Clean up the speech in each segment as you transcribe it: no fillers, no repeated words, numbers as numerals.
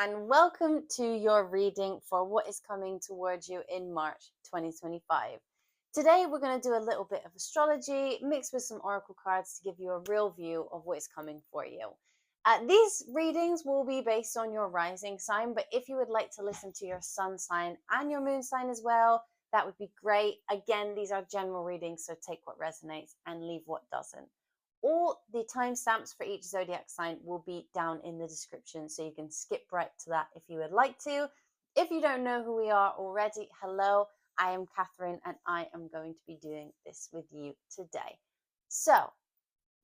and welcome to your reading for what is coming towards you in March 2025. Today we're going to do a little bit of astrology mixed with some oracle cards to give you a real view of what is coming for you. These readings will be based on your rising sign, but if you would like to listen to your sun sign and your moon sign as well, that would be great. Again, these are general readings, so take what resonates and leave what doesn't. All the timestamps for each zodiac sign will be down in the description, so you can skip right to that if you would like to. If you don't know who we are already, hello, I am Catherine and I am going to be doing this with you today. So,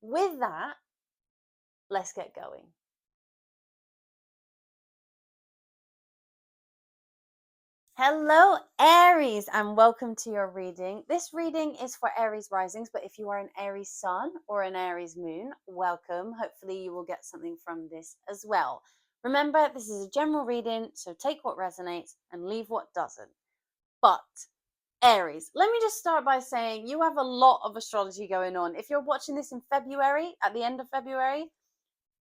with that, let's get going. Hello, Aries, and welcome to your reading. This reading is for Aries risings, but if you are an Aries sun or an Aries moon, welcome. Hopefully you will get something from this as well. Remember, this is a general reading, so take what resonates and leave what doesn't. But Aries, let me just start by saying you have a lot of astrology going on. If you're watching this in February, at the end of February,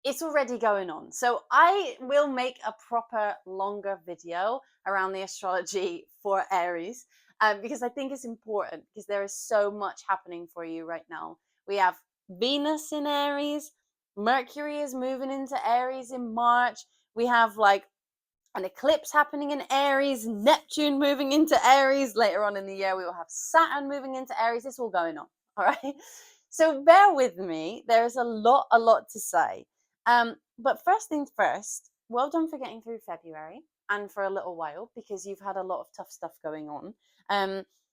it's already going on. So I will make a proper longer video around the astrology for Aries because I think it's important because there is so much happening for you right now. We have Venus in Aries, Mercury is moving into Aries in March. We have like an eclipse happening in Aries, Neptune moving into Aries. Later on in the year, we will have Saturn moving into Aries. It's all going on, all right? So bear with me. There's a lot to say. But first things first, well done for getting through February and for a little while because you've had a lot of tough stuff going on.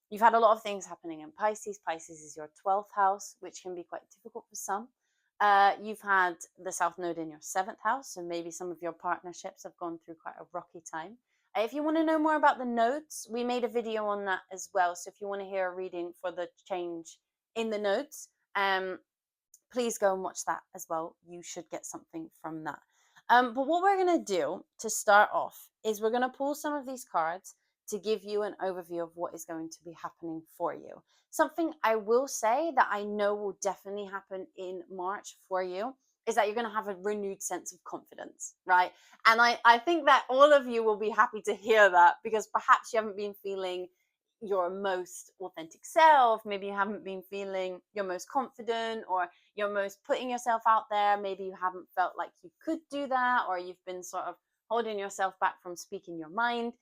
You've had a lot of things happening in Pisces. Pisces is your 12th house, which can be quite difficult for some. You've had the South Node in your 7th house, so maybe some of your partnerships have gone through quite a rocky time. If you want to know more about the nodes, we made a video on that as well. So if you want to hear a reading for the change in the nodes, please go and watch that as well. You should get something from that. But what we're going to do to start off is we're going to pull some of these cards to give you an overview of what is going to be happening for you. Something I will say that I know will definitely happen in March for you is that you're going to have a renewed sense of confidence, right? And I think that all of you will be happy to hear that because perhaps you haven't been feeling your most authentic self. Maybe you haven't been feeling your most confident or your most putting yourself out there. Maybe you haven't felt like you could do that, or you've been sort of holding yourself back from speaking your mind.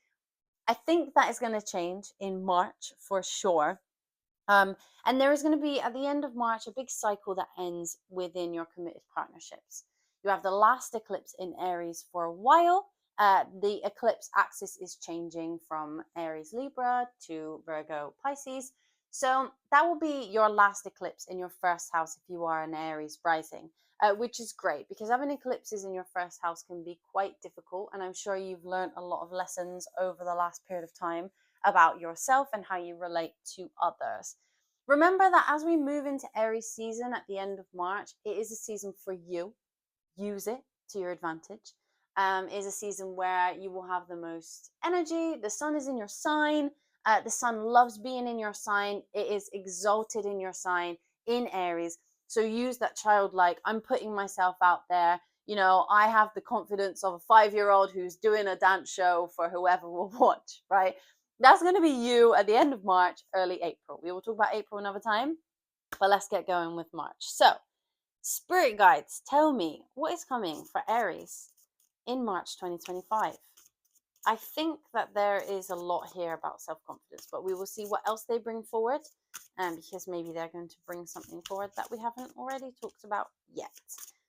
I think that is going to change in March for sure. And there is going to be, at the end of March, a big cycle that ends within your committed partnerships. You have the last eclipse in Aries for a while. The eclipse axis is changing from Aries Libra to Virgo Pisces. So that will be your last eclipse in your first house if you are an Aries rising, which is great because having eclipses in your first house can be quite difficult. And I'm sure you've learned a lot of lessons over the last period of time about yourself and how you relate to others. Remember that as we move into Aries season at the end of March, it is a season for you. Use it to your advantage. It is a season where you will have the most energy. The sun is in your sign. The sun loves being in your sign. It is exalted in your sign in Aries. So use that childlike, I'm putting myself out there. You know, I have the confidence of a 5-year-old who's doing a dance show for whoever will watch, right? That's going to be you at the end of March, early April. We will talk about April another time, but let's get going with March. So, spirit guides, tell me what is coming for Aries in March 2025. I think that there is a lot here about self-confidence, but we will see what else they bring forward, because maybe they're going to bring something forward that we haven't already talked about yet.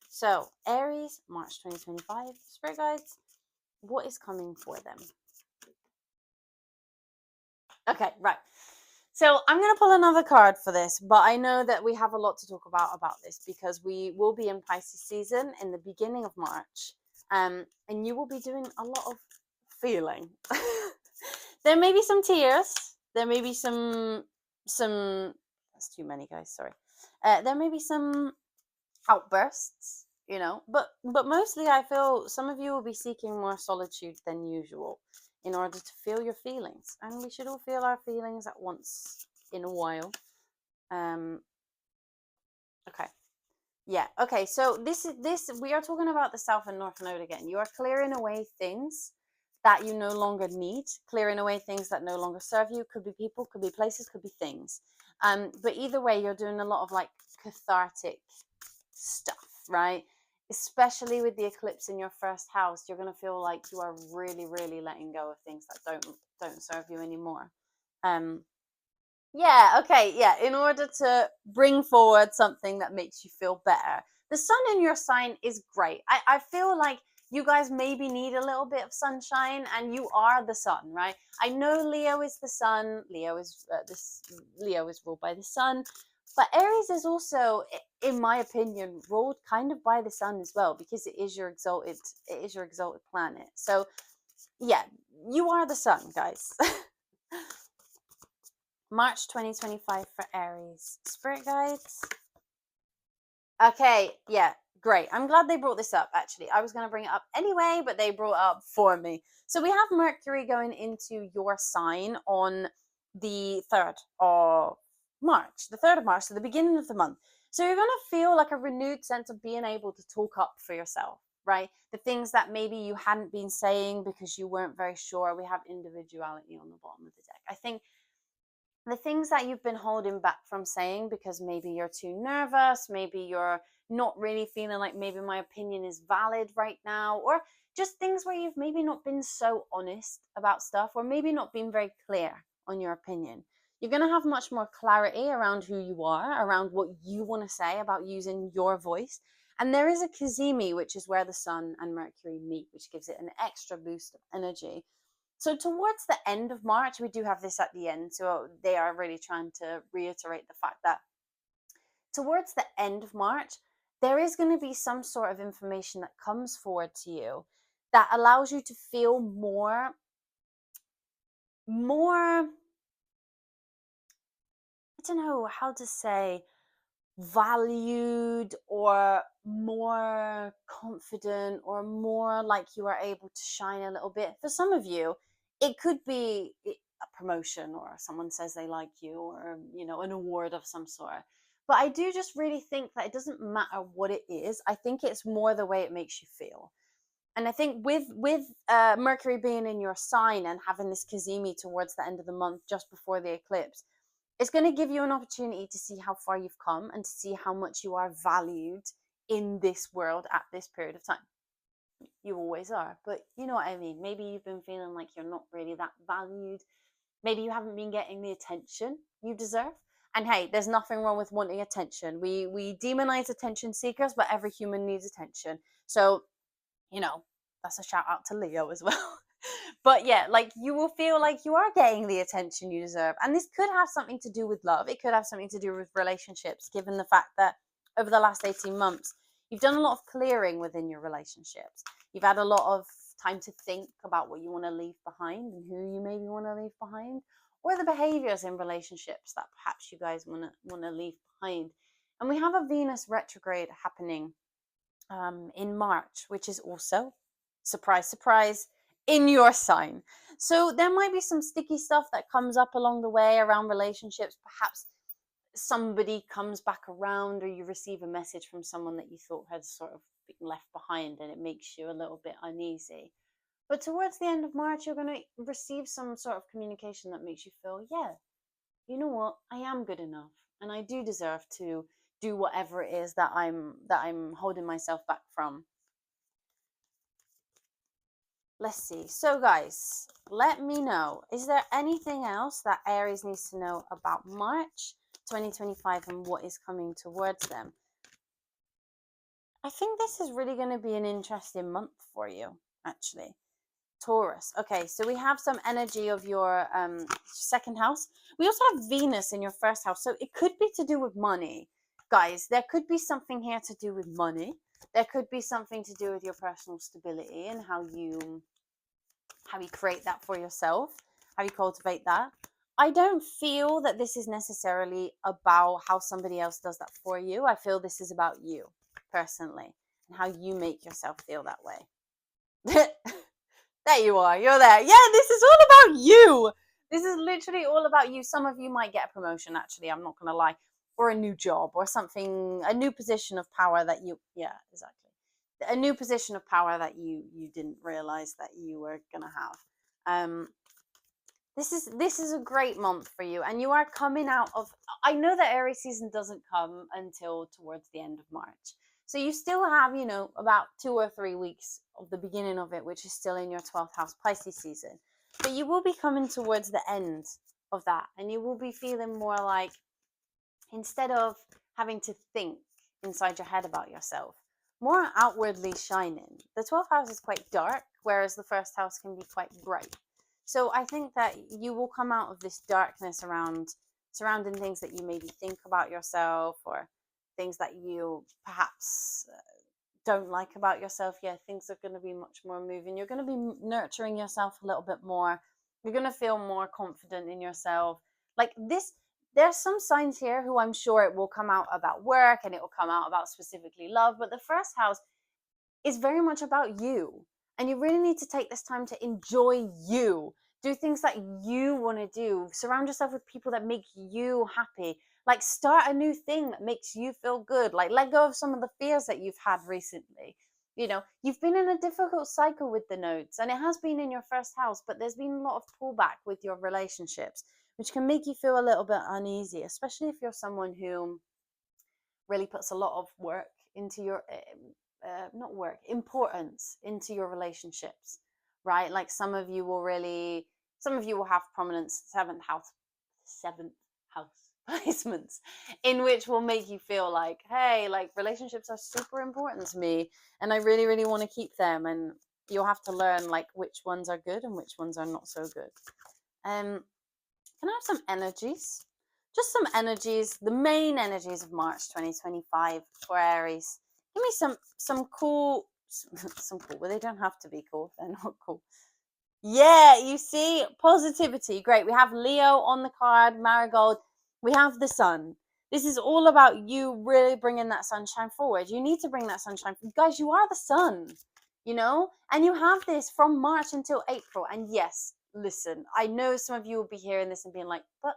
So, Aries, March 2025, spirit guides, what is coming for them? Okay, right. So I'm going to pull another card for this, but I know that we have a lot to talk about this because we will be in Pisces season in the beginning of March, and you will be doing a lot of feeling. There may be some tears. There may be some. That's too many, guys. Sorry. There may be some outbursts, you know, but mostly I feel some of you will be seeking more solitude than usual in order to feel your feelings, and we should all feel our feelings at once in a while. Okay, Yeah. Okay. So this we are talking about the South and North Node again. You are clearing away things that you no longer need, clearing away things that no longer serve you. Could be people, could be places, could be things. But either way, you're doing a lot of like cathartic stuff, right? Especially with the eclipse in your first house, you're gonna feel like you are really, really letting go of things that don't serve you anymore. Um, yeah, okay, yeah. In order to bring forward something that makes you feel better, the sun in your sign is great. I feel like you guys maybe need a little bit of sunshine, and you are the sun, right? I know Leo is the sun. Leo is ruled by the sun, but Aries is also, in my opinion, ruled kind of by the sun as well, because it is your exalted planet. So yeah, you are the sun, guys. March 2025 for Aries. Spirit guides. Okay, yeah, great. I'm glad they brought this up, actually. I was going to bring it up anyway, but they brought it up for me. So we have Mercury going into your sign on the 3rd of March. The 3rd of March, so the beginning of the month. So you're going to feel like a renewed sense of being able to talk up for yourself, right? The things that maybe you hadn't been saying because you weren't very sure. We have individuality on the bottom of the deck. I think the things that you've been holding back from saying because maybe you're too nervous, maybe you're not really feeling like maybe my opinion is valid right now, or just things where you've maybe not been so honest about stuff, or maybe not been very clear on your opinion. You're going to have much more clarity around who you are, around what you want to say about using your voice. And there is a Kazemi, which is where the sun and Mercury meet, which gives it an extra boost of energy. So towards the end of March, we do have this at the end. So they are really trying to reiterate the fact that towards the end of March, there is going to be some sort of information that comes forward to you that allows you to feel more, I don't know how to say, valued, or more confident, or more like you are able to shine a little bit. For some of you, it could be a promotion, or someone says they like you, or an award of some sort. But I do just really think that it doesn't matter what it is. I think it's more the way it makes you feel. And I think with Mercury being in your sign and having this Kazemi towards the end of the month, just before the eclipse, it's going to give you an opportunity to see how far you've come and to see how much you are valued in this world at this period of time. You always are, but you know what I mean. Maybe you've been feeling like you're not really that valued. Maybe you haven't been getting the attention you deserve. And hey, there's nothing wrong with wanting attention. We demonize attention seekers, but every human needs attention. So, that's a shout out to Leo as well. But yeah, like, you will feel like you are getting the attention you deserve. And this could have something to do with love. It could have something to do with relationships, given the fact that over the last 18 months, you've done a lot of clearing within your relationships. You've had a lot of time to think about what you want to leave behind and who you maybe want to leave behind, or the behaviors in relationships that perhaps you guys want to leave behind. And we have a Venus retrograde happening in March, which is also, surprise, surprise, in your sign. So there might be some sticky stuff that comes up along the way around relationships. Perhaps somebody comes back around, or you receive a message from someone that you thought had sort of been left behind, and it makes you a little bit uneasy. But towards the end of March, you're going to receive some sort of communication that makes you feel, yeah, you know what, I am good enough, and I do deserve to do whatever it is that I'm holding myself back from. Let's see. So guys, let me know, is there anything else that Aries needs to know about March 2025 and what is coming towards them? I think this is really going to be an interesting month for you, actually. Taurus. Okay, so we have some energy of your second house. We also have Venus in your first house. So it could be to do with money. Guys, there could be something here to do with money. There could be something to do with your personal stability and how you create that for yourself, how you cultivate that. I don't feel that this is necessarily about how somebody else does that for you. I feel this is about you personally and how you make yourself feel that way. There you are. You're there. Yeah, this is all about you. This is literally all about you. Some of you might get a promotion, actually. I'm not going to lie. or a new job or something, a new position of power that you, yeah, exactly, a new position of power that you didn't realize that you were gonna have. This is a great month for you, and you are coming out of, I know that Aries season doesn't come until towards the end of March, so you still have, about 2 or 3 weeks of the beginning of it, which is still in your 12th house Pisces season, but you will be coming towards the end of that, and you will be feeling more like, instead of having to think inside your head about yourself, more outwardly shining. The 12th house is quite dark, whereas the first house can be quite bright. So I think that you will come out of this darkness surrounding things that you maybe think about yourself, or things that you perhaps don't like about yourself. Yeah, things are going to be much more moving. You're going to be nurturing yourself a little bit more. You're going to feel more confident in yourself. Like this, there's some signs here who I'm sure it will come out about work, and it will come out about specifically love. But the first house is very much about you. And you really need to take this time to enjoy you. Do things that you want to do. Surround yourself with people that make you happy. Like, start a new thing that makes you feel good. Like, let go of some of the fears that you've had recently. You've been in a difficult cycle with the nodes, and it has been in your first house, but there's been a lot of pullback with your relationships, which can make you feel a little bit uneasy, especially if you're someone who really puts a lot of work into your not work, importance into your relationships, right? Like some of you will have prominent seventh house placements, in which will make you feel like, hey, like relationships are super important to me, and I really, really want to keep them. And you'll have to learn like which ones are good and which ones are not so good. Can I have some energies? Just some energies, the main energies of March 2025 for Aries. Give me some cool, some cool, but they don't have to be cool. They're not cool. Yeah, you see, positivity. Great. We have Leo on the card, Marigold. We have the sun. This is all about you really bringing that sunshine forward. You need to bring that sunshine forward. Guys, you are the sun, and you have this from March until April. And yes, listen, I know some of you will be hearing this and being like, but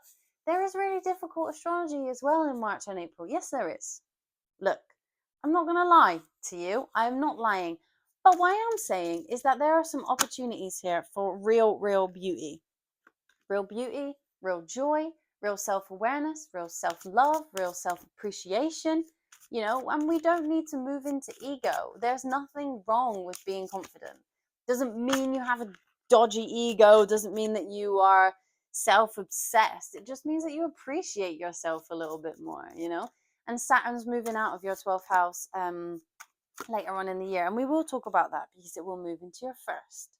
there is really difficult astrology as well in March and April. Yes, there is. Look, I'm not going to lie to you. I'm not lying. But what I am saying is that there are some opportunities here for real beauty. Real beauty, real joy, real self-awareness, real self-love, real self-appreciation, and we don't need to move into ego. There's nothing wrong with being confident. Doesn't mean you have a dodgy ego, doesn't mean that you are self-obsessed. It just means that you appreciate yourself a little bit more, And Saturn's moving out of your 12th house later on in the year, and we will talk about that because it will move into your first.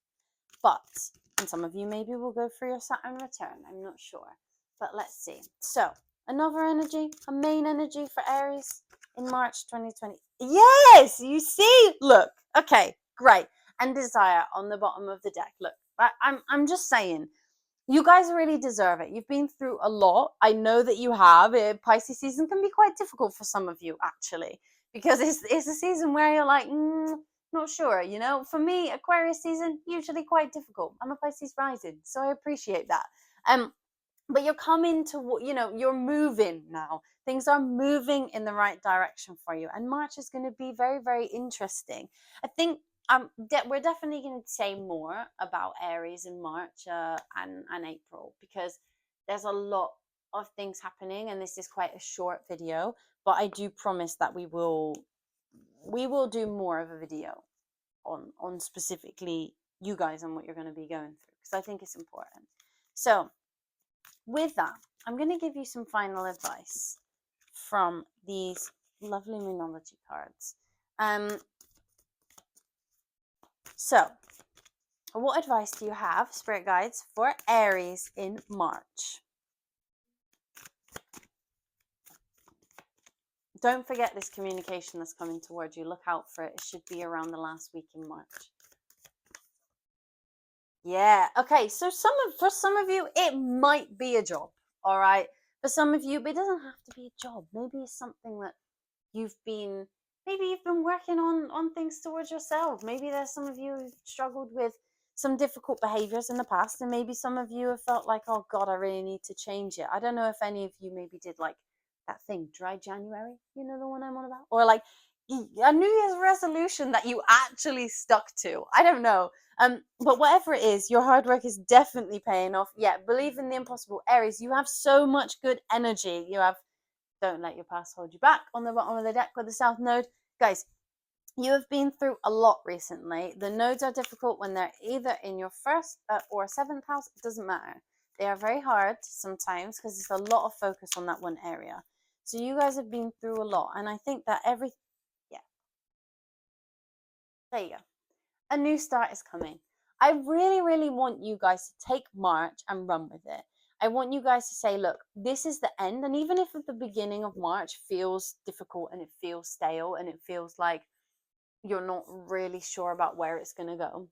And some of you maybe will go for your Saturn return, I'm not sure, but let's see. So another energy, a main energy for Aries in March 2020. Yes, you see, look, okay, great. And desire on the bottom of the deck. Look, I'm just saying, you guys really deserve it. You've been through a lot. I know that you have. Pisces season can be quite difficult for some of you, actually, because it's a season where you're like, not sure, For me, Aquarius season, usually quite difficult. I'm a Pisces rising, so I appreciate that. But you're coming to, you're moving now. Things are moving in the right direction for you. And March is going to be very, very interesting. I think we're definitely going to say more about Aries in March and April, because there's a lot of things happening, and this is quite a short video, but I do promise that we will do more of a video on specifically you guys and what you're going to be going through, because I think it's important. So with that, I'm going to give you some final advice from these lovely Monology cards. So what advice do you have, Spirit Guides, for Aries in March? Don't forget this communication that's coming towards you. Look out for it. It should be around the last week in March. Yeah. Okay. So for some of you, it might be a job. All right. For some of you, but it doesn't have to be a job. Maybe it's something that you've been working on things towards yourself. Maybe there's some of you who've struggled with some difficult behaviors in the past, and maybe some of you have felt like, oh God, I really need to change it. I don't know if any of you maybe did like that thing, dry January, you know the one I'm on about? Or like a New Year's resolution that you actually stuck to. I don't know. But whatever it is, your hard work is definitely paying off. Yeah, believe in the impossible. Aries, you have so much good energy. You have don't let your past hold you back on the bottom of the deck with the South Node. Guys, you have been through a lot recently. The nodes are difficult when they're either in your first or seventh house. It doesn't matter. They are very hard sometimes because there's a lot of focus on that one area. So you guys have been through a lot. And I think that yeah, there you go. A new start is coming. I really, really want you guys to take March and run with it. I want you guys to say, look, this is the end. And even if at the beginning of March feels difficult and it feels stale and it feels like you're not really sure about where it's going to go,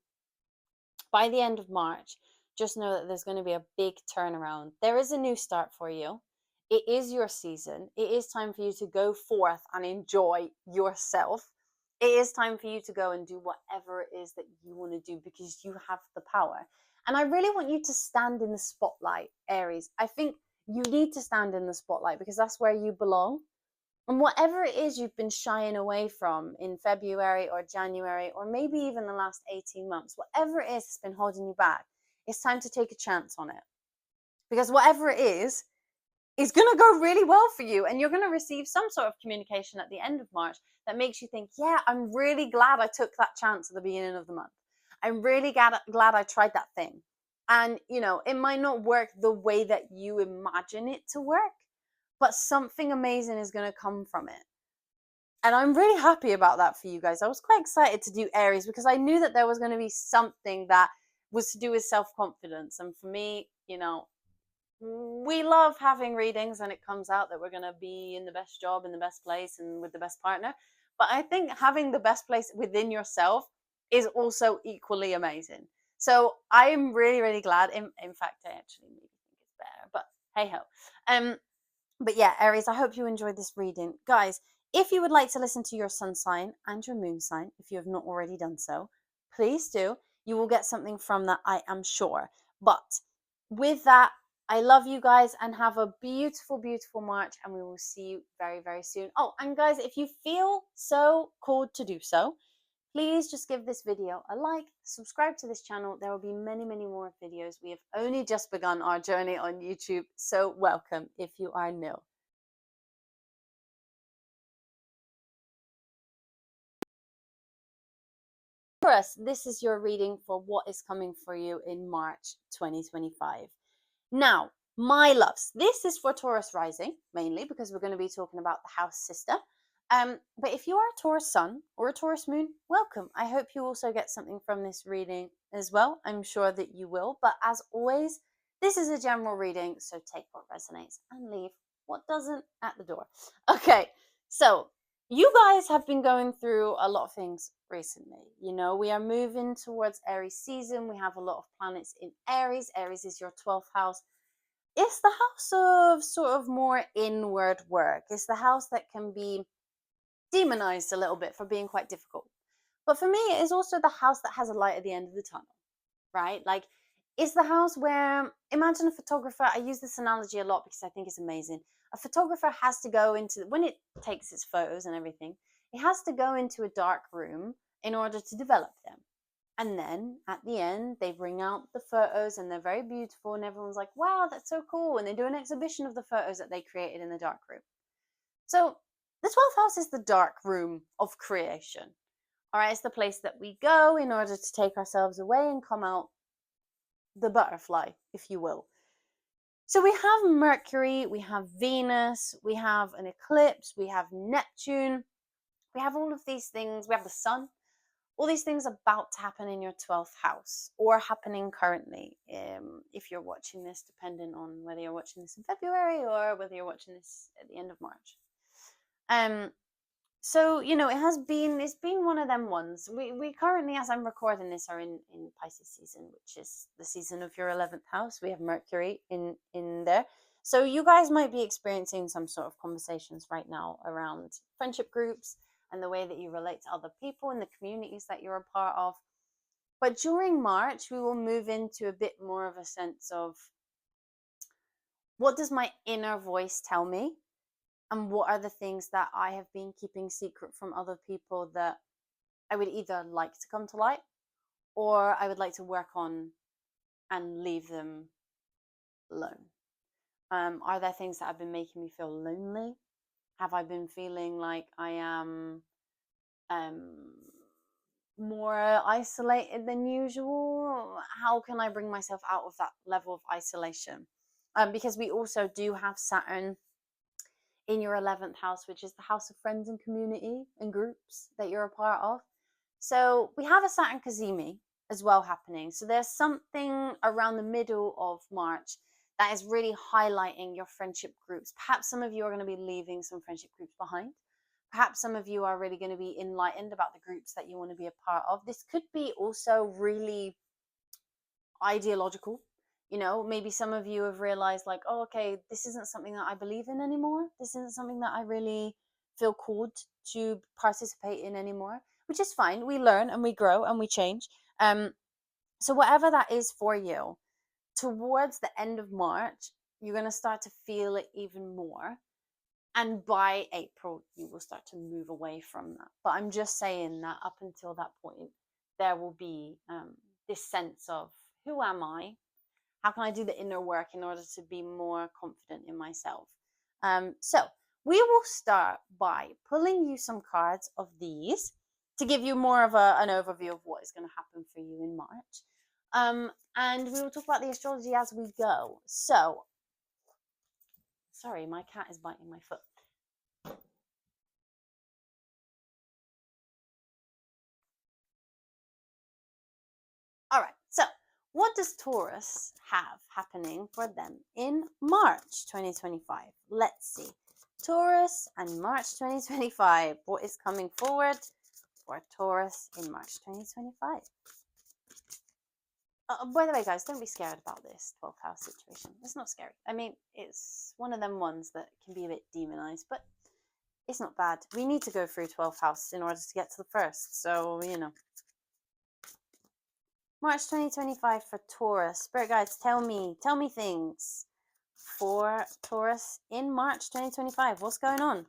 by the end of March, just know that there's going to be a big turnaround. There is a new start for you. It is your season. It is time for you to go forth and enjoy yourself. It is time for you to go and do whatever it is that you want to do because you have the power. And I really want you to stand in the spotlight, Aries. I think you need to stand in the spotlight because that's where you belong. And whatever it is you've been shying away from in February or January, or maybe even the last 18 months, whatever it is that's been holding you back, it's time to take a chance on it. Because whatever it is going to go really well for you. And you're going to receive some sort of communication at the end of March that makes you think, yeah, I'm really glad I took that chance at the beginning of the month. I'm really glad I tried that thing. And, you know, it might not work the way that you imagine it to work, but something amazing is going to come from it. And I'm really happy about that for you guys. I was quite excited to do Aries because I knew that there was going to be something that was to do with self-confidence. And for me, you know, we love having readings and it comes out that we're going to be in the best job, in the best place, and with the best partner. But I think having the best place within yourself is also equally amazing. So I am really, really glad. In fact, I actually maybe think it's better, but hey ho. But yeah, Aries, I hope you enjoyed this reading. Guys, if you would like to listen to your sun sign and your moon sign, if you have not already done so, please do. You will get something from that, I am sure. But with that, I love you guys and have a beautiful, beautiful March, and we will see you very, very soon. Oh, and guys, if you feel so called to do so, please just give this video a like, subscribe to this channel. There will be many, many more videos. We have only just begun our journey on YouTube, so welcome if you are new. Taurus, this is your reading for what is coming for you in March 2025. Now, my loves, this is for Taurus rising, mainly because we're going to be talking about the house system. But if you are a Taurus sun or a Taurus moon, welcome. I hope you also get something from this reading as well. I'm sure that you will. But as always, this is a general reading, so take what resonates and leave what doesn't at the door. Okay, so you guys have been going through a lot of things recently. You know, we are moving towards Aries season. We have a lot of planets in Aries. Aries is your 12th house. It's the house of sort of more inward work. It's the house that can be demonized a little bit for being quite difficult. But for me, it is also the house that has a light at the end of the tunnel, right? Like, it's the house where, imagine a photographer. I use this analogy a lot because I think it's amazing. A photographer has to go into, when it takes its photos and everything, it has to go into a dark room in order to develop them. And then at the end, they bring out the photos and they're very beautiful, and everyone's like, wow, that's so cool. And they do an exhibition of the photos that they created in the dark room. So the 12th house is the dark room of creation. All right, it's the place that we go in order to take ourselves away and come out the butterfly, if you will. So we have Mercury, we have Venus, we have an eclipse, we have Neptune, we have all of these things, we have the sun. All these things about to happen in your 12th house, or happening currently, if you're watching this, depending on whether you're watching this in February or whether you're watching this at the end of March. So, you know, it's been one of them ones. We currently, as I'm recording this, are in Pisces season, which is the season of your 11th house. We have Mercury in there. So you guys might be experiencing some sort of conversations right now around friendship groups and the way that you relate to other people and the communities that you're a part of. But during March, we will move into a bit more of a sense of, what does my inner voice tell me? And what are the things that I have been keeping secret from other people that I would either like to come to light, or I would like to work on and leave them alone? Are there things that have been making me feel lonely? Have I been feeling like I am more isolated than usual? How can I bring myself out of that level of isolation? Because we also do have Saturn in your 11th house, which is the house of friends and community and groups that you're a part of. So we have a Saturn Cazimi as well happening. So there's something around the middle of March that is really highlighting your friendship groups. Perhaps some of you are going to be leaving some friendship groups behind. Perhaps some of you are really going to be enlightened about the groups that you want to be a part of. This could be also really ideological. You know, maybe some of you have realized, like, oh, okay, this isn't something that I believe in anymore. This isn't something that I really feel called to participate in anymore, which is fine. We learn and we grow and we change. So whatever that is for you, towards the end of March, you're going to start to feel it even more. And by April, you will start to move away from that. But I'm just saying that up until that point, there will be this sense of, who am I? How can I do the inner work in order to be more confident in myself? So we will start by pulling you some cards of these to give you more of an overview of what is going to happen for you in March. And we will talk about the astrology as we go. So, sorry, my cat is biting my foot. All right, so what does Taurus have happening for them in March 2025? Let's see. Taurus and March 2025. What is coming forward for Taurus in March 2025? By the way, guys, don't be scared about this 12th house situation. It's not scary. I mean, it's one of them ones that can be a bit demonized, but it's not bad. We need to go through 12th house in order to get to the first. So, you know. March 2025 for Taurus. Spirit guides, tell me things for Taurus in March 2025. What's going on?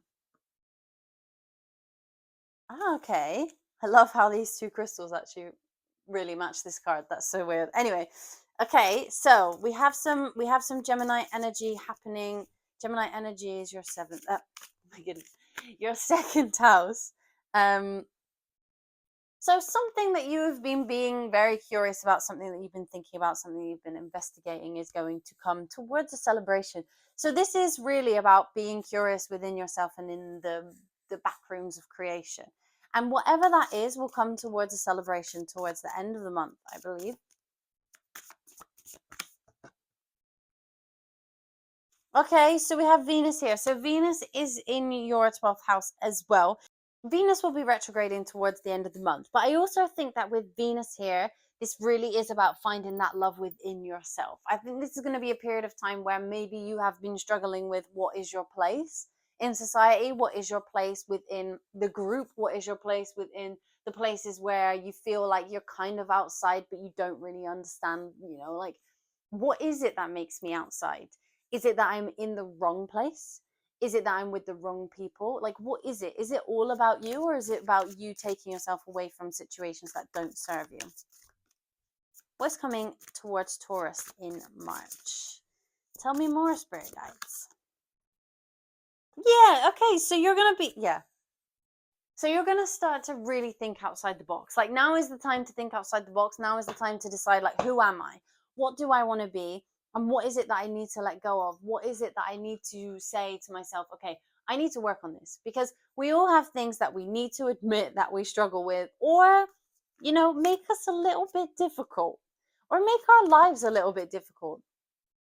Okay. I love how these two crystals actually really match this card. That's so weird. Anyway, okay, so we have some Gemini energy happening. Gemini energy is your seventh. Oh my goodness, your second house. So something that you have been being very curious about, something that you've been thinking about, something you've been investigating is going to come towards a celebration. So this is really about being curious within yourself and in the back rooms of creation. And whatever that is will come towards a celebration towards the end of the month, I believe. Okay, so we have Venus here. So Venus is in your 12th house as well. Venus will be retrograding towards the end of the month. But I also think that with Venus here, this really is about finding that love within yourself. I think this is going to be a period of time where maybe you have been struggling with what is your place in society, what is your place within the group, what is your place within the places where you feel like you're kind of outside, but you don't really understand, you know, like, what is it that makes me outside? Is it that I'm in the wrong place? Is it that I'm with the wrong people? Like, what is it? Is it all about you, or is it about you taking yourself away from situations that don't serve you? What's coming towards Taurus in March? Tell me more, spirit guides. Yeah, okay, so you're going to be, yeah. So you're going to start to really think outside the box. Like, now is the time to think outside the box. Now is the time to decide, like, who am I? What do I want to be? And what is it that I need to let go of? What is it that I need to say to myself, okay, I need to work on this? Because we all have things that we need to admit that we struggle with, or, you know, make us a little bit difficult, or make our lives a little bit difficult.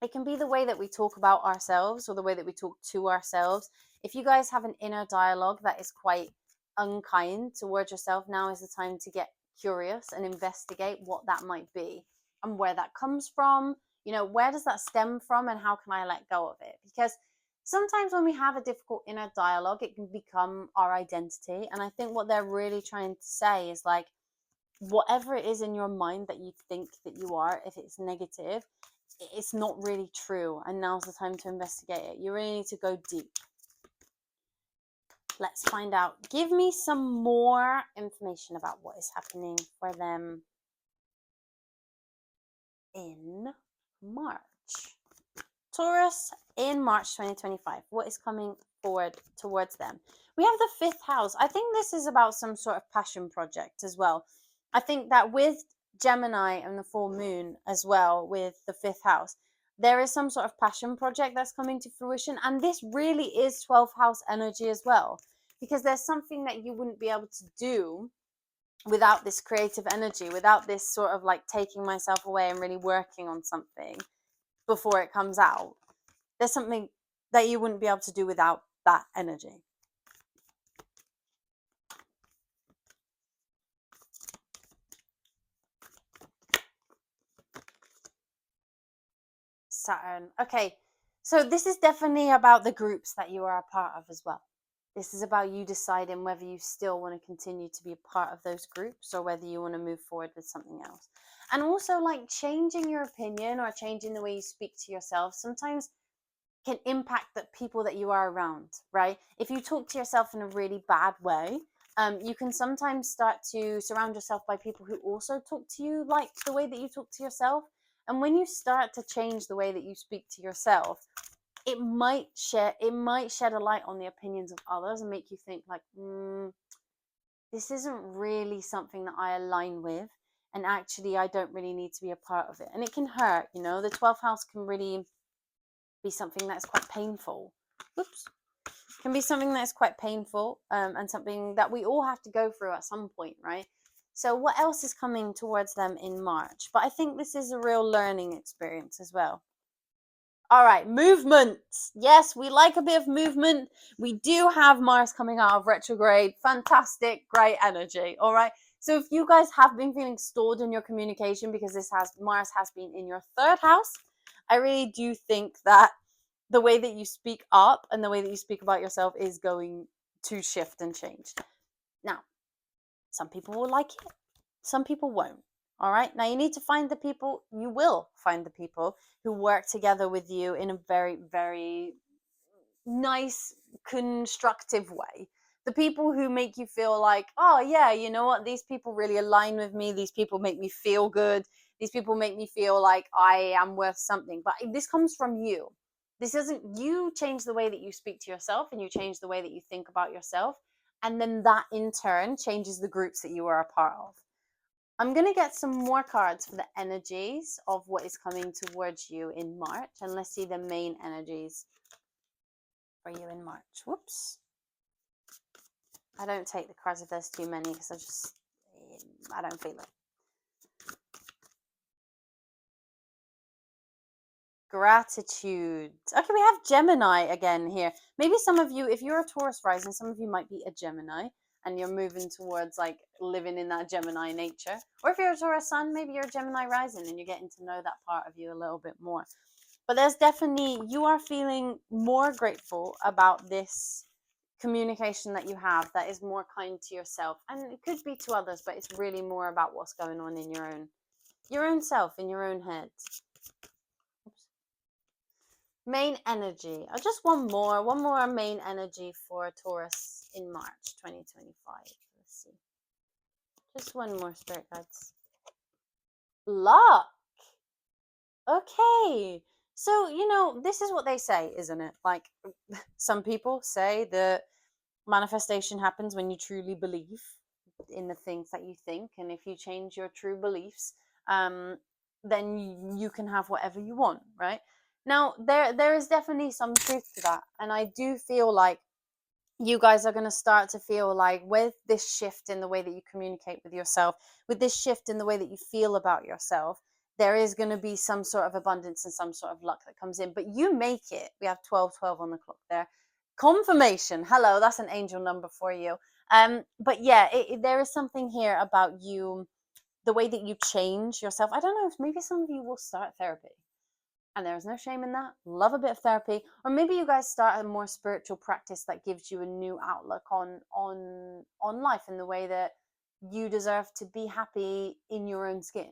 It can be the way that we talk about ourselves or the way that we talk to ourselves. If you guys have an inner dialogue that is quite unkind towards yourself, now is the time to get curious and investigate what that might be and where that comes from. You know, where does that stem from, and how can I let go of it? Because sometimes when we have a difficult inner dialogue, it can become our identity. And I think what they're really trying to say is, like, whatever it is in your mind that you think that you are, if it's negative, it's not really true. And now's the time to investigate it. You really need to go deep. Let's find out. Give me some more information about what is happening for them in March. Taurus in March 2025. What is coming forward towards them? We have the 5th house. I think this is about some sort of passion project as well. I think that with Gemini and the full moon as well, with the 5th house, there is some sort of passion project that's coming to fruition. And this really is 12th house energy as well, because there's something that you wouldn't be able to do without this creative energy, without this sort of like taking myself away and really working on something before it comes out. There's something that you wouldn't be able to do without that energy. Saturn. Okay, so this is definitely about the groups that you are a part of as well. This is about you deciding whether you still want to continue to be a part of those groups or whether you want to move forward with something else. And also, like, changing your opinion or changing the way you speak to yourself sometimes can impact the people that you are around, right? If you talk to yourself in a really bad way, you can sometimes start to surround yourself by people who also talk to you like the way that you talk to yourself. And when you start to change the way that you speak to yourself, it might shed a light on the opinions of others and make you think like, this isn't really something that I align with, and actually I don't really need to be a part of it. And it can hurt, you know. The 12th house can really be something that's quite painful. Can be something that's quite painful, and something that we all have to go through at some point, right? So what else is coming towards them in March? But I think this is a real learning experience as well. All right, movement. Yes, we like a bit of movement. We do have Mars coming out of retrograde. Fantastic, great energy. All right. So if you guys have been feeling stalled in your communication because Mars has been in your 3rd house, I really do think that the way that you speak up and the way that you speak about yourself is going to shift and change. Now, some people will like it, some people won't. All right. Now you need to find the people, you will find the people who work together with you in a very, very nice, constructive way. The people who make you feel like, oh, yeah, you know what? These people really align with me. These people make me feel good. These people make me feel like I am worth something. But this comes from you. This isn't, you change the way that you speak to yourself and you change the way that you think about yourself. And then that in turn changes the groups that you are a part of. I'm going to get some more cards for the energies of what is coming towards you in March. And let's see the main energies for you in March. Whoops. I don't take the cards if there's too many because I don't feel it. Gratitude. Okay, we have Gemini again here. Maybe some of you, if you're a Taurus rising, some of you might be a Gemini and you're moving towards like living in that Gemini nature. Or if you're a Taurus sun, maybe you're a Gemini rising and you're getting to know that part of you a little bit more. But there's definitely, you are feeling more grateful about this communication that you have that is more kind to yourself. And it could be to others, but it's really more about what's going on in your own self, in your own head. Main energy. Just one more main energy for Taurus in March 2025. Let's see. Just one more, spirit guides. Luck. Okay. So, you know, this is what they say, isn't it? Like, some people say that manifestation happens when you truly believe in the things that you think. And if you change your true beliefs, then you can have whatever you want, right? Now, there is definitely some truth to that. And I do feel like you guys are going to start to feel like with this shift in the way that you communicate with yourself, with this shift in the way that you feel about yourself, there is going to be some sort of abundance and some sort of luck that comes in. But you make it. We have 1212 on the clock there. Confirmation. Hello, that's an angel number for you. But yeah, there is something here about you, the way that you change yourself. I don't know if maybe some of you will start therapy. And there's no shame in that. Love a bit of therapy. Or maybe you guys start a more spiritual practice that gives you a new outlook on life and the way that you deserve to be happy in your own skin.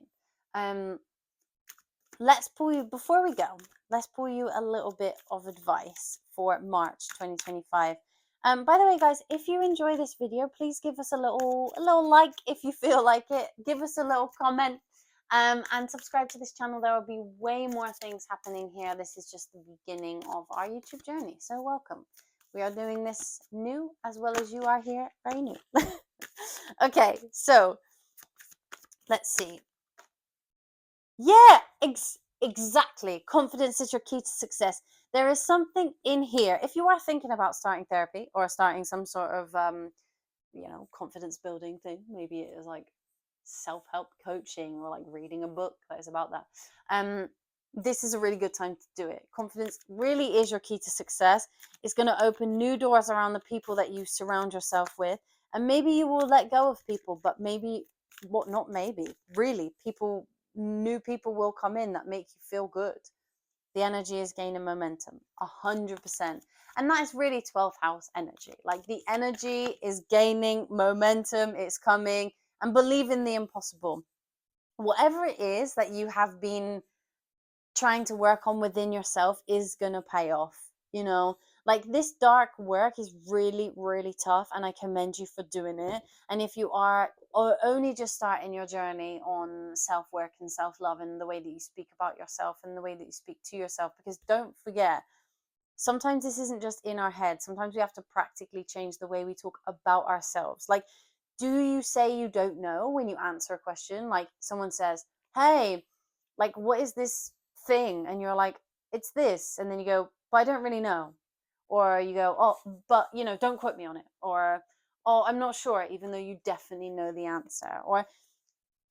Let's pull you, before we go, let's pull you a little bit of advice for March 2025. By the way, guys, if you enjoy this video, please give us a little like if you feel like it. Give us a little comment, and subscribe to this channel. There will be way more things happening here. This is just the beginning of our YouTube journey. So welcome. We are doing this new as well as you are here, very new. Okay, so let's see. Yeah, exactly. Confidence is your key to success. There is something in here. If you are thinking about starting therapy or starting some sort of confidence building thing, maybe it is like self-help coaching or like reading a book that is about that. This is a really good time to do it. Confidence really is your key to success. It's going to open new doors around the people that you surround yourself with, and maybe you will let go of people, but maybe not maybe really new people will come in that make you feel good. The energy is gaining momentum 100%, and that is really 12th house energy. Like, the energy is gaining momentum, it's coming, and believe in the impossible. Whatever it is that you have been trying to work on within yourself is gonna pay off. Like, this dark work is really, really tough, and I commend you for doing it. And if you are only just starting your journey on self-work and self-love and the way that you speak about yourself and the way that you speak to yourself, because don't forget, sometimes this isn't just in our head. Sometimes we have to practically change the way we talk about ourselves. Like, do you say you don't know when you answer a question? Like, someone says, hey, like, what is this thing? And you're like, it's this. And then you go, but I don't really know. Or you go, oh, but, don't quote me on it. Or, oh, I'm not sure, even though you definitely know the answer. Or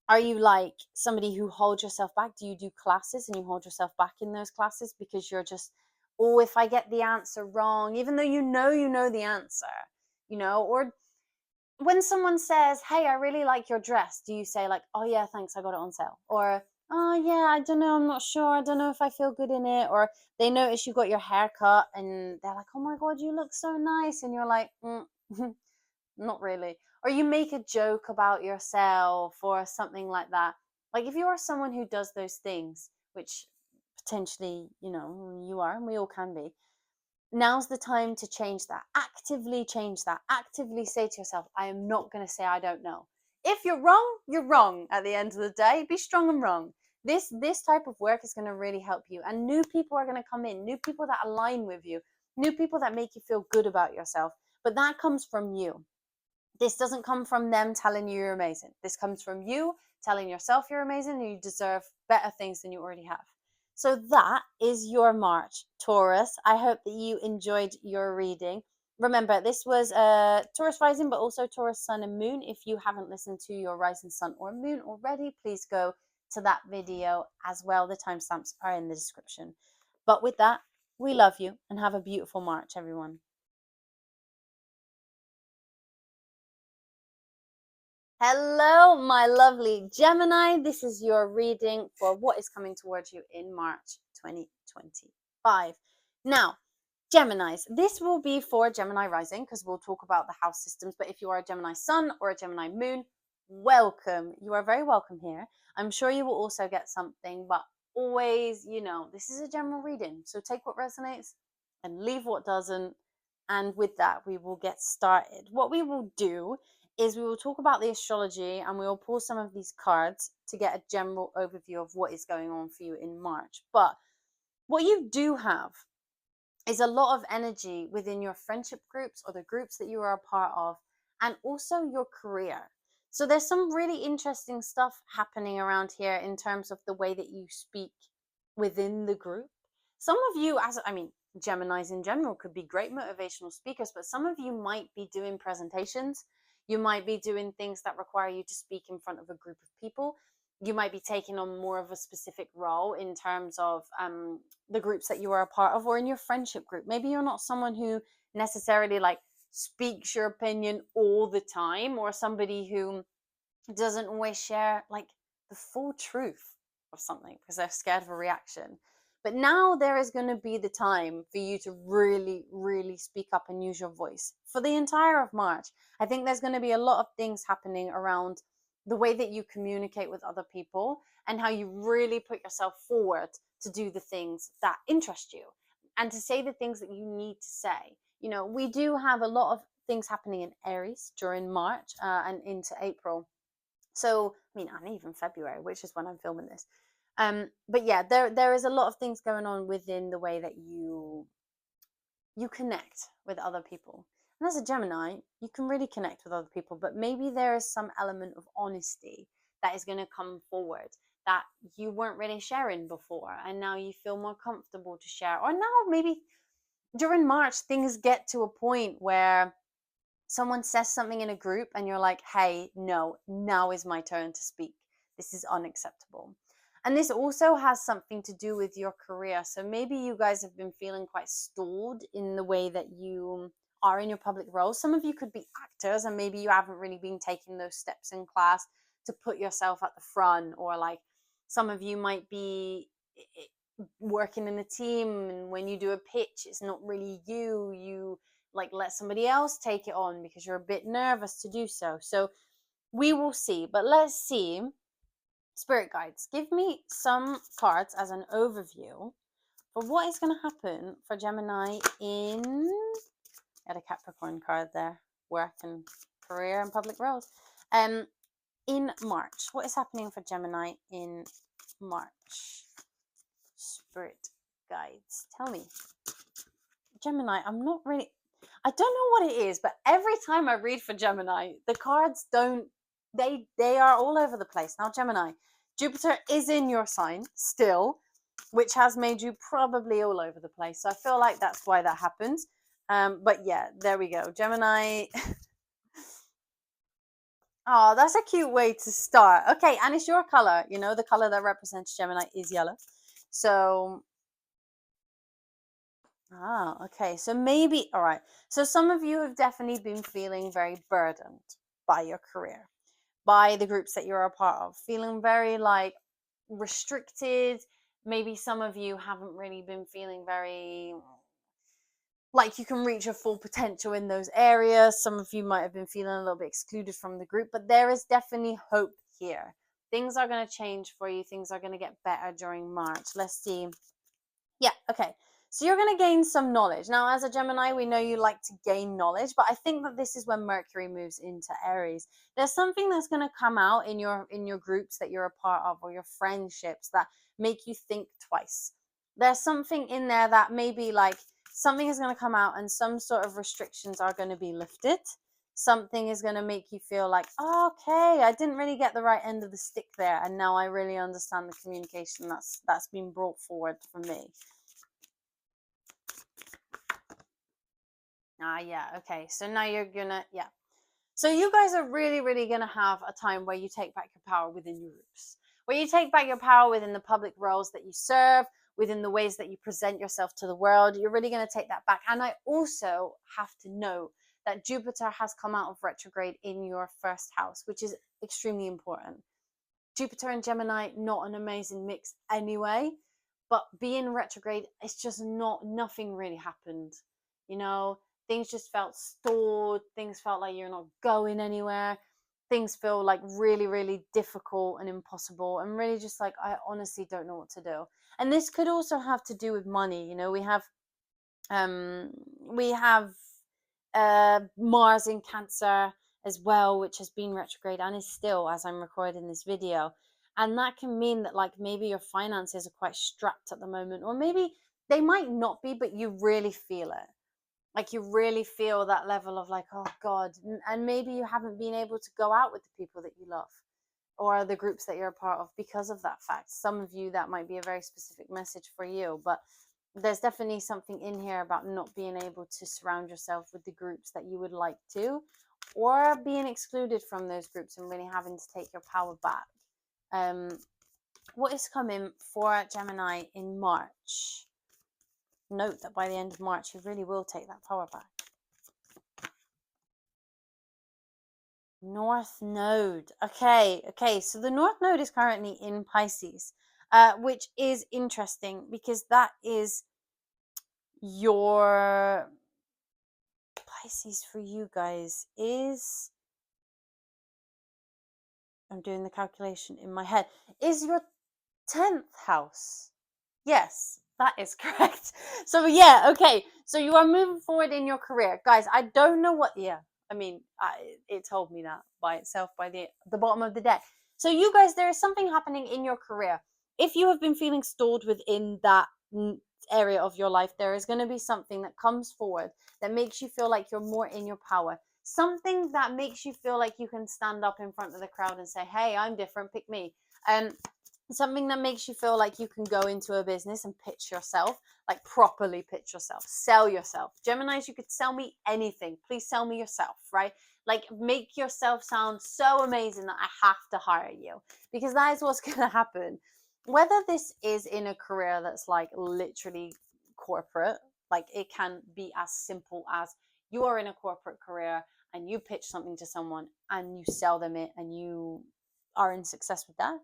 are you like somebody who holds yourself back? Do you do classes and you hold yourself back in those classes because you're just, oh, if I get the answer wrong, even though you know the answer, or when someone says, hey, I really like your dress, do you say like, oh yeah, thanks, I got it on sale? Or, oh yeah, I don't know, I'm not sure, I don't know if I feel good in it. Or they notice you got your hair cut and they're like, oh my God, you look so nice. And you're like, not really. Or you make a joke about yourself or something like that. Like, if you are someone who does those things, which potentially, you are, and we all can be, now's the time to change that. Actively change that. Actively say to yourself, I am not going to say I don't know. If you're wrong at the end of the day. Be strong and wrong. This type of work is going to really help you, and new people are going to come in, new people that align with you, new people that make you feel good about yourself. But that comes from you. This doesn't come from them telling you you're amazing. This comes from you telling yourself you're amazing and you deserve better things than you already have. So that is your March, Taurus. I hope that you enjoyed your reading. Remember, this was a Taurus rising, but also Taurus sun and moon. If you haven't listened to your rising sun or moon already, please go to that video as well. The timestamps are in the description. But with that, we love you and have a beautiful March, everyone. Hello, my lovely Gemini. This is your reading for what is coming towards you in March 2025. Now, Geminis, this will be for Gemini rising because we'll talk about the house systems. But if you are a Gemini sun or a Gemini moon, welcome. You are very welcome here. I'm sure you will also get something, but always, this is a general reading. So take what resonates and leave what doesn't. And with that, we will get started. What we will do is we will talk about the astrology and we will pull some of these cards to get a general overview of what is going on for you in March. But what you do have is a lot of energy within your friendship groups or the groups that you are a part of, and also your career. So there's some really interesting stuff happening around here in terms of the way that you speak within the group. Some of you, Geminis in general could be great motivational speakers, but some of you might be doing presentations. You might be doing things that require you to speak in front of a group of people. You might be taking on more of a specific role in terms of the groups that you are a part of, or in your friendship group. Maybe you're not someone who necessarily like speaks your opinion all the time, or somebody who doesn't always share like the full truth of something because they're scared of a reaction. But now there is going to be the time for you to really, really speak up and use your voice for the entire of March. I think there's going to be a lot of things happening around the way that you communicate with other people and how you really put yourself forward to do the things that interest you and to say the things that you need to say. You know, we do have a lot of things happening in Aries during March and into April. So, I mean, and even February, which is when I'm filming this. But yeah, there is a lot of things going on within the way that you connect with other people. And as a Gemini, you can really connect with other people, but maybe there is some element of honesty that is going to come forward that you weren't really sharing before, and now you feel more comfortable to share. Or now maybe during March, things get to a point where someone says something in a group and you're like, hey, no, now is my turn to speak. This is unacceptable. And this also has something to do with your career. So maybe you guys have been feeling quite stalled in the way that you are in your public roles. Some of you could be actors, and maybe you haven't really been taking those steps in class to put yourself at the front. Or like some of you might be working in a team, and when you do a pitch, it's not really you like let somebody else take it on because you're a bit nervous to do so. So we will see. But let's see. Spirit guides, give me some cards as an overview for what is going to happen for Gemini in... Got a Capricorn card there. Work and career and public roles. In March, what is happening for Gemini in March? Spirit guides, tell me. Gemini, I'm not really... I don't know what it is, but every time I read for Gemini, the cards don't... They are all over the place. Now, Gemini, Jupiter is in your sign still, which has made you probably all over the place. So I feel like that's why that happens. But yeah, there we go. Gemini. Oh, that's a cute way to start. Okay, and it's your color. You know, the color that represents Gemini is yellow. So... okay. So maybe, all right. So some of you have definitely been feeling very burdened by your career, by the groups that you're a part of, feeling very like restricted. Maybe some of you haven't really been feeling very like you can reach your full potential in those areas. Some of you might have been feeling a little bit excluded from the group, but there is definitely hope here. Things are going to change for you. Things are going to get better during March. Let's see. Yeah, okay. So you're going to gain some knowledge. Now, as a Gemini, we know you like to gain knowledge, but I think that this is when Mercury moves into Aries. There's something that's going to come out in your groups that you're a part of, or your friendships, that make you think twice. There's something in there that maybe like something is going to come out and some sort of restrictions are going to be lifted. Something is going to make you feel like, oh, okay, I didn't really get the right end of the stick there, and now I really understand the communication that's been brought forward for me. Yeah, okay. So now you're gonna, yeah. So you guys are really, really gonna have a time where you take back your power within your groups, where you take back your power within the public roles that you serve, within the ways that you present yourself to the world. You're really gonna take that back. And I also have to know that Jupiter has come out of retrograde in your first house, which is extremely important. Jupiter and Gemini, not an amazing mix anyway, but being retrograde, it's just nothing really happened. You know, things just felt stalled. Things felt like you're not going anywhere. Things feel like really, really difficult and impossible, and really just like, I honestly don't know what to do. And this could also have to do with money. You know, we have Mars in Cancer as well, which has been retrograde and is still as I'm recording this video. And that can mean that like maybe your finances are quite strapped at the moment, or maybe they might not be, but you really feel it. Like you really feel that level of like, oh God. And maybe you haven't been able to go out with the people that you love or the groups that you're a part of because of that fact. Some of you, that might be a very specific message for you, but there's definitely something in here about not being able to surround yourself with the groups that you would like to, or being excluded from those groups and really having to take your power back. What is coming for Gemini in March? Note that by the end of March, you really will take that power back. North Node. Okay. So the North Node is currently in Pisces, which is interesting because that is your Pisces for you guys is, I'm doing the calculation in my head, is your 10th house. Yes. That is correct. So yeah, okay. So you are moving forward in your career, guys. I don't know what. Yeah, I mean, it told me that by itself by the bottom of the deck. So you guys, there is something happening in your career. If you have been feeling stalled within that area of your life, there is going to be something that comes forward that makes you feel like you're more in your power. Something that makes you feel like you can stand up in front of the crowd and say, "Hey, I'm different. Pick me." Something that makes you feel like you can go into a business and pitch yourself, like properly pitch yourself, sell yourself. Geminis, you could sell me anything. Please sell me yourself, right? Like make yourself sound so amazing that I have to hire you, because that is what's going to happen. Whether this is in a career that's like literally corporate, like it can be as simple as you are in a corporate career and you pitch something to someone and you sell them it and you are in success with that,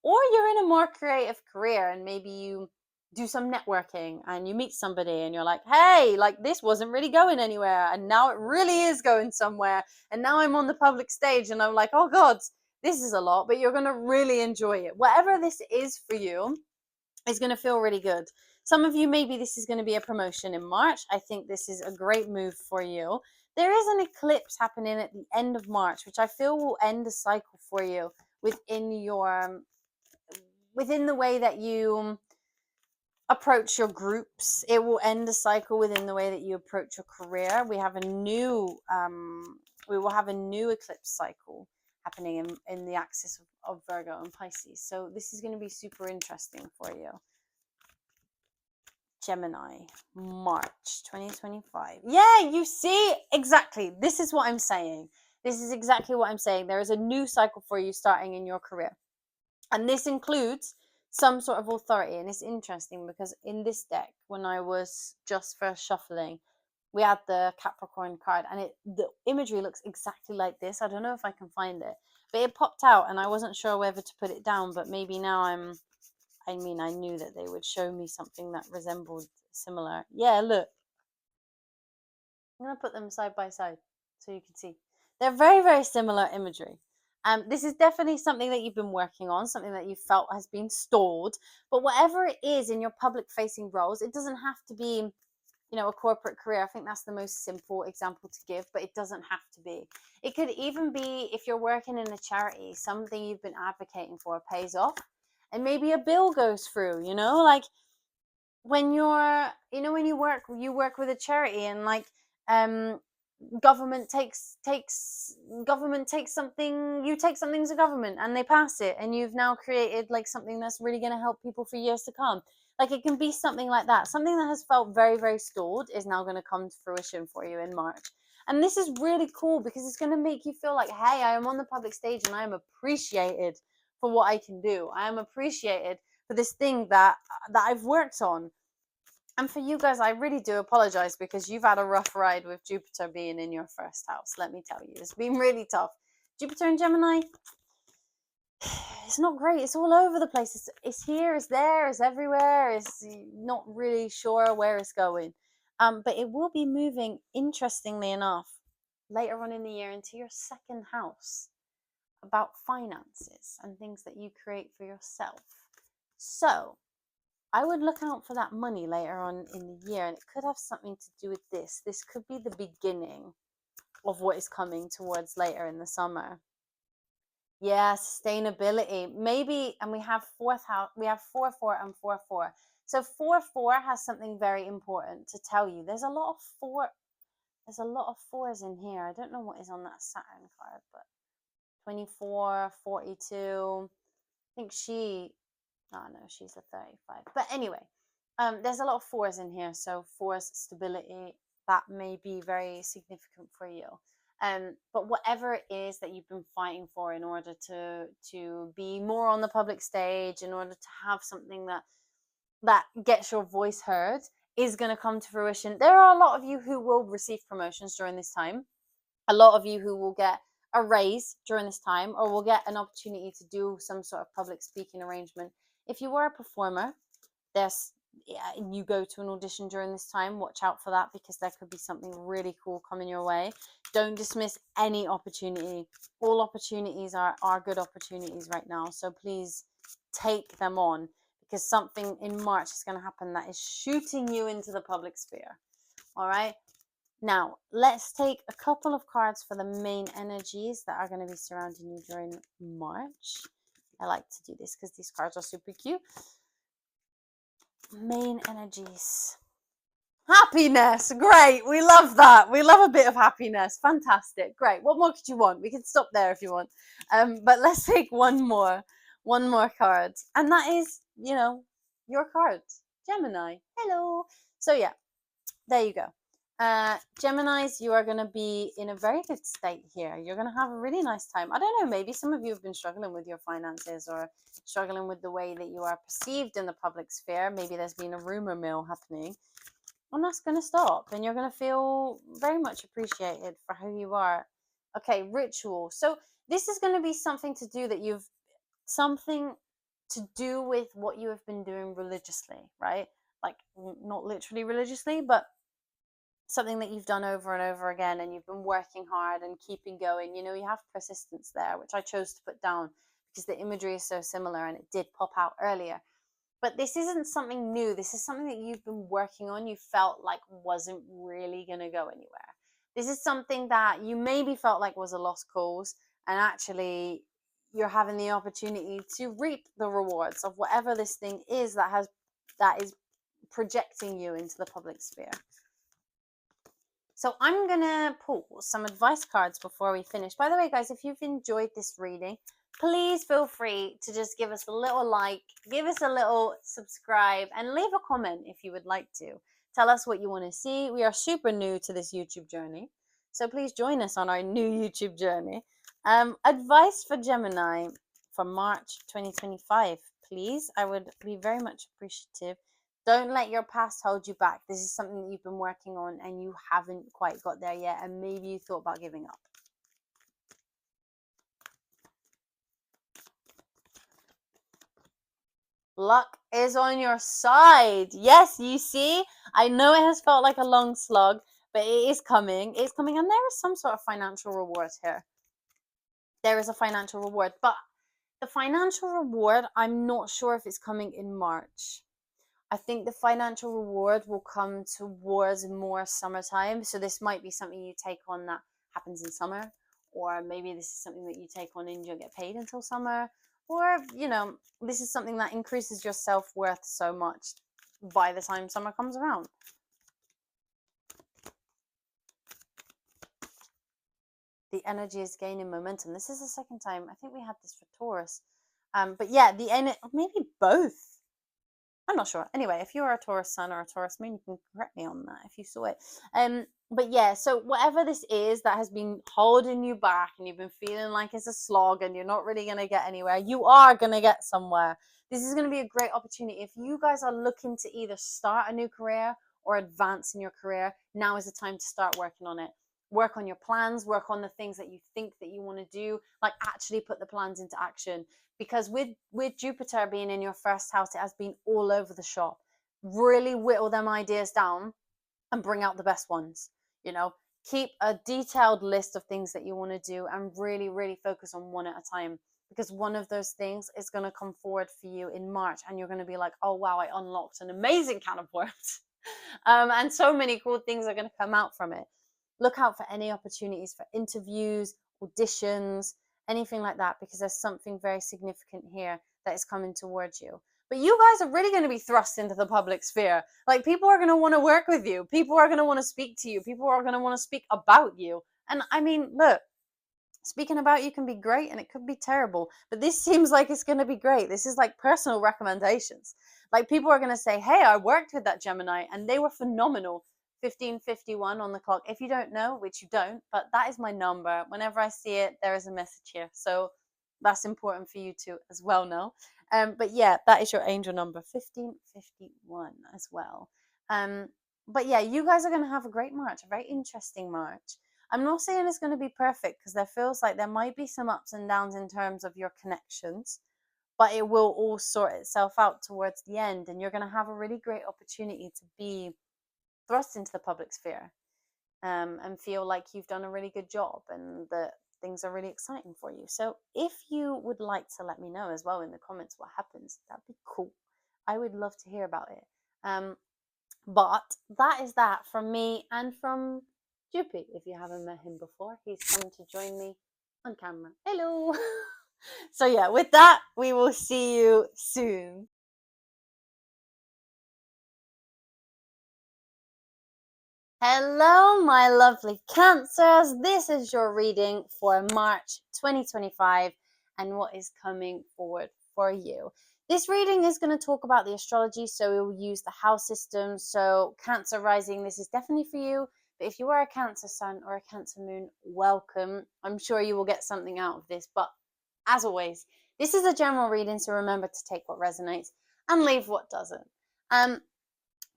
or you're in a more creative career and maybe you do some networking and you meet somebody and you're like, hey, like this wasn't really going anywhere and now it really is going somewhere, and now I'm on the public stage and I'm like, oh god, this is a lot, but you're going to really enjoy it. Whatever this is for you is going to feel really good. Some of you, maybe this is going to be a promotion in March. I think this is a great move for you. There is an eclipse happening at the end of March, which I feel will end a cycle for you within the way that you approach your groups. It will end a cycle within the way that you approach your career. We will have a new eclipse cycle happening in the axis of Virgo and Pisces. So this is going to be super interesting for you. Gemini, March 2025. Yeah, you see, exactly. This is what I'm saying. This is exactly what I'm saying. There is a new cycle for you starting in your career. And this includes some sort of authority. And it's interesting because in this deck, when I was just first shuffling, we had the Capricorn card and the imagery looks exactly like this. I don't know if I can find it, but it popped out and I wasn't sure whether to put it down, but maybe now I knew that they would show me something that resembled similar. Yeah, look. I'm going to put them side by side so you can see. They're very, very similar imagery. This is definitely something that you've been working on, something that you felt has been stalled. But whatever it is in your public-facing roles, it doesn't have to be, a corporate career. I think that's the most simple example to give, but it doesn't have to be. It could even be if you're working in a charity, something you've been advocating for pays off, and maybe a bill goes through. Like when when you work with a charity and like government takes something, you take something to government and they pass it and you've now created like something that's really going to help people for years to come. Like it can be something like that. Something that has felt very, very stalled is now going to come to fruition for you in March. And this is really cool because it's going to make you feel like, hey, I am on the public stage and I am appreciated for what I can do. I am appreciated for this thing that I've worked on. And for you guys, I really do apologize because you've had a rough ride with Jupiter being in your first house. Let me tell you, it's been really tough. Jupiter and Gemini, it's not great. It's all over the place. It's here, it's there, it's everywhere. It's not really sure where it's going. But it will be moving, interestingly enough, later on in the year into your second house, about finances and things that you create for yourself. So I would look out for that money later on in the year, and it could have something to do with this. This could be the beginning of what is coming towards later in the summer. Yeah, sustainability. Maybe, and we have fourth house, we have 4-4 and 4-4. So 4-4 has something very important to tell you. There's a lot of fours in here. I don't know what is on that Saturn card, but 24, 42. I think she's a 35. But anyway, there's a lot of fours in here. So fours, stability, that may be very significant for you. But whatever it is that you've been fighting for in order to be more on the public stage, in order to have something that gets your voice heard, is going to come to fruition. There are a lot of you who will receive promotions during this time. A lot of you who will get a raise during this time, or will get an opportunity to do some sort of public speaking arrangement. If you were a performer, you go to an audition during this time, watch out for that because there could be something really cool coming your way. Don't dismiss any opportunity. All opportunities are good opportunities right now. So please take them on, because something in March is going to happen that is shooting you into the public sphere. All right. Now, let's take a couple of cards for the main energies that are going to be surrounding you during March. I like to do this because these cards are super cute. Main energies. Happiness. Great. We love that. We love a bit of happiness. Fantastic. Great. What more could you want? We can stop there if you want. But let's take one more card. And that is, you know, your card. Gemini. Hello. So yeah, there you go. Geminis, you are going to be in a very good state here. You're going to have a really nice time. I don't know, maybe some of you have been struggling with your finances or struggling with the way that you are perceived in the public sphere. Maybe there's been a rumor mill happening, and that's going to stop, and you're going to feel very much appreciated for who you are. Okay, ritual. So this is going to be something to do that something to do with what you have been doing religiously, right? Like, not literally religiously, but something that you've done over and over again, and you've been working hard and keeping going. You know, you have persistence there, which I chose to put down because the imagery is so similar and it did pop out earlier. But this isn't something new. This is something that you've been working on. You felt like wasn't really going to go anywhere. This is something that you maybe felt like was a lost cause, and actually you're having the opportunity to reap the rewards of whatever this thing is that is projecting you into the public sphere. So I'm going to pull some advice cards before we finish. By the way, guys, if you've enjoyed this reading, please feel free to just give us a little like, give us a little subscribe, and leave a comment if you would like to. Tell us what you want to see. We are super new to this YouTube journey, so please join us on our new YouTube journey. Advice for Gemini for March 2025, please. I would be very much appreciative. Don't let your past hold you back. This is something that you've been working on and you haven't quite got there yet, and maybe you thought about giving up. Luck is on your side. Yes, you see, I know it has felt like a long slog, but it is coming. It's coming, and there is some sort of financial reward here. There is a financial reward, but the financial reward, I'm not sure if it's coming in March. I think the financial reward will come towards more summertime. So this might be something you take on that happens in summer, or maybe this is something that you take on and you don't get paid until summer, or, you know, this is something that increases your self-worth so much by the time summer comes around. The energy is gaining momentum. This is the second time. I think we had this for Taurus. But yeah, maybe both. I'm not sure. Anyway, if you're a Taurus sun or a Taurus moon, you can correct me on that if you saw it. But yeah, so whatever this is that has been holding you back and you've been feeling like it's a slog and you're not really going to get anywhere, you are going to get somewhere. This is going to be a great opportunity. If you guys are looking to either start a new career or advance in your career, now is the time to start working on it. Work on your plans, work on the things that you think that you want to do, like actually put the plans into action. Because with Jupiter being in your first house, it has been all over the shop. Really whittle them ideas down and bring out the best ones. You know, keep a detailed list of things that you want to do and really, really focus on one at a time. Because one of those things is going to come forward for you in March, and you're going to be like, oh, wow, I unlocked an amazing can of worms. And so many cool things are going to come out from it. Look out for any opportunities for interviews, auditions, anything like that, because there's something very significant here that is coming towards you. But you guys are really going to be thrust into the public sphere. Like, people are going to want to work with you. People are going to want to speak to you. People are going to want to speak about you. And I mean, look, speaking about you can be great and it could be terrible, but this seems like it's going to be great. This is like personal recommendations. Like, people are going to say, hey, I worked with that Gemini and they were phenomenal. 1551 on the clock. If you don't know, which you don't, but that is my number. Whenever I see it, there is a message here. So that's important for you to as well know. But yeah, that is your angel number, 1551 as well. But yeah, you guys are going to have a great March, a very interesting March. I'm not saying it's going to be perfect, because there feels like there might be some ups and downs in terms of your connections, but it will all sort itself out towards the end, and you're going to have a really great opportunity to be thrust into the public sphere, and feel like you've done a really good job and that things are really exciting for you. So if you would like to let me know as well in the comments what happens, that'd be cool. I would love to hear about it. But that is that from me and from Juppy. If you haven't met him before, he's come to join me on camera. Hello. So yeah, with that, we will see you soon. Hello, my lovely Cancers. This is your reading for March 2025 and what is coming forward for you. This reading is going to talk about the astrology, so we will use the house system. So, Cancer rising, this is definitely for you. But if you are a Cancer sun or a Cancer moon, welcome. I'm sure you will get something out of this. But as always, this is a general reading, so remember to take what resonates and leave what doesn't.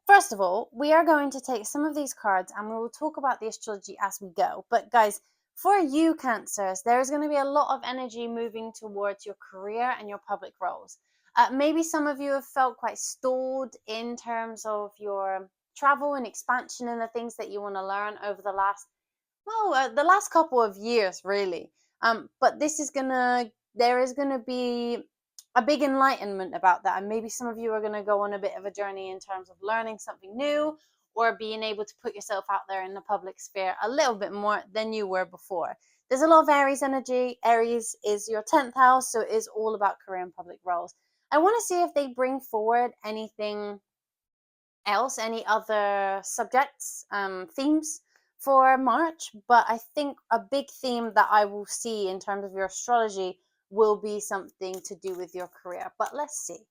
First of all, we are going to take some of these cards and we will talk about the astrology as we go. But guys, for you Cancers, there is going to be a lot of energy moving towards your career and your public roles. Maybe some of you have felt quite stalled in terms of your travel and expansion and the things that you want to learn over the last couple of years, really. But there is gonna be a big enlightenment about that, and maybe some of you are gonna go on a bit of a journey in terms of learning something new or being able to put yourself out there in the public sphere a little bit more than you were before. There's a lot of Aries energy. Aries is your 10th house, so it is all about career and public roles. I want to see if they bring forward anything else, any other subjects, themes for March, but I think a big theme that I will see in terms of your astrology will be something to do with your career. But let's see.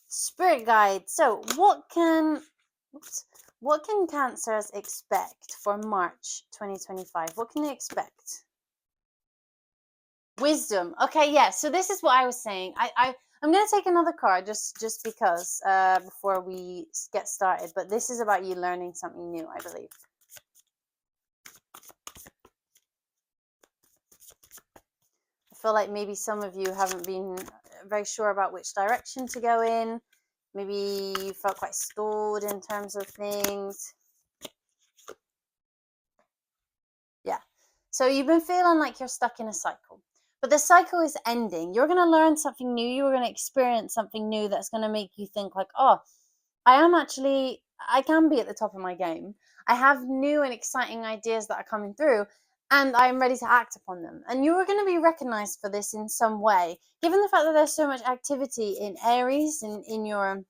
Spirit guide. So what can Cancers expect for March 2025? What can they expect? Wisdom. Okay, yeah. So this is what I was saying. I'm going to take another card just because before we get started. But this is about you learning something new, I believe. I feel like maybe some of you haven't been very sure about which direction to go in. Maybe you felt quite stalled in terms of things. Yeah. So you've been feeling like you're stuck in a cycle. But the cycle is ending. You're going to learn something new. You're going to experience something new that's going to make you think like, oh, I can be at the top of my game. I have new and exciting ideas that are coming through and I'm ready to act upon them. And you are going to be recognized for this in some way, given the fact that there's so much activity in Aries and in your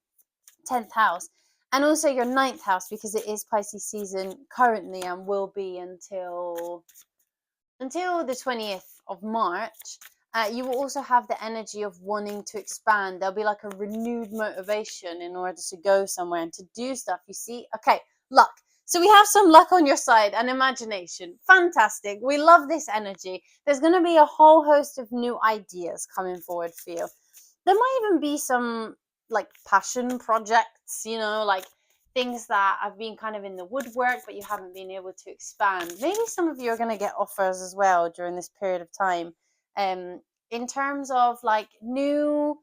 10th house and also your 9th house, because it is Pisces season currently and will be until the 20th of March. You will also have the energy of wanting to expand. There'll be like a renewed motivation in order to go somewhere and to do stuff. You see? Okay, luck. So we have some luck on your side and imagination. Fantastic. We love this energy. There's going to be a whole host of new ideas coming forward for you. There might even be some like passion projects, like things that have been kind of in the woodwork, but you haven't been able to expand. Maybe some of you are going to get offers as well during this period of time. In terms of like new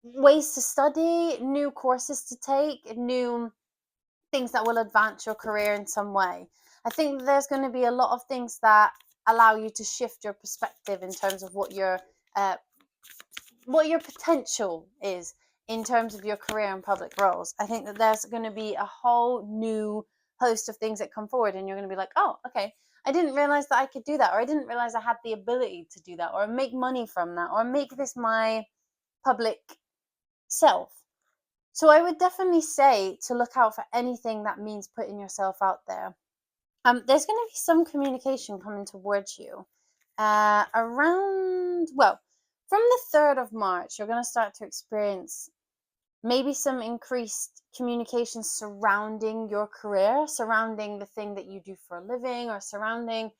ways to study, new courses to take, new things that will advance your career in some way. I think there's going to be a lot of things that allow you to shift your perspective in terms of what your potential is in terms of your career and public roles. I think that there's going to be a whole new host of things that come forward and you're going to be like, oh, okay, I didn't realize that I could do that, or I didn't realize I had the ability to do that, or make money from that, or make this my public self. So I would definitely say to look out for anything that means putting yourself out there. There's going to be some communication coming towards you from the 3rd of March. You're going to start to experience maybe some increased communication surrounding your career, surrounding the thing that you do for a living, or surrounding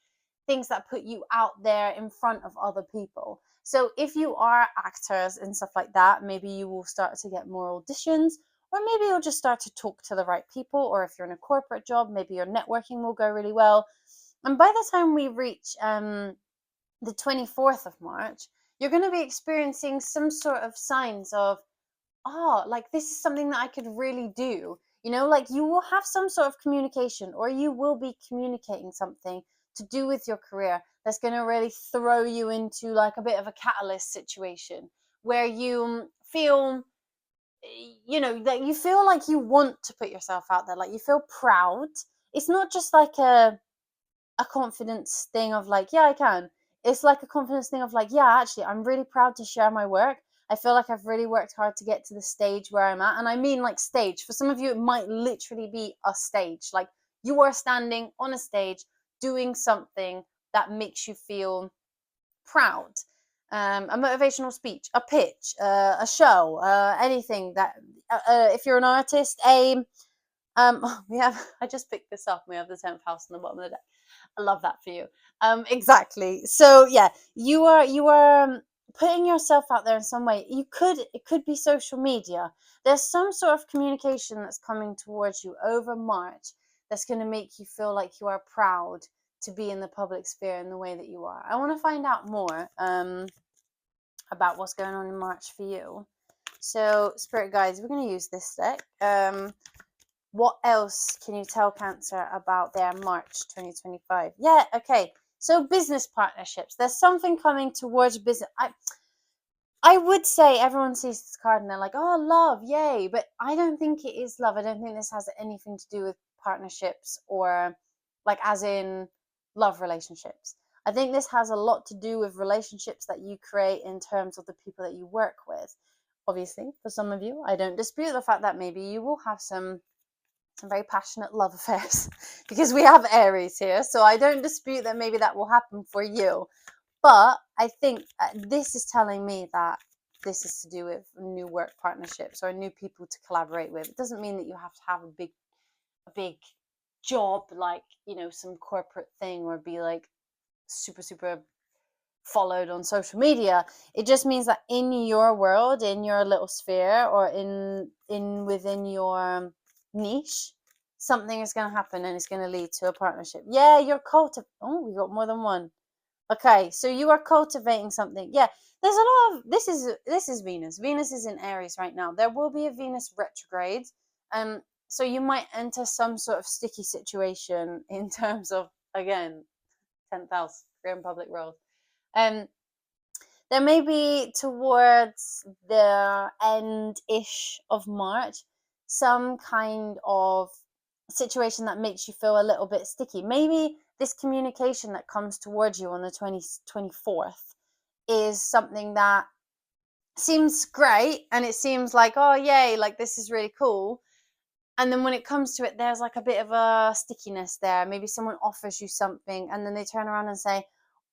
things that put you out there in front of other people. So if you are actors and stuff like that, maybe you will start to get more auditions, or maybe you'll just start to talk to the right people. Or if you're in a corporate job, maybe your networking will go really well. And by the time we reach the 24th of March, you're going to be experiencing some sort of signs of, oh, like this is something that I could really do. Like you will have some sort of communication, or you will be communicating something to do with your career that's going to really throw you into like a bit of a catalyst situation where you feel you know, that you feel like you want to put yourself out there, like you feel proud. It's not just like a confidence thing of like, yeah, I can. It's like a confidence thing of like, yeah, actually, I'm really proud to share my work. I feel like I've really worked hard to get to the stage where I'm at. And I mean, like, stage. For some of you, it might literally be a stage. Like, you are standing on a stage doing something that makes you feel proud. A motivational speech, a pitch, a show, anything that, if you're an artist, we have, I just picked this up. We have the 10th house on the bottom of the deck. I love that for you. Exactly. So yeah, you are putting yourself out there in some way. It could be social media. There's some sort of communication that's coming towards you over March that's going to make you feel like you are proud to be in the public sphere in the way that you are. I want to find out more about what's going on in March for you. So spirit guides, we're going to use this deck. What else can you tell Cancer about their March 2025? Yeah, okay. So business partnerships. There's something coming towards business. I would say everyone sees this card and they're like, oh, love, yay. But I don't think it is love. I don't think this has anything to do with partnerships or like as in love relationships. I think this has a lot to do with relationships that you create in terms of the people that you work with. Obviously, for some of you, I don't dispute the fact that maybe you will have some very passionate love affairs because we have Aries here. So I don't dispute that maybe that will happen for you. But I think this is telling me that this is to do with new work partnerships or new people to collaborate with. It doesn't mean that you have to have a big job, like, you know, some corporate thing, or be like super followed on social media. It just means that in your world, in your little sphere, or in within your niche, something is going to happen and it's going to lead to a partnership. Yeah, you're oh, we got more than one. Okay, so you are cultivating something. Yeah, there's a lot of this is Venus. Venus is in Aries right now. There will be a Venus retrograde. So you might enter some sort of sticky situation in terms of, again, 10th house, career and public roles. There may be towards the end-ish of March some kind of situation that makes you feel a little bit sticky. Maybe this communication that comes towards you on the 24th is something that seems great and it seems like, oh, yay, like this is really cool. And then when it comes to it, there's like a bit of a stickiness there. Maybe someone offers you something and then they turn around and say,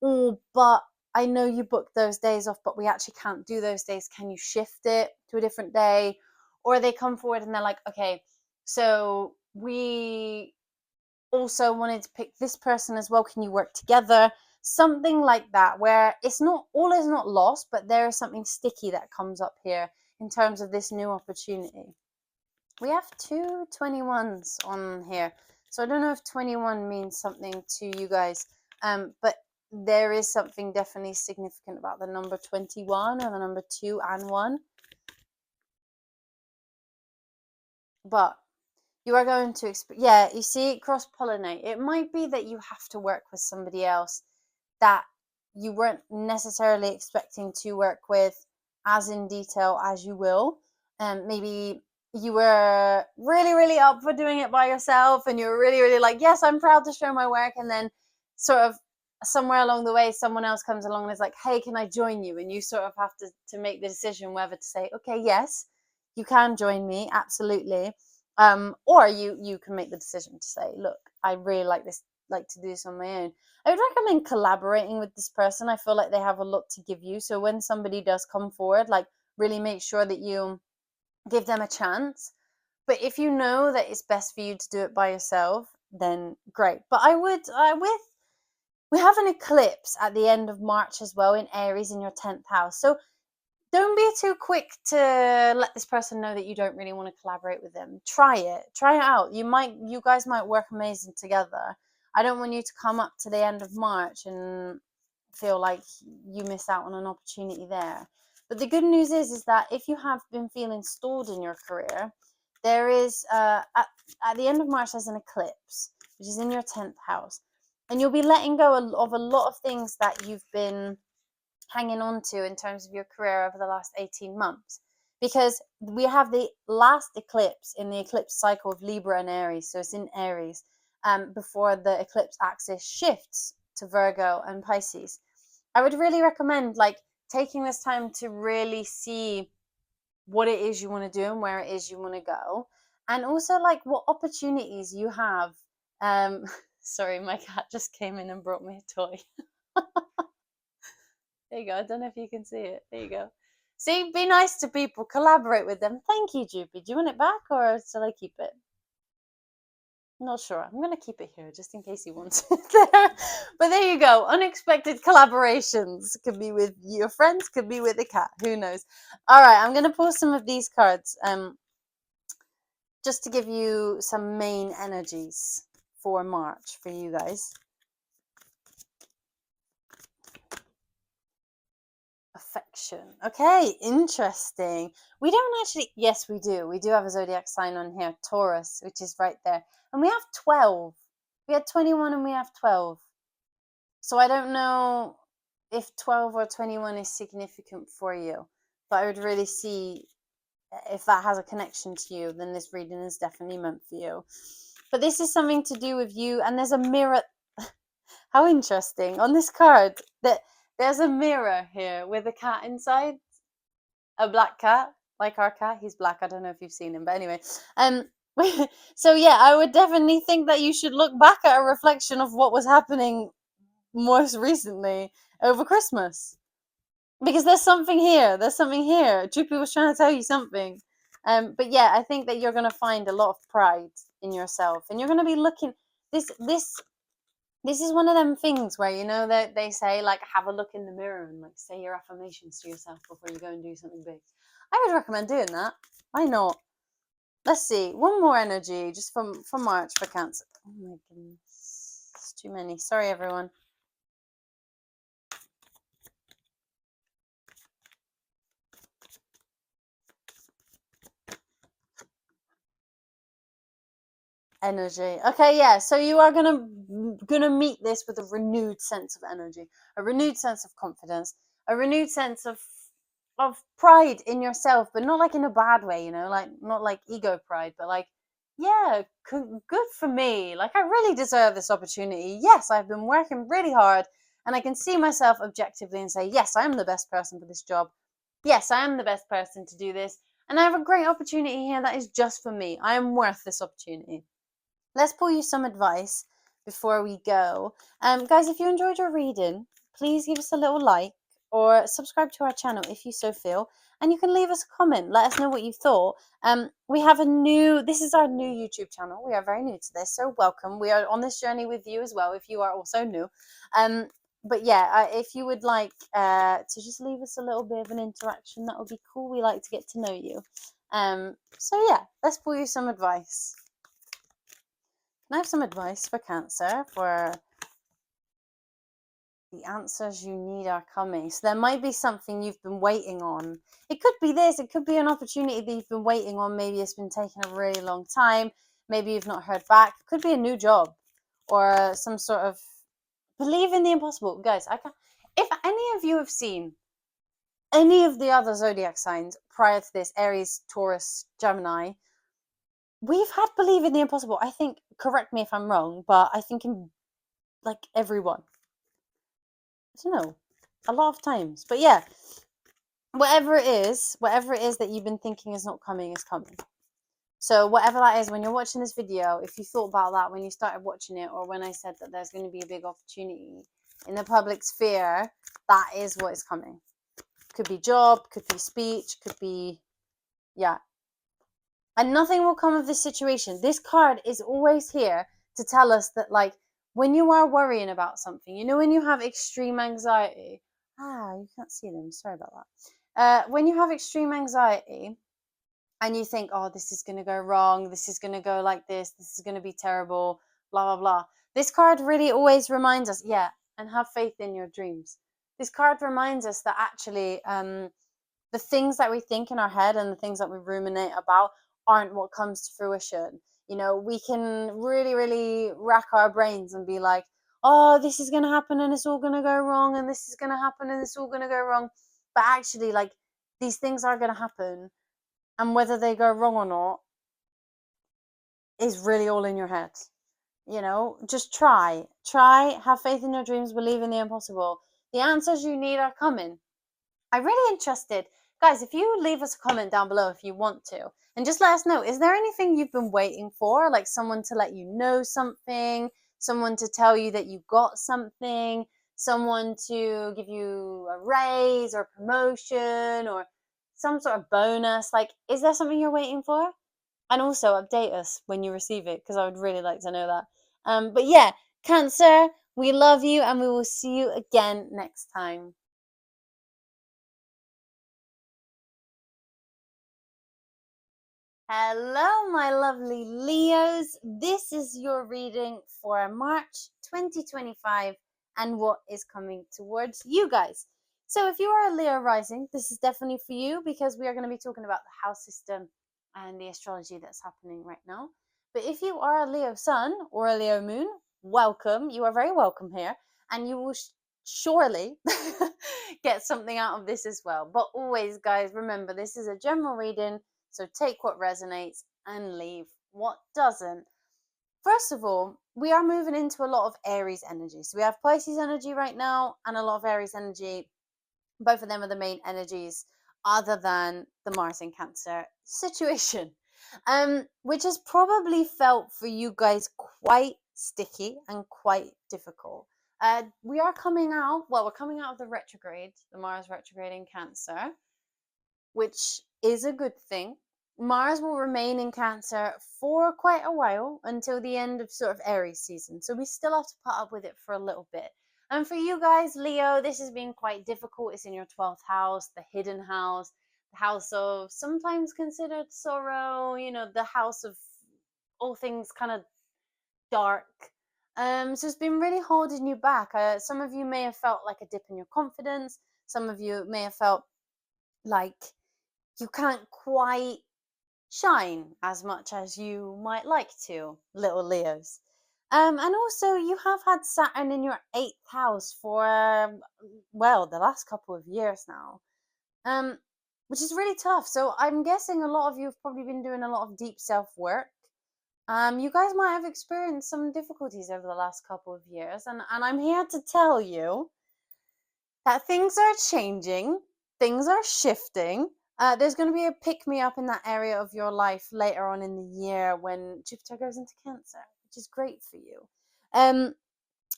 oh, but I know you booked those days off, but we actually can't do those days. Can you shift it to a different day? Or they come forward and they're like, okay, so we also wanted to pick this person as well. Can you work together? Something like that, where it's not, all is not lost, but there is something sticky that comes up here in terms of this new opportunity. We have two 21s on here. So I don't know if 21 means something to you guys, but there is something definitely significant about the number 21 or the number 2 and 1. But you are going to, yeah, you see, cross-pollinate. It might be that you have to work with somebody else that you weren't necessarily expecting to work with as in detail as you will. And maybe you were really up for doing it by yourself and you were really like, yes, I'm proud to show my work. And then sort of somewhere along the way, someone else comes along and is like, hey, can I join you? And you sort of have to make the decision whether to say, okay, yes, you can join me, absolutely. Or you can make the decision to say, look, I really like to do this on my own. I would recommend collaborating with this person. I feel like they have a lot to give you. So when somebody does come forward, like, really make sure that you give them a chance. But if you know that it's best for you to do it by yourself, then great. But we have an eclipse at the end of March as well in Aries in your 10th house. So don't be too quick to let this person know that you don't really want to collaborate with them. Try it out. You guys might work amazing together. I don't want you to come up to the end of March and feel like you miss out on an opportunity there. But the good news is that if you have been feeling stalled in your career, there is at the end of March there's an eclipse, which is in your 10th house, and you'll be letting go of a lot of things that you've been hanging on to in terms of your career over the last 18 months, because we have the last eclipse in the eclipse cycle of Libra and Aries. So it's in Aries before the eclipse axis shifts to Virgo and Pisces. I would really recommend like taking this time to really see what it is you want to do and where it is you want to go, and also like what opportunities you have. Sorry, my cat just came in and brought me a toy. There you go. I don't know if you can see it. There you go. See, be nice to people, collaborate with them. Thank you, Droopy. Do you want it back or shall I keep it? Not sure. I'm going to keep it here just in case he wants it there. But there you go. Unexpected collaborations. Could be with your friends, could be with a cat. Who knows? All right, I'm going to pull some of these cards just to give you some main energies for March for you guys. Affection. Okay, interesting. We don't actually, yes, we do. We do have a zodiac sign on here, Taurus, which is right there. And we have 12. We had 21 and we have 12. So I don't know if 12 or 21 is significant for you, but I would really see if that has a connection to you, then this reading is definitely meant for you. But this is something to do with you, and there's a mirror. How interesting. On this card, that there's a mirror here with a cat inside. A black cat, like our cat. He's black. I don't know if you've seen him, but anyway. So yeah, I would definitely think that you should look back at a reflection of what was happening most recently over Christmas. Because there's something here. There's something here. Droopy was trying to tell you something. But yeah, I think that you're going to find a lot of pride in yourself, and you're going to be looking. This is one of them things where, you know, that they say like have a look in the mirror and like say your affirmations to yourself before you go and do something big. I would recommend doing that. Why not? Let's see. One more energy just from March for Cancer. Oh my goodness, it's too many. Sorry, everyone. Energy. Okay, yeah. So you are gonna meet this with a renewed sense of energy, a renewed sense of confidence, a renewed sense of pride in yourself, but not like in a bad way, you know, like not like ego pride, but like, yeah, good for me. Like I really deserve this opportunity. Yes, I've been working really hard, and I can see myself objectively and say, yes, I am the best person for this job. Yes, I am the best person to do this, and I have a great opportunity here that is just for me. I am worth this opportunity. Let's pull you some advice before we go. Guys, if you enjoyed your reading, please give us a little like or subscribe to our channel if you so feel. And you can leave us a comment. Let us know what you thought. We have this is our new YouTube channel. We are very new to this, so welcome. We are on this journey with you as well if you are also new. But yeah, if you would like to just leave us a little bit of an interaction, that would be cool. We like to get to know you. So yeah, let's pull you some advice. I have some advice for Cancer, for the answers you need are coming. So there might be something you've been waiting on. It could be this, it could be an opportunity that you've been waiting on. Maybe it's been taking a really long time. Maybe you've not heard back. It could be a new job or some sort of believe in the impossible. Guys, if any of you have seen any of the other zodiac signs prior to this, Aries, Taurus, Gemini, we've had believe in the impossible. I think, correct me if I'm wrong, but I think in like everyone. I don't know, a lot of times. But yeah, whatever it is that you've been thinking is not coming is coming. So whatever that is, when you're watching this video, if you thought about that when you started watching it, or when I said that there's going to be a big opportunity in the public sphere, that is what is coming. Could be job, could be speech, could be, yeah. And nothing will come of this situation. This card is always here to tell us that, like, when you are worrying about something, you know, when you have extreme anxiety, you can't see them, sorry about that. When you have extreme anxiety and you think, oh, this is going to go wrong, this is going to go like this is going to be terrible, blah, blah, blah. This card really always reminds us, yeah, and have faith in your dreams. This card reminds us that actually the things that we think in our head and the things that we ruminate about aren't what comes to fruition. You know, we can really, really rack our brains and be like, oh, this is going to happen and it's all going to go wrong, and this is going to happen and it's all going to go wrong. But actually, like, these things are going to happen. and whether they go wrong or not is really all in your head. You know, just try, have faith in your dreams, believe in the impossible. The answers you need are coming. I'm really interested, guys, if you leave us a comment down below if you want to, and just let us know, is there anything you've been waiting for, like someone to let you know something, someone to tell you that you got something, someone to give you a raise or promotion or some sort of bonus? Like, is there something you're waiting for? And also update us when you receive it, because I would really like to know that. But yeah, Cancer, we love you and we will see you again next time. Hello, my lovely Leos. This is your reading for March 2025 and what is coming towards you guys. So, if you are a Leo rising, this is definitely for you, because we are going to be talking about the house system and the astrology that's happening right now. But if you are a Leo sun or a Leo moon, welcome. You are very welcome here, and you will surely get something out of this as well. But always, guys, remember, this is a general reading. So take what resonates and leave what doesn't. First of all, we are moving into a lot of Aries energy. So we have Pisces energy right now and a lot of Aries energy. Both of them are the main energies other than the Mars in Cancer situation, which has probably felt for you guys quite sticky and quite difficult. We are coming out, well, we're coming out of the retrograde, the Mars retrograde in Cancer, which is a good thing. Mars will remain in Cancer for quite a while, until the end of sort of Aries season. So we still have to put up with it for a little bit. And for you guys, Leo, this has been quite difficult. It's in your 12th house, the hidden house, the house of sometimes considered sorrow, you know, the house of all things kind of dark. So it's been really holding you back. Some of you may have felt like a dip in your confidence. Some of you may have felt like you can't quite shine as much as you might like to, little Leos. And also, you have had Saturn in your 8th house for, well, the last couple of years now, which is really tough. So I'm guessing a lot of you have probably been doing a lot of deep self work. You guys might have experienced some difficulties over the last couple of years, and I'm here to tell you that things are changing, things are shifting. There's going to be a pick me up in that area of your life later on in the year when Jupiter goes into Cancer, which is great for you.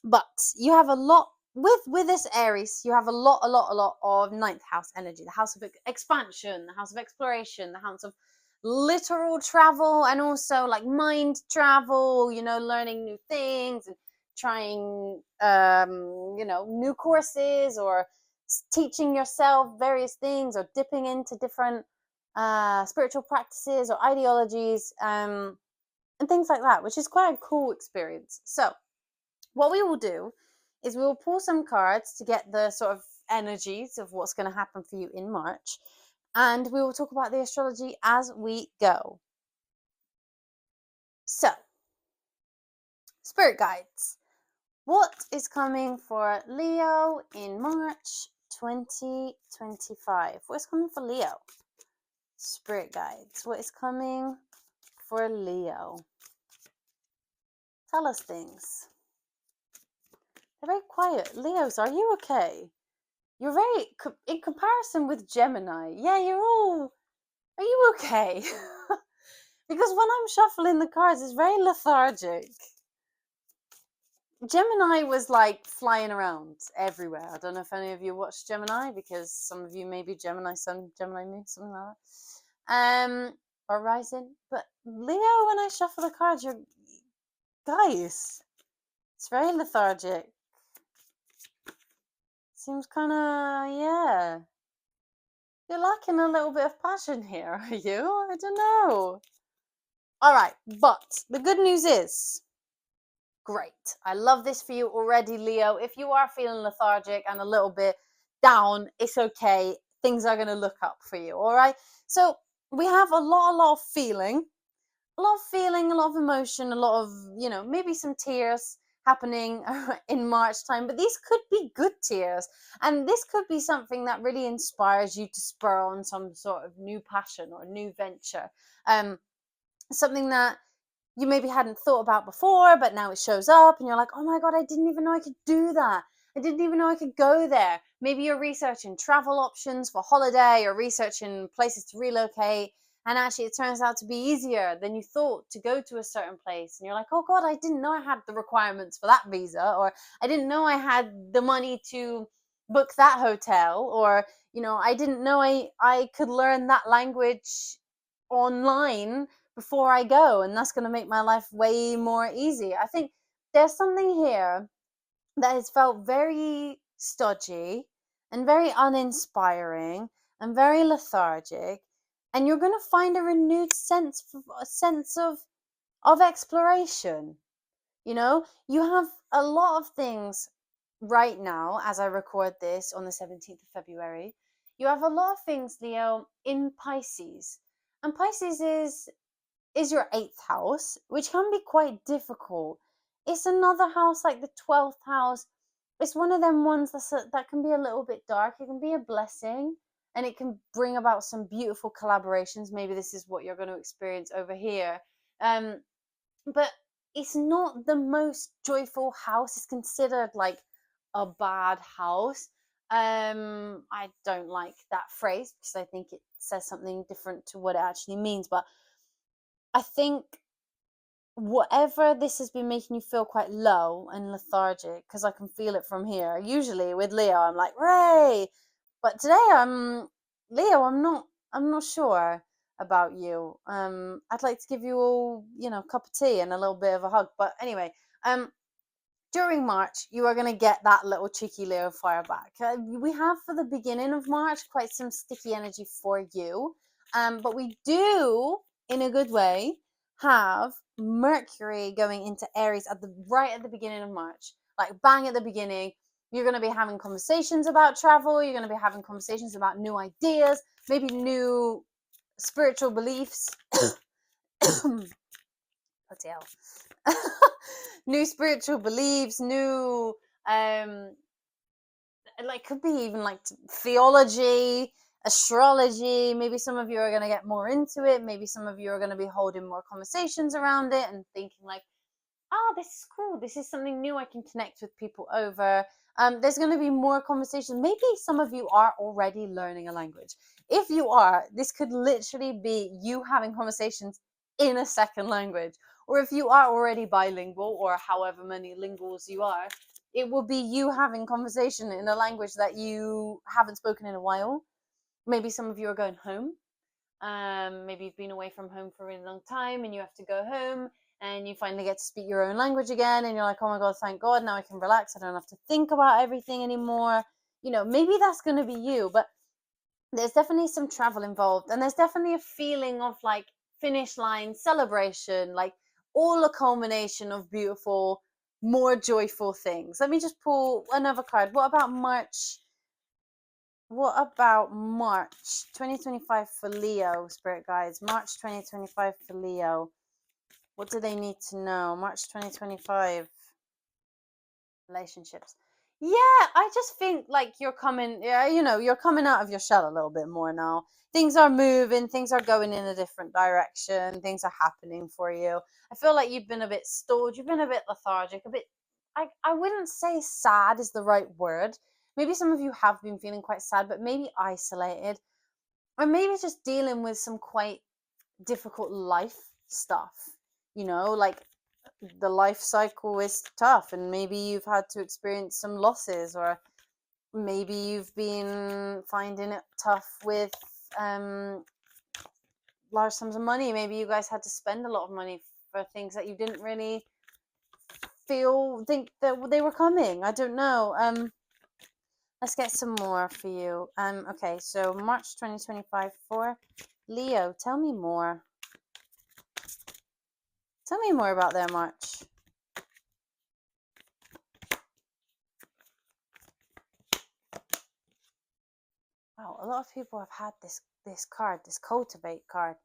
But you have a lot with this Aries. You have a lot of ninth house energy, the house of expansion, the house of exploration, the house of literal travel, and also like mind travel. You know, learning new things and trying new courses, or teaching yourself various things, or dipping into different spiritual practices or ideologies, and things like that, which is quite a cool experience. So what we will do is we will pull some cards to get the sort of energies of what's going to happen for you in March, and we will talk about the astrology as we go. So, spirit guides, what is coming for Leo in March 2025? What is coming for Leo? Spirit guides, what is coming for Leo? Tell us things. They're very quiet. Leos, are you okay? You're very, in comparison with Gemini, yeah, you're all, are you okay? Because when I'm shuffling the cards, it's very lethargic. Gemini was like flying around everywhere. I don't know if any of you watched Gemini, because some of you may be Gemini Sun, Gemini Moon, something like that. Or Rising. But Leo, when I shuffle the cards, you're, guys, it's very lethargic. Seems kind of, yeah. You're lacking a little bit of passion here, are you? I don't know. All right, but the good news is, great. I love this for you already, Leo. If you are feeling lethargic and a little bit down, it's okay. Things are going to look up for you, all right? So we have a lot of feeling, a lot of emotion, a lot of, maybe some tears happening in March time, but these could be good tears, and this could be something that really inspires you to spur on some sort of new passion or new venture, something that you maybe hadn't thought about before, but now it shows up and you're like, oh my God, I didn't even know I could do that. I didn't even know I could go there. Maybe you're researching travel options for holiday or researching places to relocate. And actually, it turns out to be easier than you thought to go to a certain place. And you're like, oh God, I didn't know I had the requirements for that visa, or I didn't know I had the money to book that hotel, or, I didn't know I could learn that language online before I go, and that's going to make my life way more easy. I think there's something here that has felt very stodgy and very uninspiring and very lethargic, and you're going to find a renewed sense of exploration. You have a lot of things right now as I record this on the 17th of February. You have a lot of things, Leo, in Pisces. And Pisces is your 8th house, which can be quite difficult. It's another house like the 12th house. It's one of them ones that can be a little bit dark. It can be a blessing, and it can bring about some beautiful collaborations. Maybe this is what you're going to experience over here. But it's not the most joyful house. It's considered like a bad house. I don't like that phrase because I think it says something different to what it actually means. But I think whatever this has been making you feel quite low and lethargic, because I can feel it from here. Usually with Leo, I'm like, "Ray," but today Leo. I'm not sure about you. I'd like to give you all, a cup of tea and a little bit of a hug. But anyway, during March, you are going to get that little cheeky Leo fire back. We have for the beginning of March quite some sticky energy for you, but we do, in a good way, have Mercury going into Aries right at the beginning of March, like bang at the beginning. You're going to be having conversations about travel. You're going to be having conversations about new ideas, maybe new spiritual beliefs. Bloody hell. New spiritual beliefs, new like could be even like theology, astrology. Maybe some of you are going to get more into it. Maybe some of you are going to be holding more conversations around it and thinking like, oh, this is cool. This is something new I can connect with people over. There's going to be more conversation. Maybe some of you are already learning a language. If you are, this could literally be you having conversations in a second language. Or if you are already bilingual, or however many linguals you are, it will be you having conversation in a language that you haven't spoken in a while. Maybe some of you are going home. Maybe you've been away from home for a really long time and you have to go home and you finally get to speak your own language again, and you're like, oh my God, thank God, now I can relax. I don't have to think about everything anymore. Maybe that's going to be you, but there's definitely some travel involved, and there's definitely a feeling of like finish line celebration, like all a culmination of beautiful, more joyful things. Let me just pull another card. What about March 2025 for Leo, Spirit Guides? March 2025 for Leo. What do they need to know? March 2025. Relationships. Yeah, I just think like you're coming out of your shell a little bit more now. Things are moving, things are going in a different direction, things are happening for you. I feel like you've been a bit stalled, you've been a bit lethargic, a bit, I wouldn't say sad is the right word. Maybe some of you have been feeling quite sad, but maybe isolated, or maybe just dealing with some quite difficult life stuff, like the life cycle is tough, and maybe you've had to experience some losses, or maybe you've been finding it tough with large sums of money. Maybe you guys had to spend a lot of money for things that you didn't really think that they were coming. I don't know. Let's get some more for you. Okay, so March 2025 for Leo. Tell me more. Tell me more about their March. Wow, a lot of people have had this card, this cultivate card.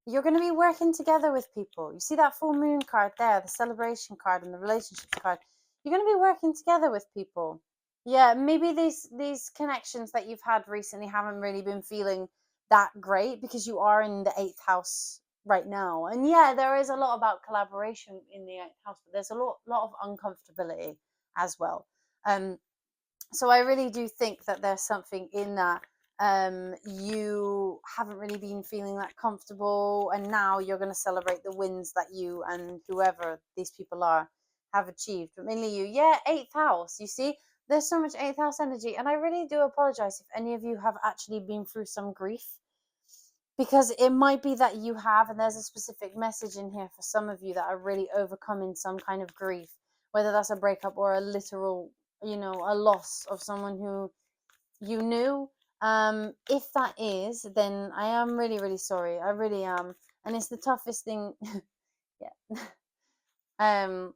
You're going to be working together with people. You see that full moon card there, the celebration card and the relationships card. you're going to be working together with people. Yeah, maybe these connections that you've had recently haven't really been feeling that great because you are in the 8th house right now. And yeah, there is a lot about collaboration in the 8th house, but there's a lot of uncomfortability as well. So I really do think that there's something in that. You haven't really been feeling that comfortable, and now you're going to celebrate the wins that you and whoever these people are have achieved. But mainly you, yeah, 8th house. You see, there's so much 8th house energy, and I really do apologize if any of you have actually been through some grief, because it might be that you have, and there's a specific message in here for some of you that are really overcoming some kind of grief, whether that's a breakup or a literal, a loss of someone who you knew. If that is, then I am really, really sorry. I really am. And it's the toughest thing. Yeah.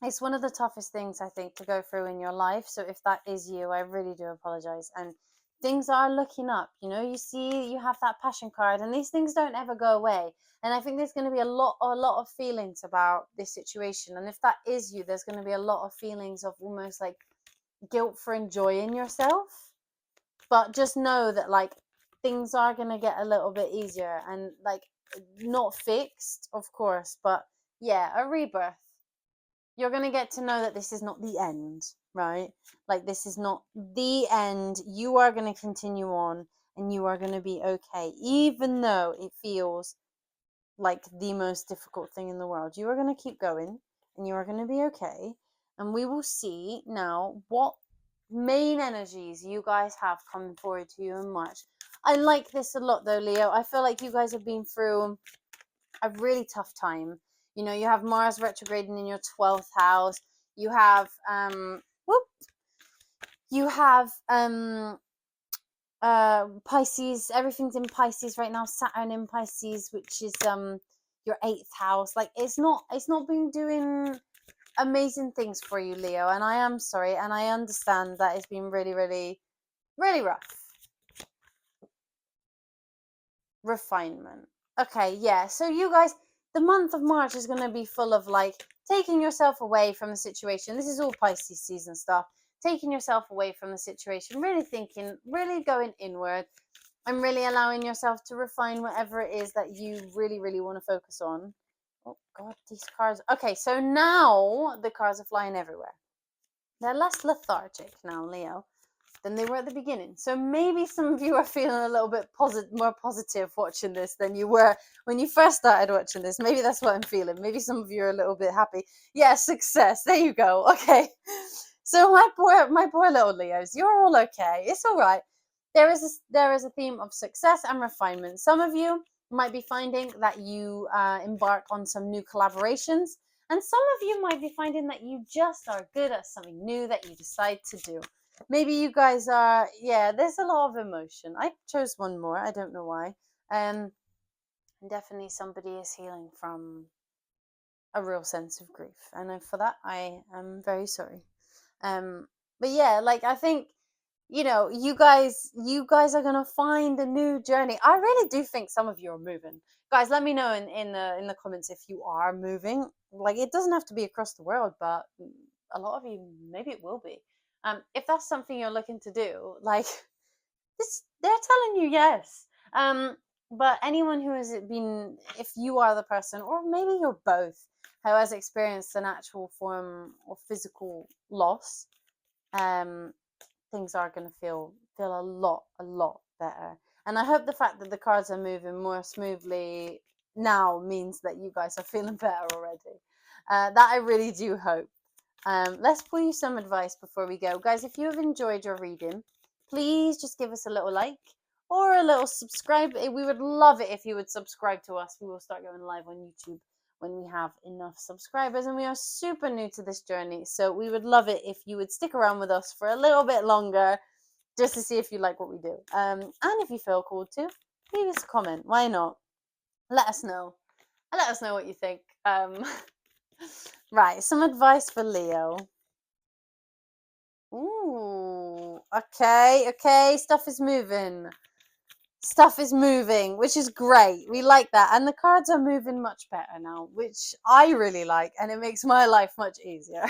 It's one of the toughest things, I think, to go through in your life. So if that is you, I really do apologize. And things are looking up. You see, you have that passion card, and these things don't ever go away. And I think there's going to be a lot of feelings about this situation. And if that is you, there's going to be a lot of feelings of almost like guilt for enjoying yourself. But just know that, like, things are going to get a little bit easier, and, like, not fixed, of course, but yeah, a rebirth. You're going to get to know that this is not the end, right? Like, this is not the end. You are going to continue on, and you are going to be okay, even though it feels like the most difficult thing in the world. You are going to keep going, and you are going to be okay. And we will see now what main energies you guys have coming forward to you in March. I like this a lot though, Leo. I feel like you guys have been through a really tough time. You have Mars retrograding in your 12th house. You have Pisces. Everything's in Pisces right now. Saturn in Pisces, which is your 8th house. Like, it's not been doing amazing things for you, Leo, and I am sorry, and I understand that it's been really, really, really rough. Refinement. Okay, yeah. So you guys, the month of March is going to be full of, like, taking yourself away from the situation. This is all Pisces season stuff. Taking yourself away from the situation, really thinking, really going inward, and really allowing yourself to refine whatever it is that you really, really want to focus on. Oh God, these cards. Okay, so now the cards are flying everywhere. They're less lethargic now, Leo, than they were at the beginning. So maybe some of you are feeling a little bit more positive watching this than you were when you first started watching this. Maybe that's what I'm feeling. Maybe some of you are a little bit happy. Yeah, success. There you go. Okay. So my poor little Leos, you're all okay. It's all right. There is a theme of success and refinement. Some of you might be finding that you embark on some new collaborations, and some of you might be finding that you just are good at something new that you decide to do. Maybe you guys are, yeah, there's a lot of emotion. I chose one more. I don't know why. Definitely somebody is healing from a real sense of grief. And for that, I am very sorry. But yeah, like, I think, you guys are gonna find a new journey. I really do think some of you are moving. Guys, let me know in the comments if you are moving. Like, it doesn't have to be across the world, but a lot of you, maybe it will be. If that's something you're looking to do, like, they're telling you yes. But anyone who has been, if you are the person, or maybe you're both, who has experienced an actual form of physical loss, things are going to feel a lot better. And I hope the fact that the cards are moving more smoothly now means that you guys are feeling better already. That I really do hope. Let's pull you some advice before we go. Guys, if you have enjoyed your reading, please just give us a little like or a little subscribe. We would love it if you would subscribe to us. We will start going live on YouTube when we have enough subscribers, and we are super new to this journey, so we would love it if you would stick around with us for a little bit longer, just to see if you like what we do. And if you feel called to, leave us a comment. Why not? Let us know. Let us know what you think. Right, some advice for Leo. Ooh, okay, stuff is moving. Stuff is moving, which is great. We like that. And the cards are moving much better now, which I really like, and it makes my life much easier.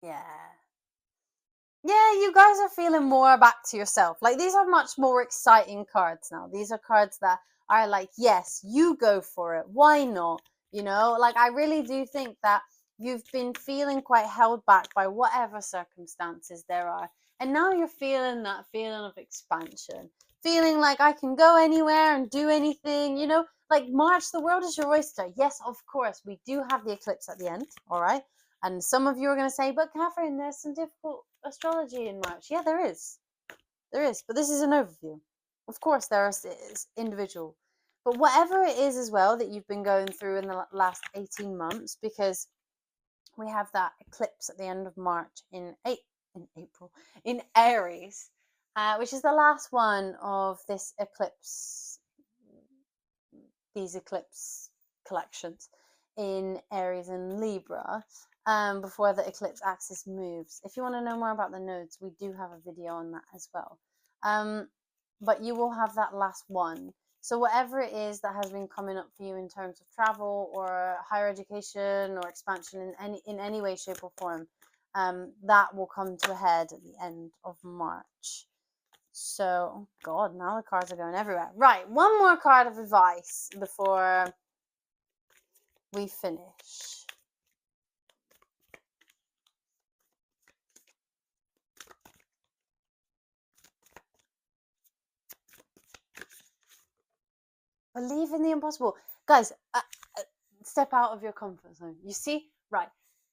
Yeah. Yeah, you guys are feeling more back to yourself. Like, these are much more exciting cards now. These are cards that are like, yes, you go for it. Why not? You know, like, I really do think that you've been feeling quite held back by whatever circumstances there are. And now you're feeling that feeling of expansion, feeling like I can go anywhere and do anything, you know, like March, the world is your oyster. Yes, of course, we do have the eclipse at the end, all right? And some of you are going to say, but Catherine, there's some difficult astrology in March. Yeah, there is. There is. But this is an overview. Of course, there is individual. But whatever it is as well that you've been going through in the last 18 months, because we have that eclipse at the end of March in April, in Aries, which is the last one of this eclipse, these eclipse collections in Aries and Libra, before the eclipse axis moves. If you want to know more about the nodes, we do have a video on that as well. But you will have that last one. So whatever it is that has been coming up for you in terms of travel or higher education or expansion in any way, shape, or form, that will come to a head at the end of March. So, God, now the cards are going everywhere. Right, one more card of advice before we finish. Believe in the impossible. Guys, step out of your comfort zone. You see? Right.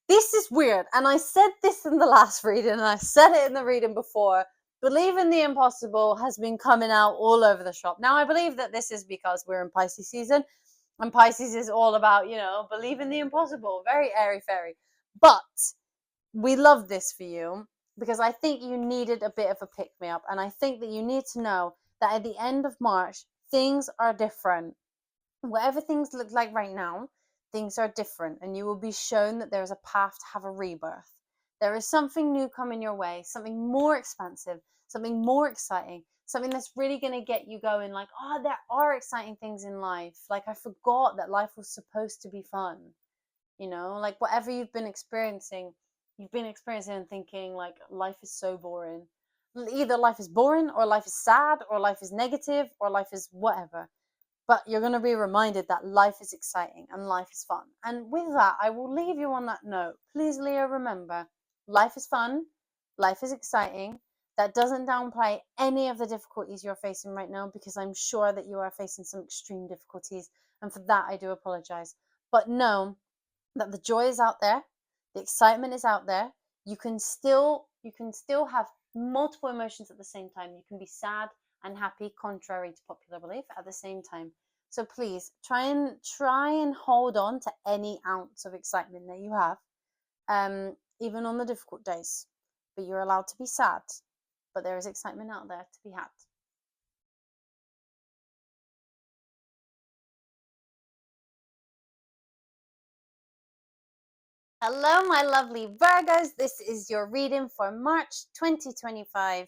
This is weird. And I said this in the last reading, and I said it in the reading before. Believe in the impossible has been coming out all over the shop. Now, I believe that this is because we're in Pisces season, and Pisces is all about, you know, believe in the impossible. Very airy-fairy. But we love this for you because I think you needed a bit of a pick-me-up. And I think that you need to know that at the end of March, things are different. Whatever things look like right now, things are different, and you will be shown that there is a path to have a rebirth. There is something new coming your way, something more expansive, something more exciting, something that's really going to get you going like, oh, there are exciting things in life. Like, I forgot that life was supposed to be fun. You know, like whatever you've been experiencing and thinking like life is so boring. Either life is boring, or life is sad, or life is negative, or life is whatever. But you're going to be reminded that life is exciting and life is fun. And with that, I will leave you on that note. Please, Leo, remember, life is fun, life is exciting. That doesn't downplay any of the difficulties you're facing right now, because I'm sure that you are facing some extreme difficulties. And for that, I do apologize. But know that the joy is out there, the excitement is out there. You can still have multiple emotions at the same time. You can be sad and happy, contrary to popular belief, at the same time. So please try and hold on to any ounce of excitement that you have, even on the difficult days. But you're allowed to be sad, but there is excitement out there to be had. Hello, my lovely Virgos. This is your reading for March 2025.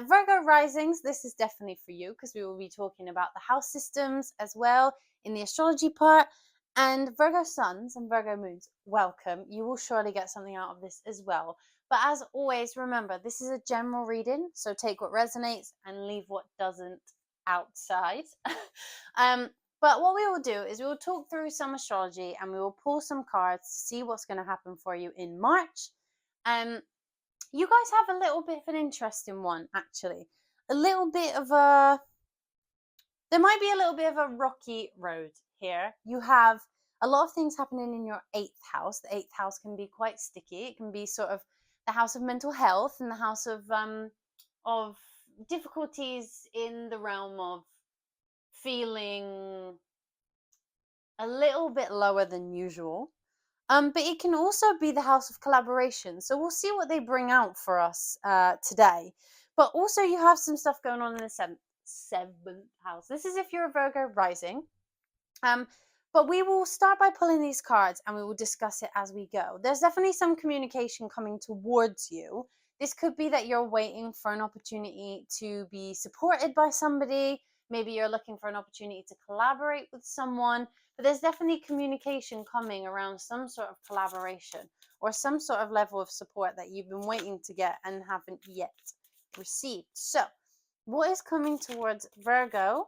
Virgo risings, this is definitely for you because we will be talking about the house systems as well in the astrology part. And Virgo suns and Virgo moons, welcome. You will surely get something out of this as well. But as always, remember, this is a general reading, so take what resonates and leave what doesn't outside. But what we will do is we will talk through some astrology, and we will pull some cards to see what's going to happen for you in March. You guys have a little bit of an interesting one, actually. There might be a little bit of a rocky road here. You have a lot of things happening in your 8th house. The 8th house can be quite sticky. It can be sort of the house of mental health and the house of difficulties in the realm of feeling a little bit lower than usual. But it can also be the house of collaboration. So we'll see what they bring out for us today. But also you have some stuff going on in the seventh house. This is if you're a Virgo rising. But we will start by pulling these cards, and we will discuss it as we go. There's definitely some communication coming towards you. This could be that you're waiting for an opportunity to be supported by somebody. Maybe you're looking for an opportunity to collaborate with someone. But there's definitely communication coming around some sort of collaboration. or some sort of level of support that you've been waiting to get and haven't yet received. So, what is coming towards Virgo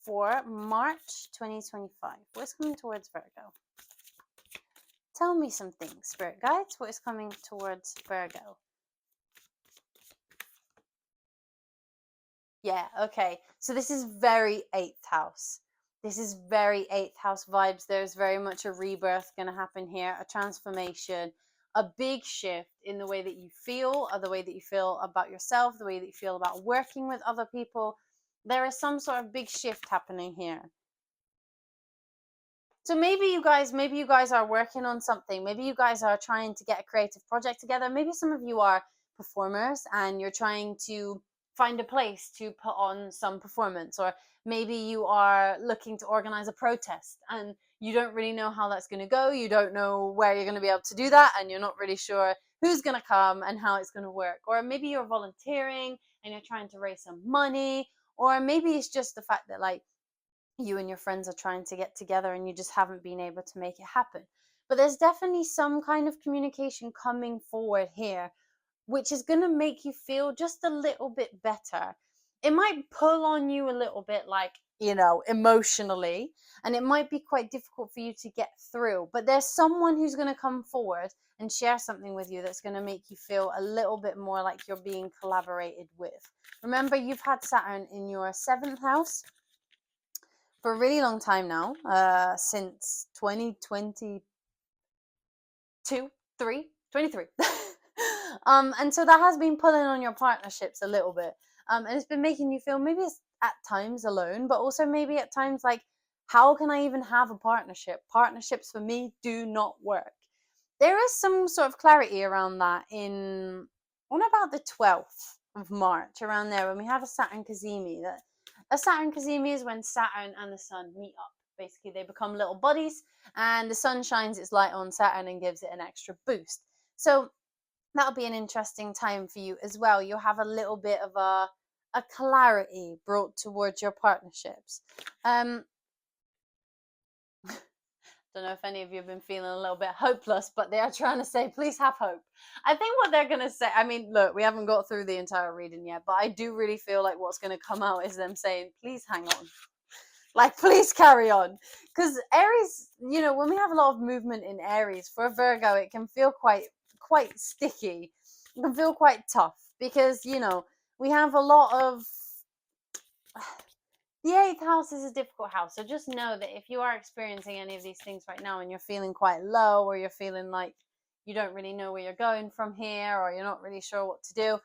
for March 2025? What is coming towards Virgo? Tell me some things, Spirit Guides. What is coming towards Virgo? Yeah, okay. So this is very 8th house. This is very 8th house vibes. There's very much a rebirth going to happen here, a transformation, a big shift in the way that you feel, or the way that you feel about yourself, the way that you feel about working with other people. There is some sort of big shift happening here. So maybe you guys are working on something. Maybe you guys are trying to get a creative project together. Maybe some of you are performers and you're trying to find a place to put on some performance, or maybe you are looking to organize a protest and you don't really know how that's going to go. You don't know where you're going to be able to do that, and you're not really sure who's going to come and how it's going to work. Or maybe you're volunteering and you're trying to raise some money, or maybe it's just the fact that like you and your friends are trying to get together and you just haven't been able to make it happen. But there's definitely some kind of communication coming forward here, which is going to make you feel just a little bit better. It might pull on you a little bit, like, emotionally, and it might be quite difficult for you to get through. But there's someone who's going to come forward and share something with you that's going to make you feel a little bit more like you're being collaborated with. Remember, you've had Saturn in your 7th house for a really long time now, since 2022, 23. And so that has been pulling on your partnerships a little bit. And it's been making you feel maybe it's at times alone, but also maybe at times like, how can I even have a partnership? Partnerships for me do not work. There is some sort of clarity around that on about the 12th of March, around there, when we have a Saturn Cazimi. That a Saturn Cazimi is when Saturn and the Sun meet up. Basically, they become little bodies, and the Sun shines its light on Saturn and gives it an extra boost. So that'll be an interesting time for you as well. You'll have a little bit of a clarity brought towards your partnerships. Don't know if any of you have been feeling a little bit hopeless, but they are trying to say, please have hope. I think what they're going to say, I mean, look, we haven't got through the entire reading yet, but I do really feel like what's going to come out is them saying, please hang on. Like, please carry on. Because Aries, when we have a lot of movement in Aries, for a Virgo, it can feel quite sticky. It can feel quite tough because, we have a lot of... The 8th house is a difficult house. So just know that if you are experiencing any of these things right now and you're feeling quite low, or you're feeling like you don't really know where you're going from here, or you're not really sure what to do,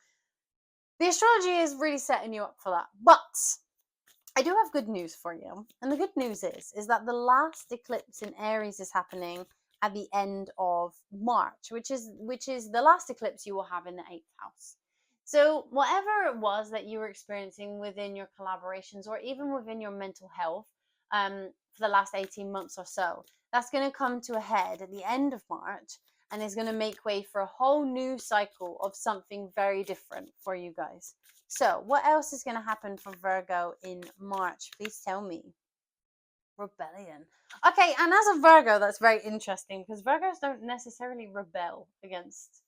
the astrology is really setting you up for that. But I do have good news for you. And the good news is that the last eclipse in Aries is happening at the end of March, which is the last eclipse you will have in the 8th house. So whatever it was that you were experiencing within your collaborations, or even within your mental health, for the last 18 months or so, that's going to come to a head at the end of March, and is going to make way for a whole new cycle of something very different for you guys. So what else is going to happen for Virgo in March? Please tell me. Rebellion. Okay, and as a Virgo, that's very interesting, because Virgos don't necessarily rebel against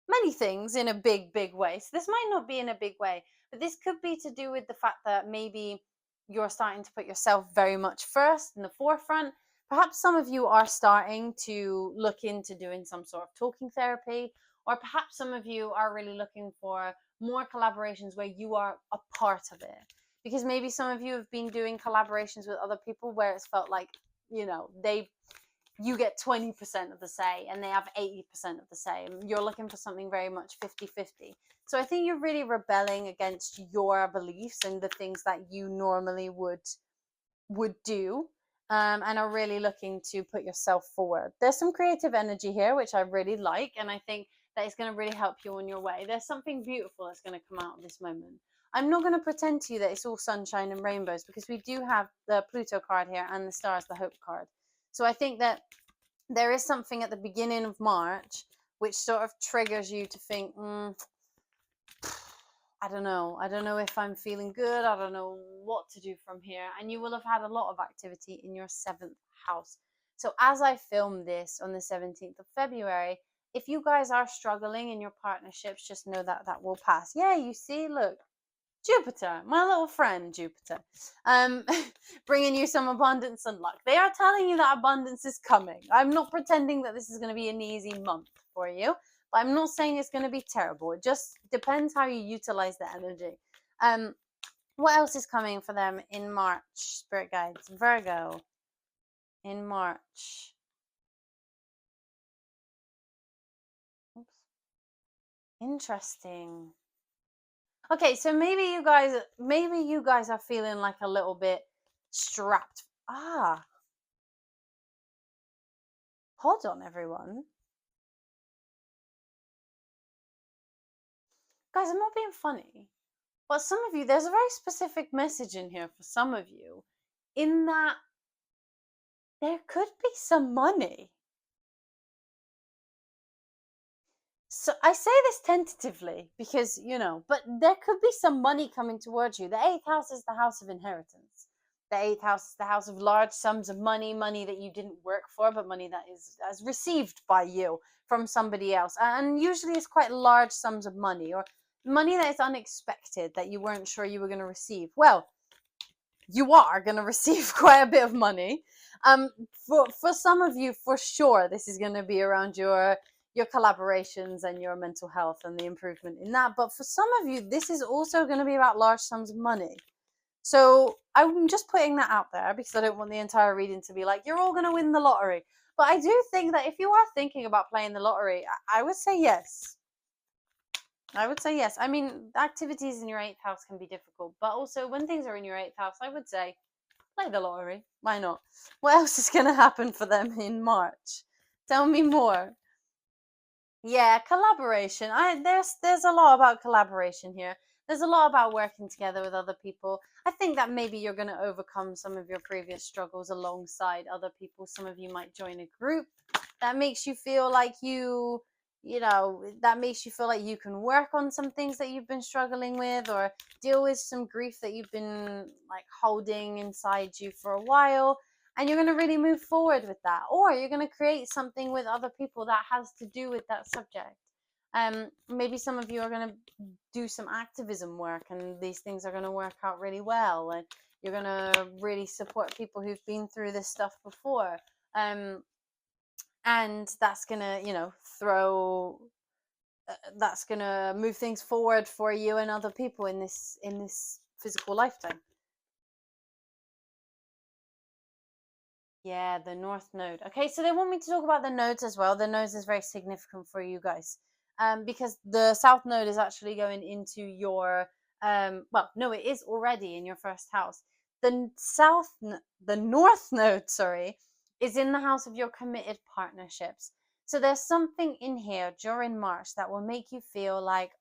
many things in a big way. So this might not be in a big way, but this could be to do with the fact that maybe you're starting to put yourself very much first in the forefront. Perhaps some of you are starting to look into doing some sort of talking therapy, or perhaps some of you are really looking for more collaborations where you are a part of it. Because maybe some of you have been doing collaborations with other people where it's felt like, you get 20% of the say and they have 80% of the say. You're looking for something very much 50-50. So I think you're really rebelling against your beliefs and the things that you normally would do, and are really looking to put yourself forward. There's some creative energy here, which I really like, and I think that it's going to really help you on your way. There's something beautiful that's going to come out of this moment. I'm not going to pretend to you that it's all sunshine and rainbows, because we do have the Pluto card here and the stars, the hope card. So I think that there is something at the beginning of March which sort of triggers you to think, I don't know if I'm feeling good. I don't know what to do from here. And you will have had a lot of activity in your 7th house. So as I film this on the 17th of February, if you guys are struggling in your partnerships, just know that that will pass. Yeah, you see, look, Jupiter, my little friend Jupiter, bringing you some abundance and luck. They are telling you that abundance is coming. I'm not pretending that this is going to be an easy month for you, but I'm not saying it's going to be terrible. It just depends how you utilize the energy. What else is coming for them in March, Spirit Guides? Virgo, in March. Oops. Interesting. Okay, so maybe you guys are feeling like a little bit strapped. Hold on, everyone. Guys, I'm not being funny. But some of you, there's a very specific message in here for some of you, in that there could be some money. So I say this tentatively because, but there could be some money coming towards you. The 8th house is the house of inheritance. The 8th house is the house of large sums of money, money that you didn't work for, but money that is received by you from somebody else. And usually it's quite large sums of money, or money that is unexpected, that you weren't sure you were going to receive. Well, you are going to receive quite a bit of money. For some of you, for sure, this is going to be around your collaborations and your mental health and the improvement in that. But for some of you, this is also going to be about large sums of money. So I'm just putting that out there because I don't want the entire reading to be like, you're all going to win the lottery. But I do think that if you are thinking about playing the lottery, I would say yes. I would say yes. I mean, activities in your 8th house can be difficult, but also when things are in your 8th house, I would say play the lottery. Why not? What else is going to happen for them in March? Tell me more. Yeah, collaboration. There's a lot about collaboration here. There's a lot about working together with other people. I think that maybe you're going to overcome some of your previous struggles alongside other people. Some of you might join a group that makes you feel like that makes you feel like you can work on some things that you've been struggling with, or deal with some grief that you've been like holding inside you for a while. And you're going to really move forward with that, or you're going to create something with other people that has to do with that subject. Maybe some of you are going to do some activism work, and these things are going to work out really well, and you're going to really support people who've been through this stuff before. And that's going to that's going to move things forward for you and other people in this physical lifetime. Yeah, the North Node. Okay, so they want me to talk about the nodes as well. The nodes is very significant for you guys, because the South Node is actually going into your well, no, it is already in your first house. The North Node, sorry, is in the house of your committed partnerships. So there's something in here during March that will make you feel like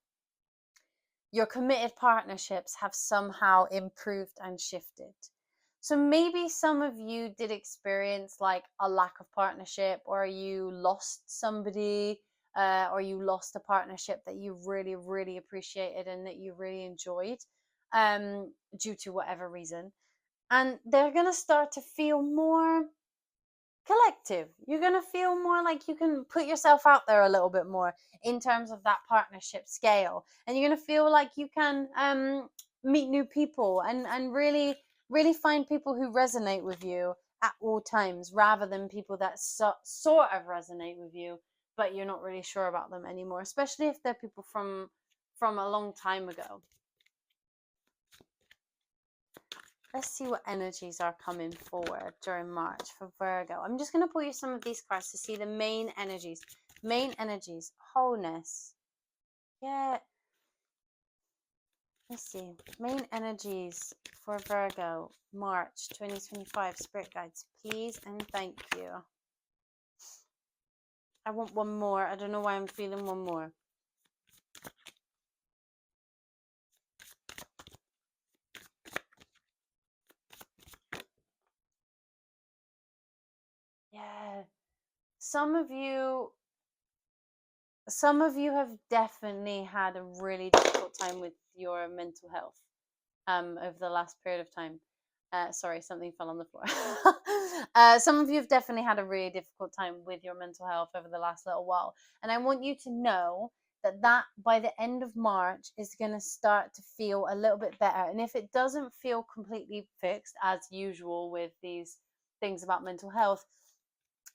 your committed partnerships have somehow improved and shifted. So maybe some of you did experience like a lack of partnership, or you lost somebody, or you lost a partnership that you really, really appreciated and that you really enjoyed, due to whatever reason. And they're going to start to feel more collective. You're going to feel more like you can put yourself out there a little bit more in terms of that partnership scale. And you're going to feel like you can meet new people and really, really find people who resonate with you at all times, rather than people that sort of resonate with you, but you're not really sure about them anymore, especially if they're people from a long time ago. Let's see what energies are coming forward during March for Virgo. I'm just going to pull you some of these cards to see the main energies. Main energies. Wholeness. Yeah. Let's see. Main energies for Virgo, March 2025. Spirit guides, please and thank you. I want one more. I don't know why I'm feeling one more. Yeah. Some of you have definitely had a really difficult time with your mental health over the last period of time. Sorry, something fell on the floor. Some of you have definitely had a really difficult time with your mental health over the last little while. And I want you to know that by the end of March is going to start to feel a little bit better. And if it doesn't feel completely fixed, as usual with these things about mental health,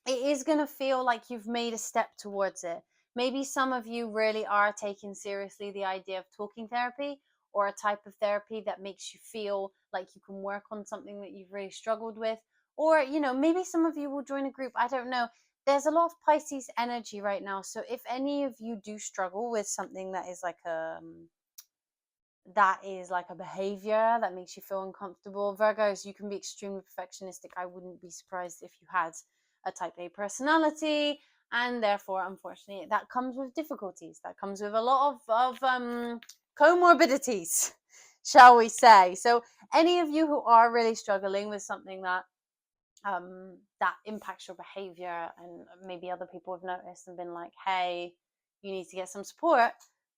it is going to feel like you've made a step towards it. Maybe some of you really are taking seriously the idea of talking therapy, or a type of therapy that makes you feel like you can work on something that you've really struggled with. Or, maybe some of you will join a group. I don't know. There's a lot of Pisces energy right now. So if any of you do struggle with something that is like a behavior that makes you feel uncomfortable, Virgos, you can be extremely perfectionistic. I wouldn't be surprised if you had a type A personality, and therefore, unfortunately, that comes with difficulties. That comes with a lot of comorbidities, shall we say. So any of you who are really struggling with something that impacts your behavior, and maybe other people have noticed and been like, hey, you need to get some support,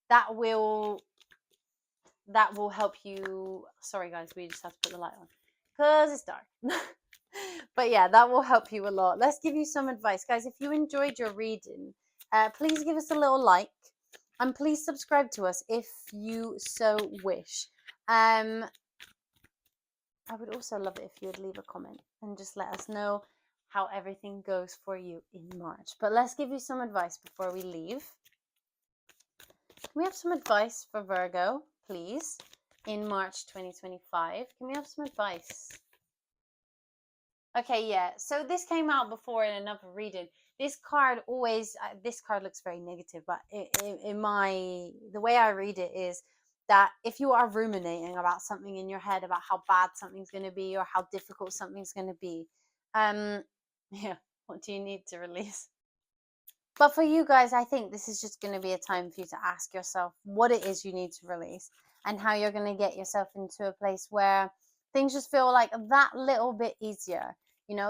that will help you. Sorry guys, we just have to put the light on because it's dark. But yeah, that will help you a lot. Let's give you some advice, guys. If you enjoyed your reading, please give us a little like, and please subscribe to us if you so wish. I would also love it if you would leave a comment and just let us know how everything goes for you in March. But let's give you some advice before we leave. Can we have some advice for Virgo, please, in March 2025? Can we have some advice? Okay, yeah. So this came out before in another reading. This card looks very negative, but the way I read it is that if you are ruminating about something in your head, about how bad something's going to be or how difficult something's going to be, yeah, what do you need to release? But for you guys, I think this is just going to be a time for you to ask yourself what it is you need to release, and how you're going to get yourself into a place where things just feel like that little bit easier.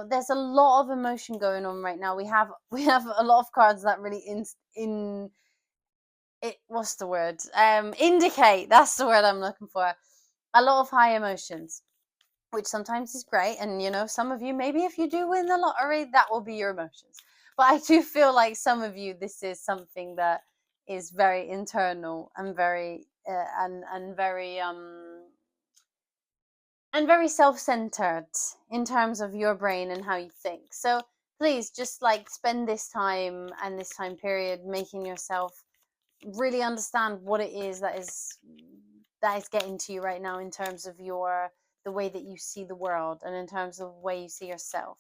There's a lot of emotion going on right now. We have a lot of cards that really what's the word? Indicate. That's the word I'm looking for. A lot of high emotions, which sometimes is great. And some of you, maybe if you do win the lottery, that will be your emotions. But I do feel like some of you, this is something that is very internal and very very self-centered in terms of your brain and how you think. So please just spend this time and this time period making yourself really understand what it is that is getting to you right now, in terms of the way that you see the world, and in terms of the way you see yourself.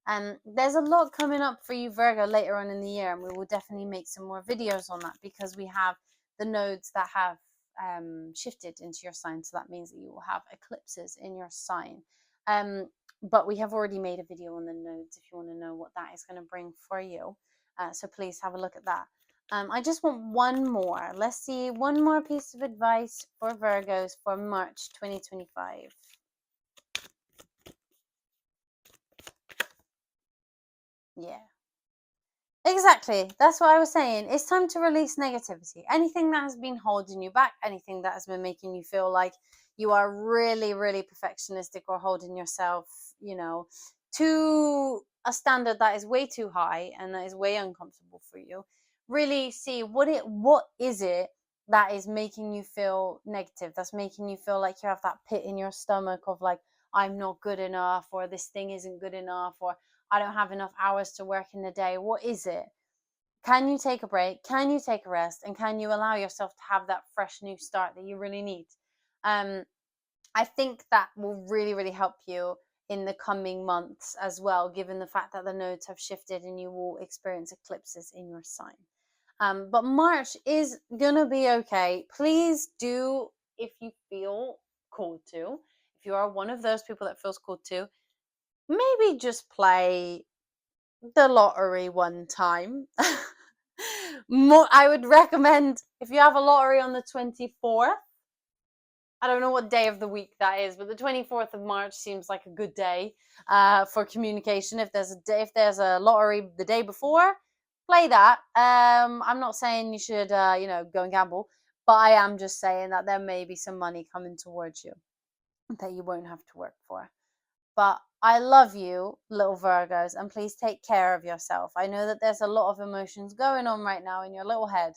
And there's a lot coming up for you, Virgo, later on in the year, and we will definitely make some more videos on that, because we have the nodes that have shifted into your sign. So that means that you will have eclipses in your sign. But we have already made a video on the nodes if you want to know what that is going to bring for you. So please have a look at that. I just want one more. Let's see, one more piece of advice for Virgos for March 2025. Yeah. Exactly. That's what I was saying. It's time to release negativity. Anything that has been holding you back, anything that has been making you feel like you are really, really perfectionistic, or holding yourself, to a standard that is way too high and that is way uncomfortable for you. Really see what is it that is making you feel negative, that's making you feel like you have that pit in your stomach of like, I'm not good enough, or this thing isn't good enough, or I don't have enough hours to work in the day. What is it? Can you take a break? Can you take a rest? And can you allow yourself to have that fresh new start that you really need? I think that will really, really help you in the coming months as well, given the fact that the nodes have shifted and you will experience eclipses in your sign. But March is going to be okay. Please do, if you feel called to, if you are one of those people that feels called to, maybe just play the lottery one time. I would recommend, if you have a lottery on the 24th, I don't know what day of the week that is, but the 24th of March seems like a good day for communication. If there's a lottery the day before, play that. I'm not saying you should go and gamble, but I am just saying that there may be some money coming towards you that you won't have to work for. But I love you, little Virgos, and please take care of yourself. I know that there's a lot of emotions going on right now in your little head,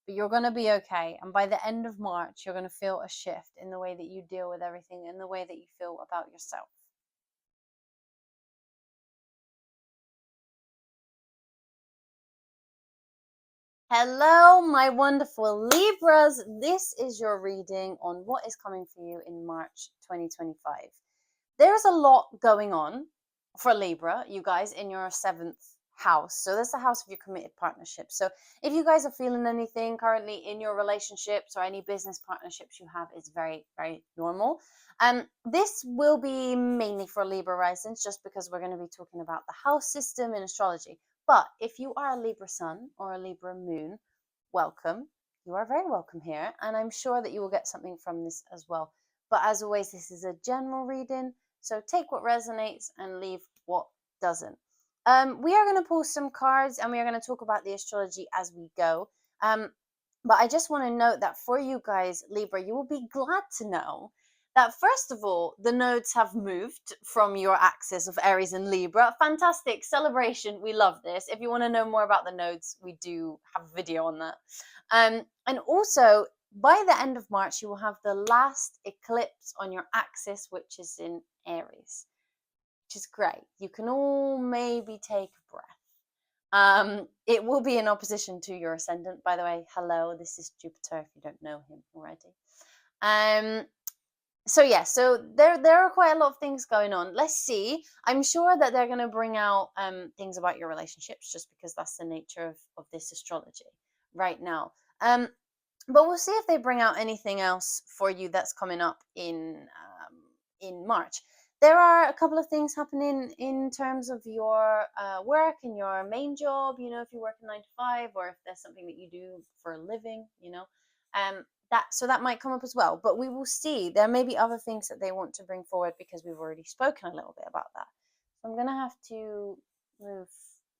but you're going to be okay. And by the end of March, you're going to feel a shift in the way that you deal with everything and the way that you feel about yourself. Hello, my wonderful Libras. This is your reading on what is coming for you in March 2025. There's a lot going on for Libra, you guys, in your 7th house. So that's the house of your committed partnerships. So if you guys are feeling anything currently in your relationships or any business partnerships you have, it's very, very normal. This will be mainly for Libra risings, just because we're going to be talking about the house system in astrology. But if you are a Libra sun or a Libra moon, welcome. You are very welcome here. And I'm sure that you will get something from this as well. But as always, this is a general reading. So take what resonates and leave what doesn't. We are going to pull some cards and we are going to talk about the astrology as we go. But I just want to note that for you guys, Libra, you will be glad to know that first of all, the nodes have moved from your axis of Aries and Libra. Fantastic celebration. We love this. If you want to know more about the nodes, we do have a video on that. And also, by the end of March, you will have the last eclipse on your axis, which is in Aries, which is great. You can all maybe take a breath. It will be in opposition to your ascendant, by the way. Hello, this is Jupiter, if you don't know him already. So yeah, so there are quite a lot of things going on. Let's see. I'm sure that they're going to bring out things about your relationships, just because that's the nature of this astrology right now. But we'll see if they bring out anything else for you that's coming up in March. There are a couple of things happening in terms of your work and your main job. You know, if you work a 9 to 5, or if there's something that you do for a living, you know, that might come up as well. But we will see. There may be other things that they want to bring forward, because we've already spoken a little bit about that. So I'm gonna have to move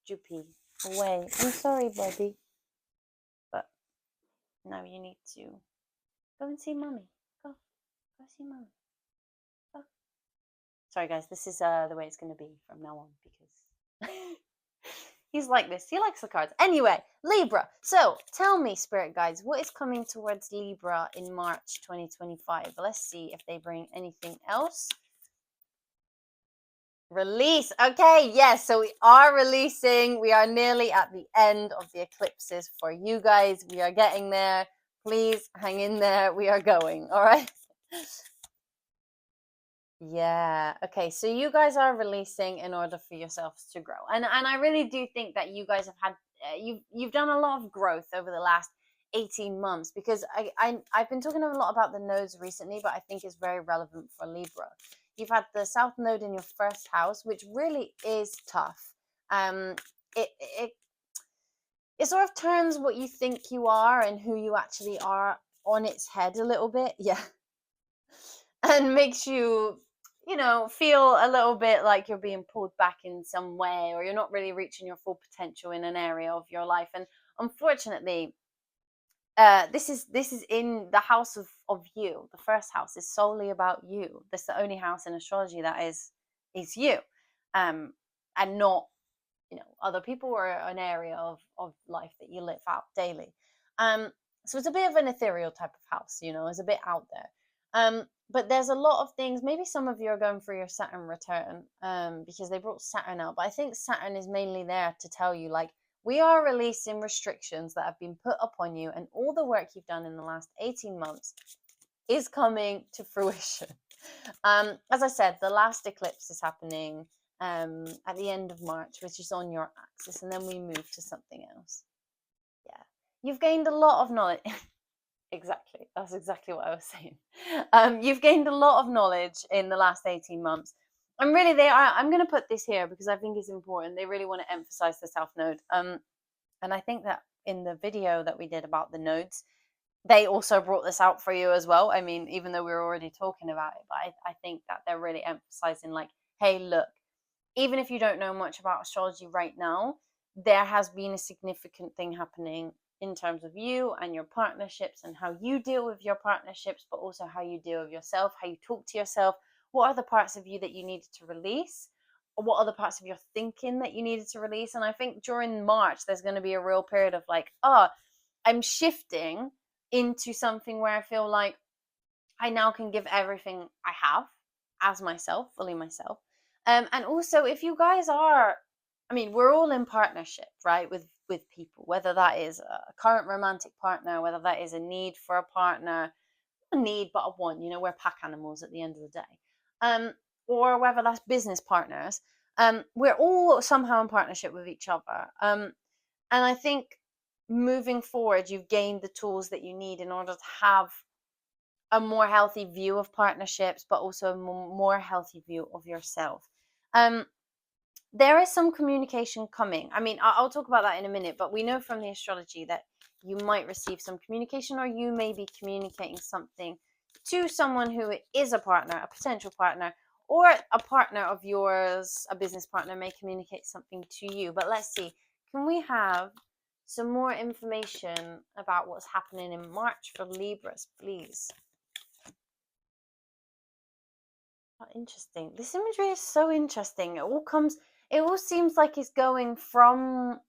Juppie away. I'm sorry, buddy, but now you need to go and see mommy. Go see mommy. Go. Sorry, guys. This is the way it's gonna be from now on, because he's like this. He likes the cards. Anyway, Libra. So tell me, spirit guides, what is coming towards Libra in March 2025? Let's see if they bring anything else. Release. Okay, yes. So we are releasing. We are nearly at the end of the eclipses for you guys. We are getting there. Please hang in there. We are going. All right. Yeah. Okay. So you guys are releasing in order for yourselves to grow, and I really do think that you guys have had you've done a lot of growth over the last 18 months, because I've been talking a lot about the nodes recently, but I think it's very relevant for Libra. You've had the South Node in your first house, which really is tough. It sort of turns what you think you are and who you actually are on its head a little bit. Yeah. And makes you, you know, feel a little bit like you're being pulled back in some way, or you're not really reaching your full potential in an area of your life. And unfortunately, this is in the house of you. The first house is solely about you. This is the only house in astrology that is you, and not, you know, other people, or an area of life that you live out daily. So it's a bit of an ethereal type of house, you know, it's a bit out there. But there's a lot of things. Maybe some of you are going through your Saturn return, because they brought Saturn out. But I think Saturn is mainly there to tell you, like, we are releasing restrictions that have been put upon you, and all the work you've done in the last 18 months is coming to fruition. As I said, the last eclipse is happening at the end of March, which is on your axis, and then we move to something else. Yeah, you've gained a lot of knowledge. Exactly, that's exactly what I was saying. You've gained a lot of knowledge in the last 18 months, and really I'm going to put this here because I think it's important. They really want to emphasize the South Node, and I think that in the video that we did about the nodes, they also brought this out for you as well. I mean, even though we were already talking about it, but I think that they're really emphasizing, like, hey, look, even if you don't know much about astrology right now, there has been a significant thing happening in terms of you and your partnerships, and how you deal with your partnerships, but also how you deal with yourself, how you talk to yourself, what are the parts of you that you needed to release? Or what are the parts of your thinking that you needed to release? And I think during March, there's going to be a real period of like, oh, I'm shifting into something where I feel like I now can give everything I have as myself, fully myself. And also, if you guys are, I mean, we're all in partnership, right? With people, whether that is a current romantic partner, whether that is a need for a partner, not a need, but a want. You know, we're pack animals at the end of the day. Or whether that's business partners. We're all somehow in partnership with each other. And I think moving forward, you've gained the tools that you need in order to have a more healthy view of partnerships, but also a more healthy view of yourself. There is some communication coming. I mean, I'll talk about that in a minute, but we know from the astrology that you might receive some communication, or you may be communicating something to someone who is a partner, a potential partner, or a partner of yours, a business partner may communicate something to you. But let's see, can we have some more information about what's happening in March for Libras, please? Oh, interesting. This imagery is so interesting. It all seems like it's going from,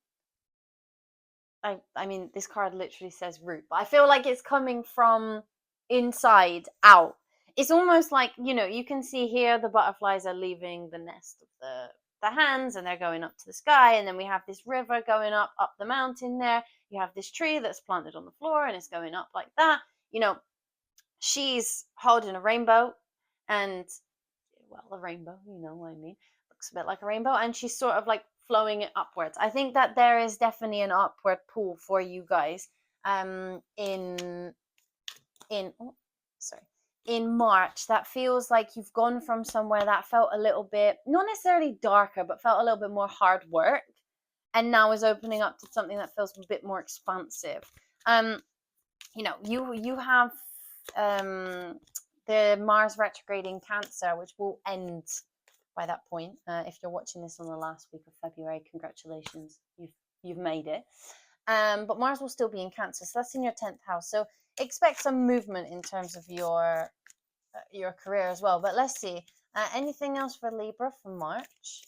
I mean, this card literally says root, but I feel like it's coming from inside out. It's almost like, you know, you can see here the butterflies are leaving the nest of the hands, and they're going up to the sky, and then we have this river going up the mountain there. You have this tree that's planted on the floor, and it's going up like that. You know, she's holding a rainbow, and well, a rainbow, you know what I mean, looks a bit like a rainbow, and she's sort of like flowing it upwards. I think that there is definitely an upward pull for you guys in oh, sorry, in March. That feels like you've gone from somewhere that felt a little bit, not necessarily darker, but felt a little bit more hard work, and now is opening up to something that feels a bit more expansive. You know, you have the Mars retrograde in Cancer, which will end by that point. If you're watching this on the last week of February, congratulations, you've made it. But Mars will still be in Cancer, so that's in your 10th house. So expect some movement in terms of your career as well. But let's see, anything else for Libra for March?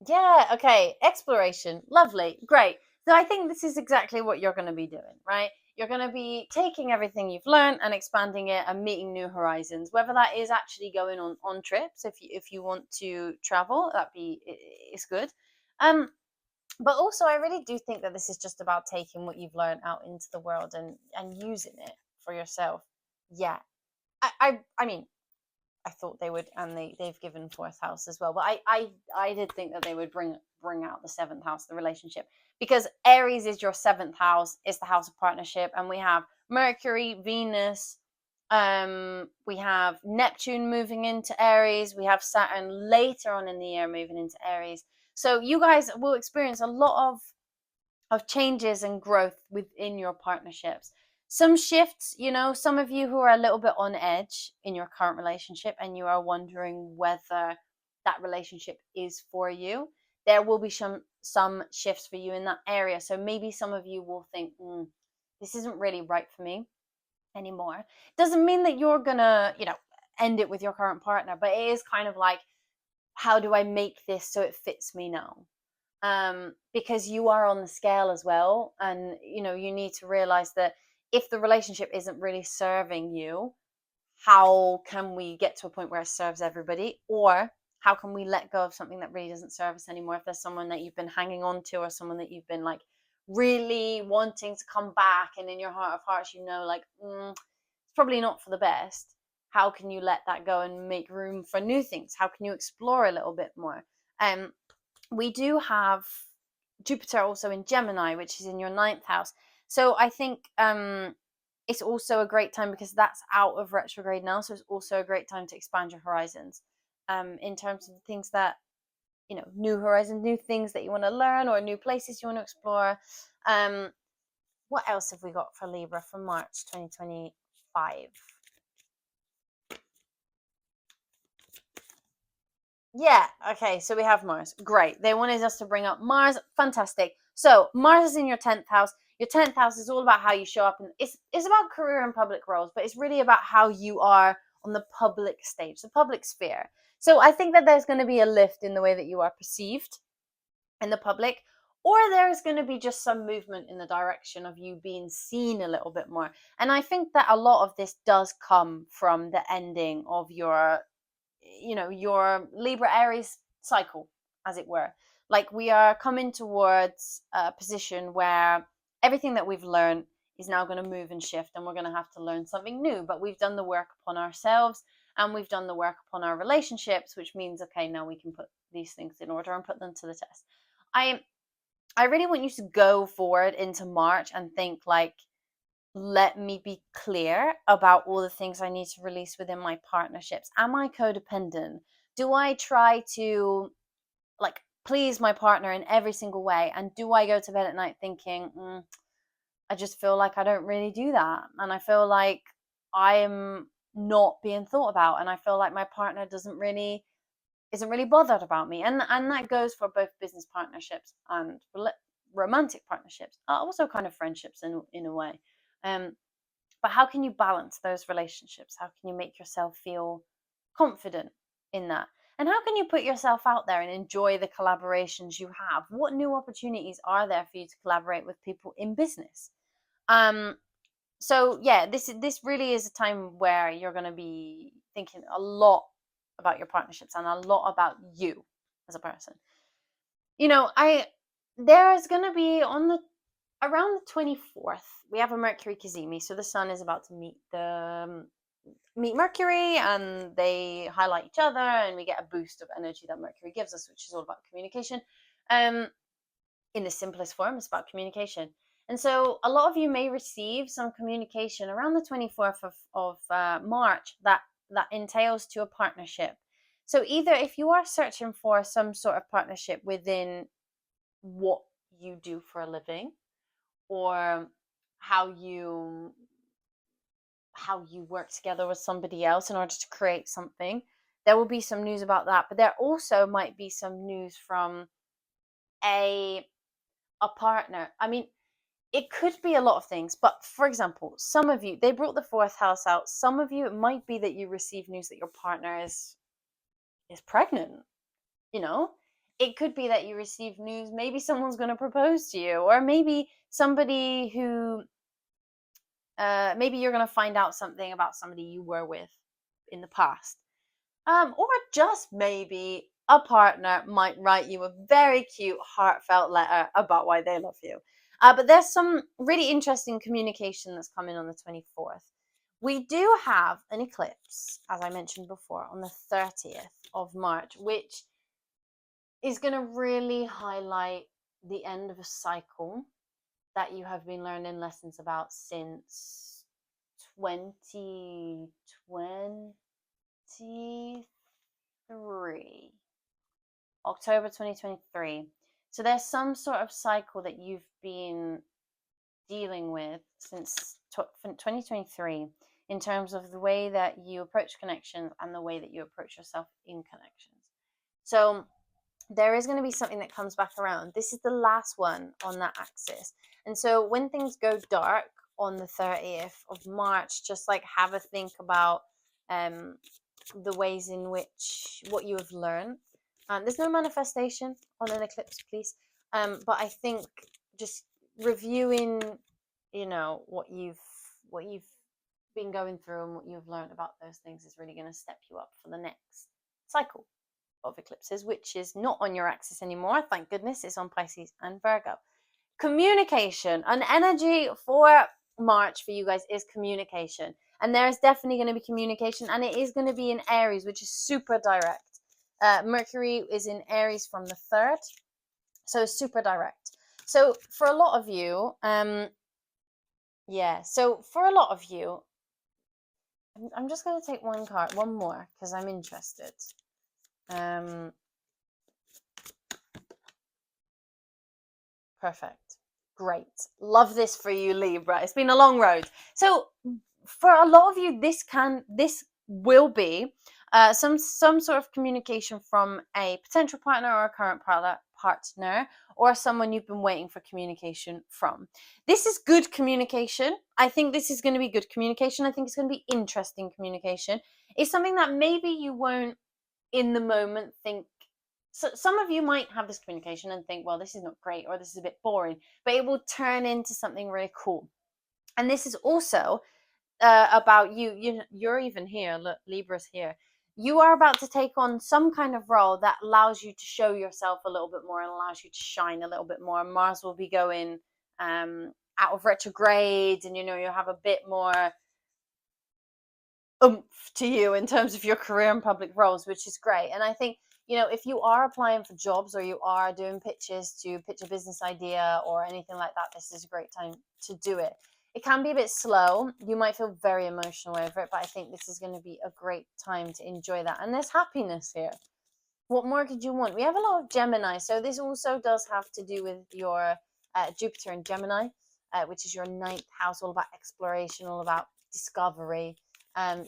Yeah, okay, exploration, lovely, great. So I think this is exactly what you're going to be doing, right? You're going to be taking everything you've learned and expanding it and meeting new horizons, whether that is actually going on trips. If you want to travel, it's good. But also I really do think that this is just about taking what you've learned out into the world and using it for yourself. Yeah. I mean, I thought they would, and they've given 4th house as well. But I did think that they would bring out the 7th house, the relationship, because Aries is your 7th house, is the house of partnership, and we have Mercury, Venus, we have Neptune moving into Aries, we have Saturn later on in the year moving into Aries. So you guys will experience a lot of changes and growth within your partnerships. Some shifts, you know, some of you who are a little bit on edge in your current relationship and you are wondering whether that relationship is for you, there will be some shifts for you in that area. So maybe some of you will think, this isn't really right for me anymore. Doesn't mean that you're gonna, you know, end it with your current partner, but it is kind of like, how do I make this so it fits me now? Because you are on the scale as well, and you know, you need to realize that if the relationship isn't really serving you, how can we get to a point where it serves everybody? Or how can we let go of something that really doesn't serve us anymore? If there's someone that you've been hanging on to, or someone that you've been like really wanting to come back, and in your heart of hearts you know, like, it's probably not for the best, how can you let that go and make room for new things? How can you explore a little bit more? We do have Jupiter also in Gemini, which is in your 9th house. So I think it's also a great time, because that's out of retrograde now. So it's also a great time to expand your horizons in terms of things that, you know, new horizons, new things that you want to learn, or new places you want to explore. What else have we got for Libra for March 2025? Yeah, okay, so we have Mars. Great. They wanted us to bring up Mars. Fantastic. So Mars is in your 10th house. Your 10th house is all about how you show up, and it's about career and public roles, but it's really about how you are on the public stage, the public sphere. So I think that there's going to be a lift in the way that you are perceived in the public, or there's going to be just some movement in the direction of you being seen a little bit more. And I think that a lot of this does come from the ending of your Libra Aries cycle, as it were. Like, we are coming towards a position where everything that we've learned is now going to move and shift, and we're going to have to learn something new. But we've done the work upon ourselves, and we've done the work upon our relationships, which means, okay, now we can put these things in order and put them to the test. I really want you to go forward into March and think like, let me be clear about all the things I need to release within my partnerships. Am I codependent? Do I try to like please my partner in every single way? And do I go to bed at night thinking, I just feel like I don't really do that, and I feel like I am not being thought about, and I feel like my partner isn't really bothered about me? And that goes for both business partnerships and romantic partnerships, also kind of friendships in a way. But how can you balance those relationships? How can you make yourself feel confident in that? And how can you put yourself out there and enjoy the collaborations you have? What new opportunities are there for you to collaborate with people in business? So yeah, this really is a time where you're going to be thinking a lot about your partnerships and a lot about you as a person. There's going to be around the 24th, we have a Mercury Cazimi, so the sun is about to meet Mercury, and they highlight each other, and we get a boost of energy that Mercury gives us, which is all about communication. In the simplest form, it's about communication. And so a lot of you may receive some communication around the 24th of March that entails to a partnership. So either if you are searching for some sort of partnership within what you do for a living, or how you work together with somebody else in order to create something, there will be some news about that. But there also might be some news from a partner. I mean, it could be a lot of things, but for example, some of you, they brought the 4th house out. Some of you, it might be that you receive news that your partner is pregnant. It could be that you receive news, maybe someone's going to propose to you, or maybe somebody who maybe you're going to find out something about somebody you were with in the past, or just maybe a partner might write you a very cute, heartfelt letter about why they love you. But there's some really interesting communication that's coming on the 24th. We do have an eclipse, as I mentioned before, on the 30th of March, which is going to really highlight the end of a cycle that you have been learning lessons about since 2023, October 2023. So there's some sort of cycle that you've been dealing with since 2023 in terms of the way that you approach connections and the way that you approach yourself in connections. So there is going to be something that comes back around. This is the last one on that axis. And so when things go dark on the 30th of March, just like have a think about the ways in which what you have learned. There's no manifestation on an eclipse, please. But I think just reviewing, what you've been going through and what you've learned about those things is really going to step you up for the next cycle of eclipses, which is not on your axis anymore. Thank goodness, it's on Pisces and Virgo. Communication, an energy for March for you guys is communication, and there is definitely going to be communication, and it is going to be in Aries, which is super direct. Mercury is in Aries from the 3rd, so super direct. So for a lot of you, I'm just going to take one more, because I'm interested. Perfect. Great. Love this for you, Libra. It's been a long road. So for a lot of you, this will be some sort of communication from a potential partner or a current partner or someone you've been waiting for communication from. This is good communication. I think this is going to be good communication. I think it's going to be interesting communication. It's something that maybe you won't in the moment think. So some of you might have this communication and think, well, this is not great or this is a bit boring, but it will turn into something really cool. And this is also about you. You're even here. Look, Libra's here. You are about to take on some kind of role that allows you to show yourself a little bit more and allows you to shine a little bit more. Mars will be going out of retrograde, and you'll have a bit more oomph to you in terms of your career and public roles, which is great. And I think, if you are applying for jobs or you are doing pitches to pitch a business idea or anything like that, this is a great time to do it. It can be a bit slow. You might feel very emotional over it, but I think this is going to be a great time to enjoy that. And there's happiness here. What more could you want? We have a lot of Gemini. So this also does have to do with your Jupiter in Gemini, which is your ninth house, all about exploration, all about discovery.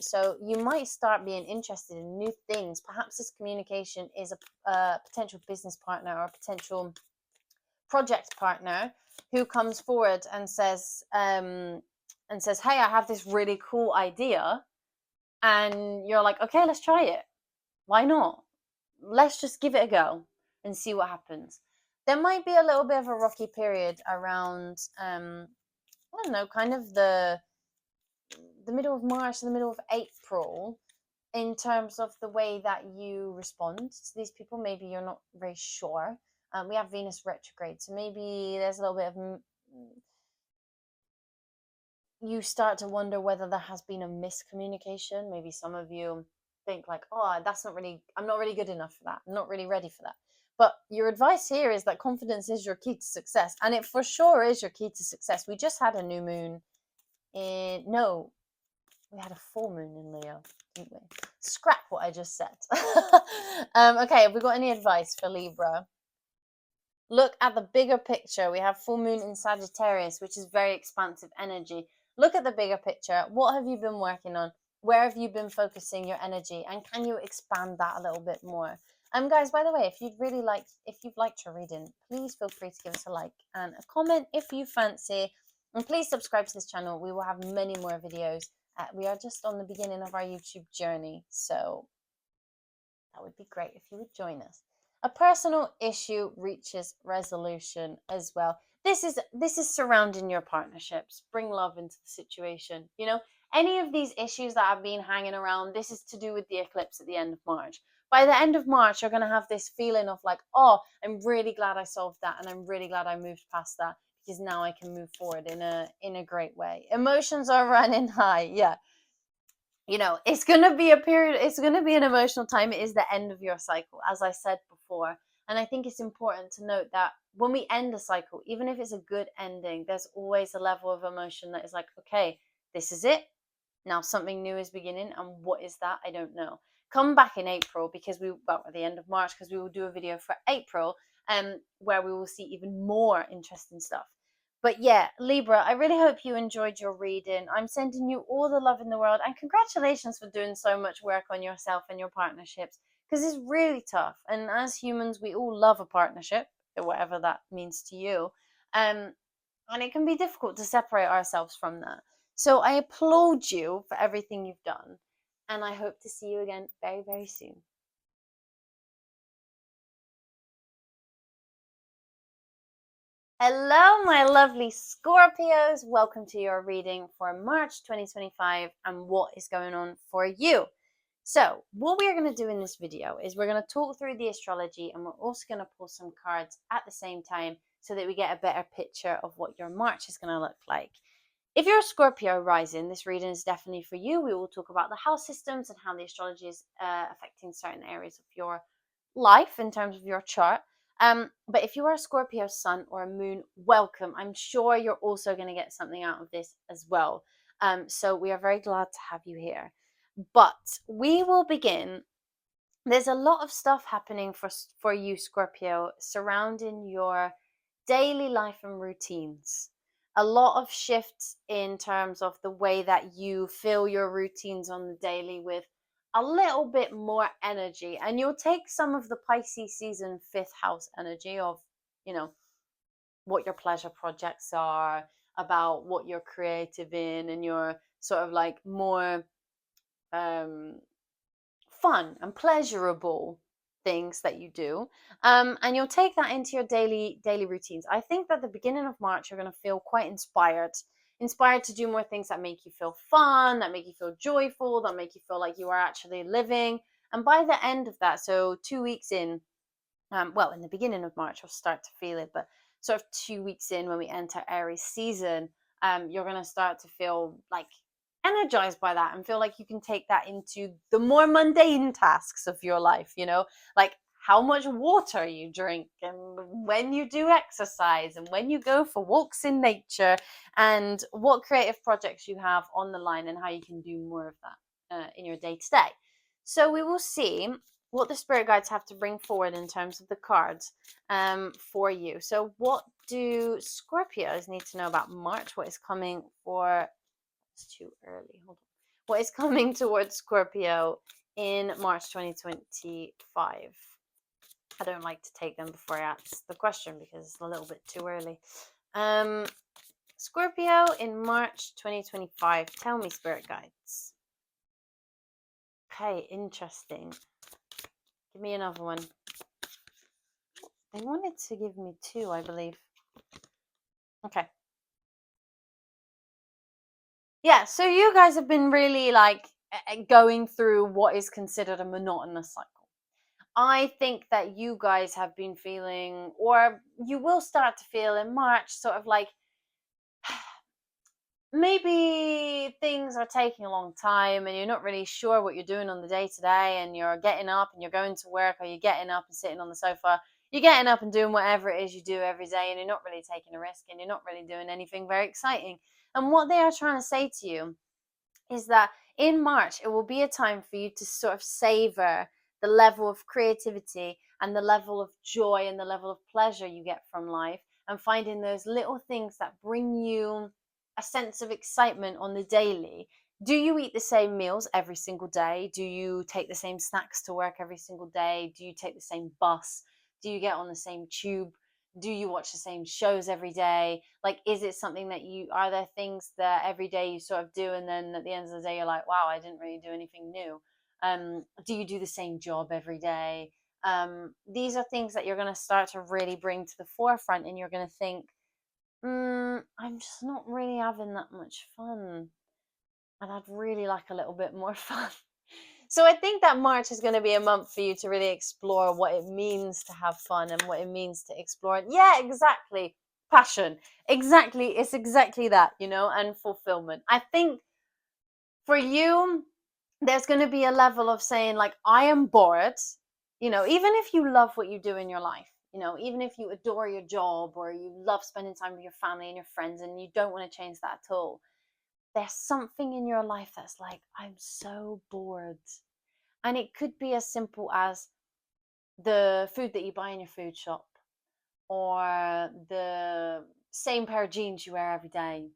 So you might start being interested in new things. Perhaps this communication is a potential business partner or a potential project partner who comes forward and says, hey, I have this really cool idea. And you're like, okay, let's try it. Why not? Let's just give it a go and see what happens. There might be a little bit of a rocky period around, I don't know, kind of the middle of March and the middle of April in terms of the way that you respond to these people. Maybe you're not very sure. We have Venus retrograde, so maybe there's a little bit of you start to wonder whether there has been a miscommunication. Maybe some of you think like, oh, I'm not really good enough for that. I'm not really ready for that. But your advice here is that confidence is your key to success. And it for sure is your key to success. We just had a new moon we had a full moon in Leo, didn't we? Scrap what I just said. Okay, have we got any advice for Libra? Look at the bigger picture. We have full moon in Sagittarius, which is very expansive energy. Look at the bigger picture. What have you been working on? Where have you been focusing your energy? And can you expand that a little bit more? Guys, by the way, if you've liked your reading, please feel free to give us a like and a comment if you fancy. And please subscribe to this channel. We will have many more videos. We are just on the beginning of our YouTube journey, so that would be great if you would join us. A personal issue reaches resolution as well. This is surrounding your partnerships. Bring love into the situation. Any of these issues that have been hanging around, this is to do with the eclipse at the end of March. By the end of March, you're going to have this feeling of like, oh, I'm really glad I solved that, and I'm really glad I moved past that, because now I can move forward in a great way. Emotions are running high. Yeah. It's going to be a period, it's going to be an emotional time. It is the end of your cycle, as I said before. And I think it's important to note that when we end a cycle, even if it's a good ending, there's always a level of emotion that is like, okay, this is it. Now something new is beginning. And what is that? I don't know. Come back in April, because at the end of March, because we will do a video for April, where we will see even more interesting stuff. But yeah, Libra, I really hope you enjoyed your reading. I'm sending you all the love in the world, and congratulations for doing so much work on yourself and your partnerships, because it's really tough. And as humans, we all love a partnership, whatever that means to you. And it can be difficult to separate ourselves from that. So I applaud you for everything you've done, and I hope to see you again very, very soon. Hello, my lovely Scorpios. Welcome to your reading for March 2025 and what is going on for you. So what we are going to do in this video is we're going to talk through the astrology, and we're also going to pull some cards at the same time so that we get a better picture of what your March is going to look like. If you're a Scorpio rising, this reading is definitely for you. We will talk about the house systems and how the astrology is affecting certain areas of your life in terms of your chart. But if you are a Scorpio sun or a moon, welcome. I'm sure you're also going to get something out of this as well. So we are very glad to have you here. But we will begin. There's a lot of stuff happening for you, Scorpio, surrounding your daily life and routines. A lot of shifts in terms of the way that you fill your routines on the daily with a little bit more energy, and you'll take some of the Pisces season 5th house energy of, you know, what your pleasure projects are, about what you're creative in, and your sort of like more um fun and pleasurable things that you do, and you'll take that into your daily routines. I think that the beginning of March you're going to feel quite inspired to do more things that make you feel fun, that make you feel joyful, that make you feel like you are actually living. And by the end of that, so 2 weeks in, well, in the beginning of March you'll start to feel it, but sort of 2 weeks in, when we enter Aries season, you're going to start to feel like energized by that and feel like you can take that into the more mundane tasks of your life, like how much water you drink, and when you do exercise, and when you go for walks in nature, and what creative projects you have on the line, and how you can do more of that in your day to day. So we will see what the spirit guides have to bring forward in terms of the cards for you. So what do Scorpios need to know about March? What is coming for... It's too early. Hold on. What is coming towards Scorpio in March 2025? I don't like to take them before I ask the question because it's a little bit too early. Scorpio in March 2025. Tell me, spirit guides. Okay, interesting. Give me another one. They wanted to give me 2, I believe. Okay. Yeah, so you guys have been really like going through what is considered a monotonous cycle. I think that you guys have been feeling, or you will start to feel in March, sort of like maybe things are taking a long time and you're not really sure what you're doing on the day to day, and you're getting up and you're going to work, or you're getting up and sitting on the sofa. You're getting up and doing whatever it is you do every day, and you're not really taking a risk, and you're not really doing anything very exciting. And what they are trying to say to you is that in March, it will be a time for you to sort of savor the level of creativity and the level of joy and the level of pleasure you get from life, and finding those little things that bring you a sense of excitement on the daily. Do you eat the same meals every single day? Do you take the same snacks to work every single day? Do you take the same bus? Do you get on the same tube? Do you watch the same shows every day? Like, is it something that are there things that every day you sort of do, and then at the end of the day you're like, wow, I didn't really do anything new? Do you do the same job every day? These are things that you're going to start to really bring to the forefront, and you're going to think, I'm just not really having that much fun, and I'd really like a little bit more fun. So I think that March is going to be a month for you to really explore what it means to have fun, and what it means to explore. Yeah, exactly. Passion. Exactly. It's exactly that, and fulfillment. I think for you, there's going to be a level of saying, like, I am bored, even if you love what you do in your life, even if you adore your job, or you love spending time with your family and your friends, and you don't want to change that at all. There's something in your life that's like, I'm so bored. And it could be as simple as the food that you buy in your food shop, or the same pair of jeans you wear every day,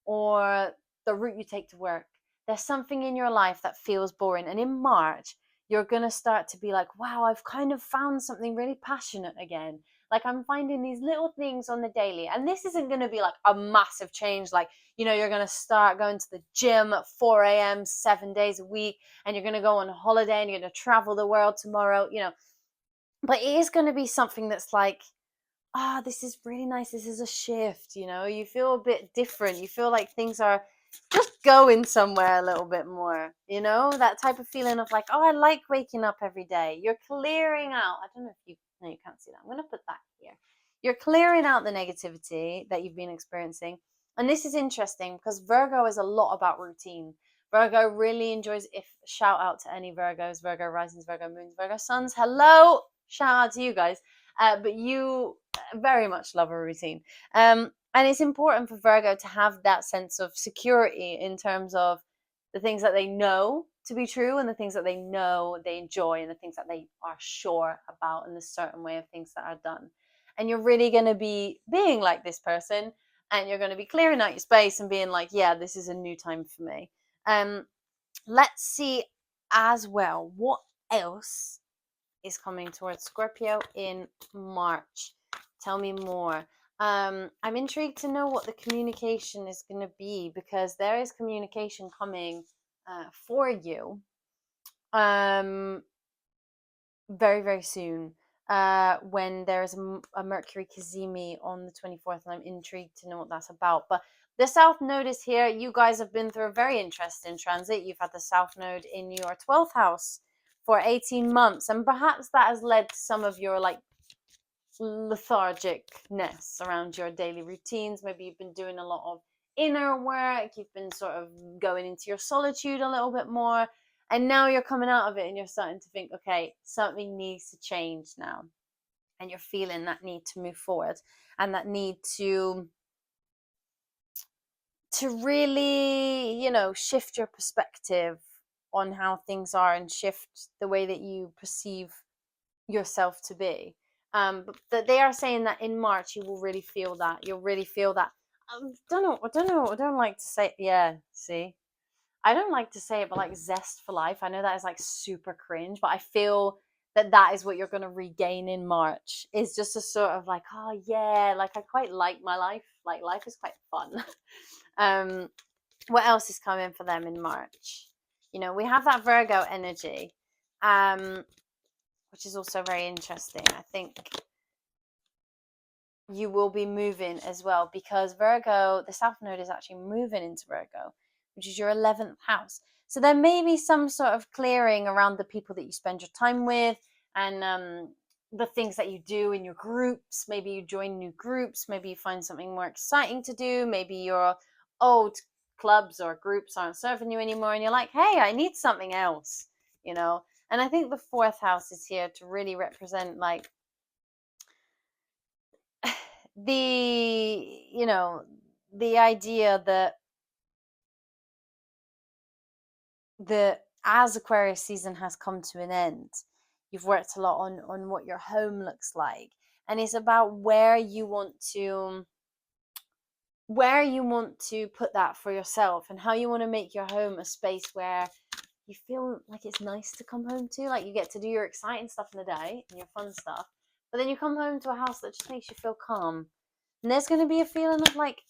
or the route you take to work. There's something in your life that feels boring. And in March, you're going to start to be like, wow, I've kind of found something really passionate again. Like, I'm finding these little things on the daily. And this isn't going to be like a massive change. Like, you're going to start going to the gym at 4 a.m., 7 days a week, and you're going to go on holiday, and you're going to travel the world tomorrow, But it is going to be something that's like, this is really nice. This is a shift, you feel a bit different. You feel like things are just going somewhere a little bit more, that type of feeling of like, I like waking up every day. You're clearing out. I don't know if no, you can't see that. I'm going to put that here. You're clearing out the negativity that you've been experiencing. And this is interesting because Virgo is a lot about routine. Virgo really enjoys, if shout out to any Virgos, Virgo risings, Virgo moons, Virgo suns. Hello. Shout out to you guys. But you very much love a routine. And it's important for Virgo to have that sense of security in terms of the things that they know to be true, and the things that they know they enjoy, and the things that they are sure about, and the certain way of things that are done. And you're really going to be being like this person, and you're going to be clearing out your space and being like, yeah, this is a new time for me. Let's see as well. What else is coming towards Scorpio in March? Tell me more. I'm intrigued to know what the communication is going to be, because there is communication coming for you very, very soon, when there's a Mercury Kazemi on the 24th, and I'm intrigued to know what that's about. But the South Node is here. You guys have been through a very interesting transit. You've had the South Node in your 12th house for 18 months, and perhaps that has led to some of your like lethargicness around your daily routines. Maybe you've been doing a lot of inner work, you've been sort of going into your solitude a little bit more, and now you're coming out of it and you're starting to think, okay, something needs to change now, and you're feeling that need to move forward and that need to really, you know, shift your perspective on how things are and shift the way that you perceive yourself to be. But they are saying that in March you will really feel that. You'll really feel that. I don't like to say, yeah, see, I don't like to say it, but like zest for life. I know that is like super cringe, but I feel that that is what you're going to regain in March. Is just a sort of like, oh yeah, like I quite like my life. Like life is quite fun. What else is coming for them in March? You know, we have that Virgo energy, which is also very interesting. I think you will be moving as well, because Virgo, the South Node is actually moving into Virgo, which is your 11th house. So there may be some sort of clearing around the people that you spend your time with, and the things that you do in your groups. Maybe you join new groups. Maybe you find something more exciting to do. Maybe your old clubs or groups aren't serving you anymore, and you're like, hey, I need something else, you know? And I think the 4th house is here to really represent like the, you know, the idea that as Aquarius season has come to an end, you've worked a lot on what your home looks like, and it's about where you want to put that for yourself, and how you want to make your home a space where you feel like it's nice to come home to. Like you get to do your exciting stuff in the day and your fun stuff, but then you come home to a house that just makes you feel calm. And there's going to be a feeling of like,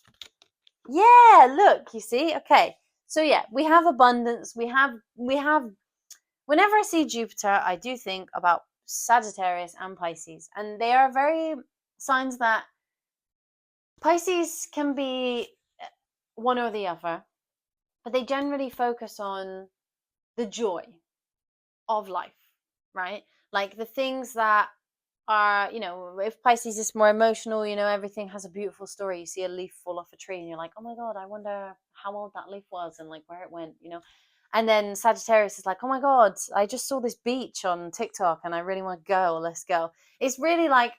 yeah, look, you see? Okay. So yeah, we have abundance. We have whenever I see Jupiter, I do think about Sagittarius and Pisces. And they are very signs that Pisces can be one or the other, but they generally focus on the joy of life, right? Like the things that are, you know, if Pisces is more emotional, you know, everything has a beautiful story. You see a leaf fall off a tree and you're like, oh my God, I wonder how old that leaf was and like where it went, you know. And then Sagittarius is like, oh my God, I just saw this beach on TikTok and I really want to go. Let's go. It's really like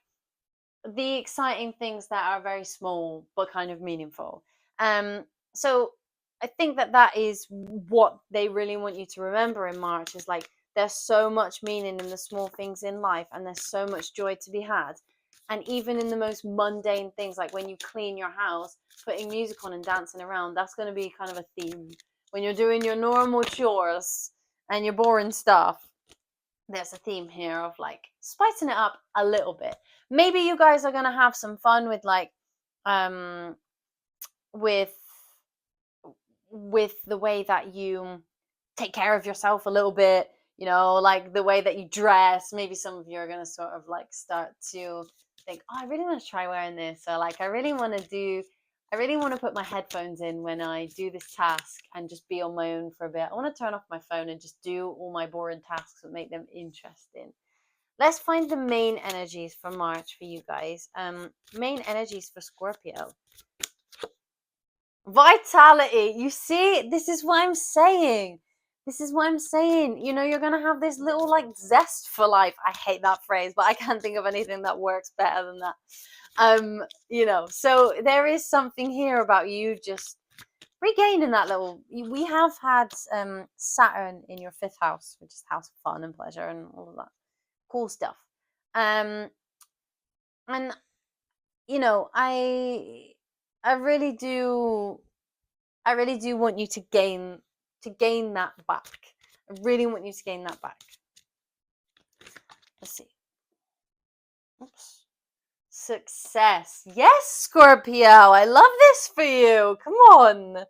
the exciting things that are very small but kind of meaningful. So I think that is what they really want you to remember in March, is like there's so much meaning in the small things in life, and there's so much joy to be had. And even in the most mundane things, like when you clean your house, putting music on and dancing around, that's going to be kind of a theme. When you're doing your normal chores and your boring stuff, there's a theme here of like spicing it up a little bit. Maybe you guys are going to have some fun with like with the way that you take care of yourself a little bit, you know, like the way that you dress. Maybe some of you are going to sort of like start to think, oh, I really want to try wearing this, or like I really want to put my headphones in when I do this task and just be on my own for a bit. I want to turn off my phone and just do all my boring tasks and make them interesting. Let's find the main energies for March for you guys. Main energies for Scorpio. Vitality. You see, this is what I'm saying. You know, you're going to have this little like zest for life. I hate that phrase, but I can't think of anything that works better than that. You know, so there is something here about you just regaining that little. We have had Saturn in your 5th house, which is house of fun and pleasure and all of that cool stuff. And you know, I really do want you to gain that back. I really want you to gain that back. Let's see. Oops. Success. Yes, Scorpio. I love this for you. Come on.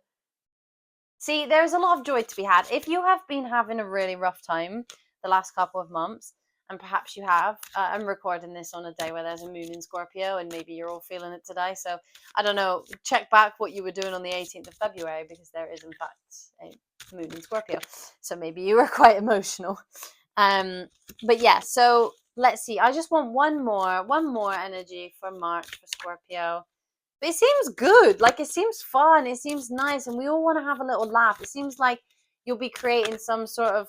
See, there's a lot of joy to be had. If you have been having a really rough time the last couple of months, and perhaps you have, I'm recording this on a day where there's a moon in Scorpio, and maybe you're all feeling it today. So I don't know, check back what you were doing on the 18th of February, because there is in fact a moon in Scorpio. So maybe you were quite emotional. But yeah, so let's see. I just want one more energy for March for Scorpio. But it seems good. Like, it seems fun. It seems nice. And we all want to have a little laugh. It seems like you'll be creating some sort of,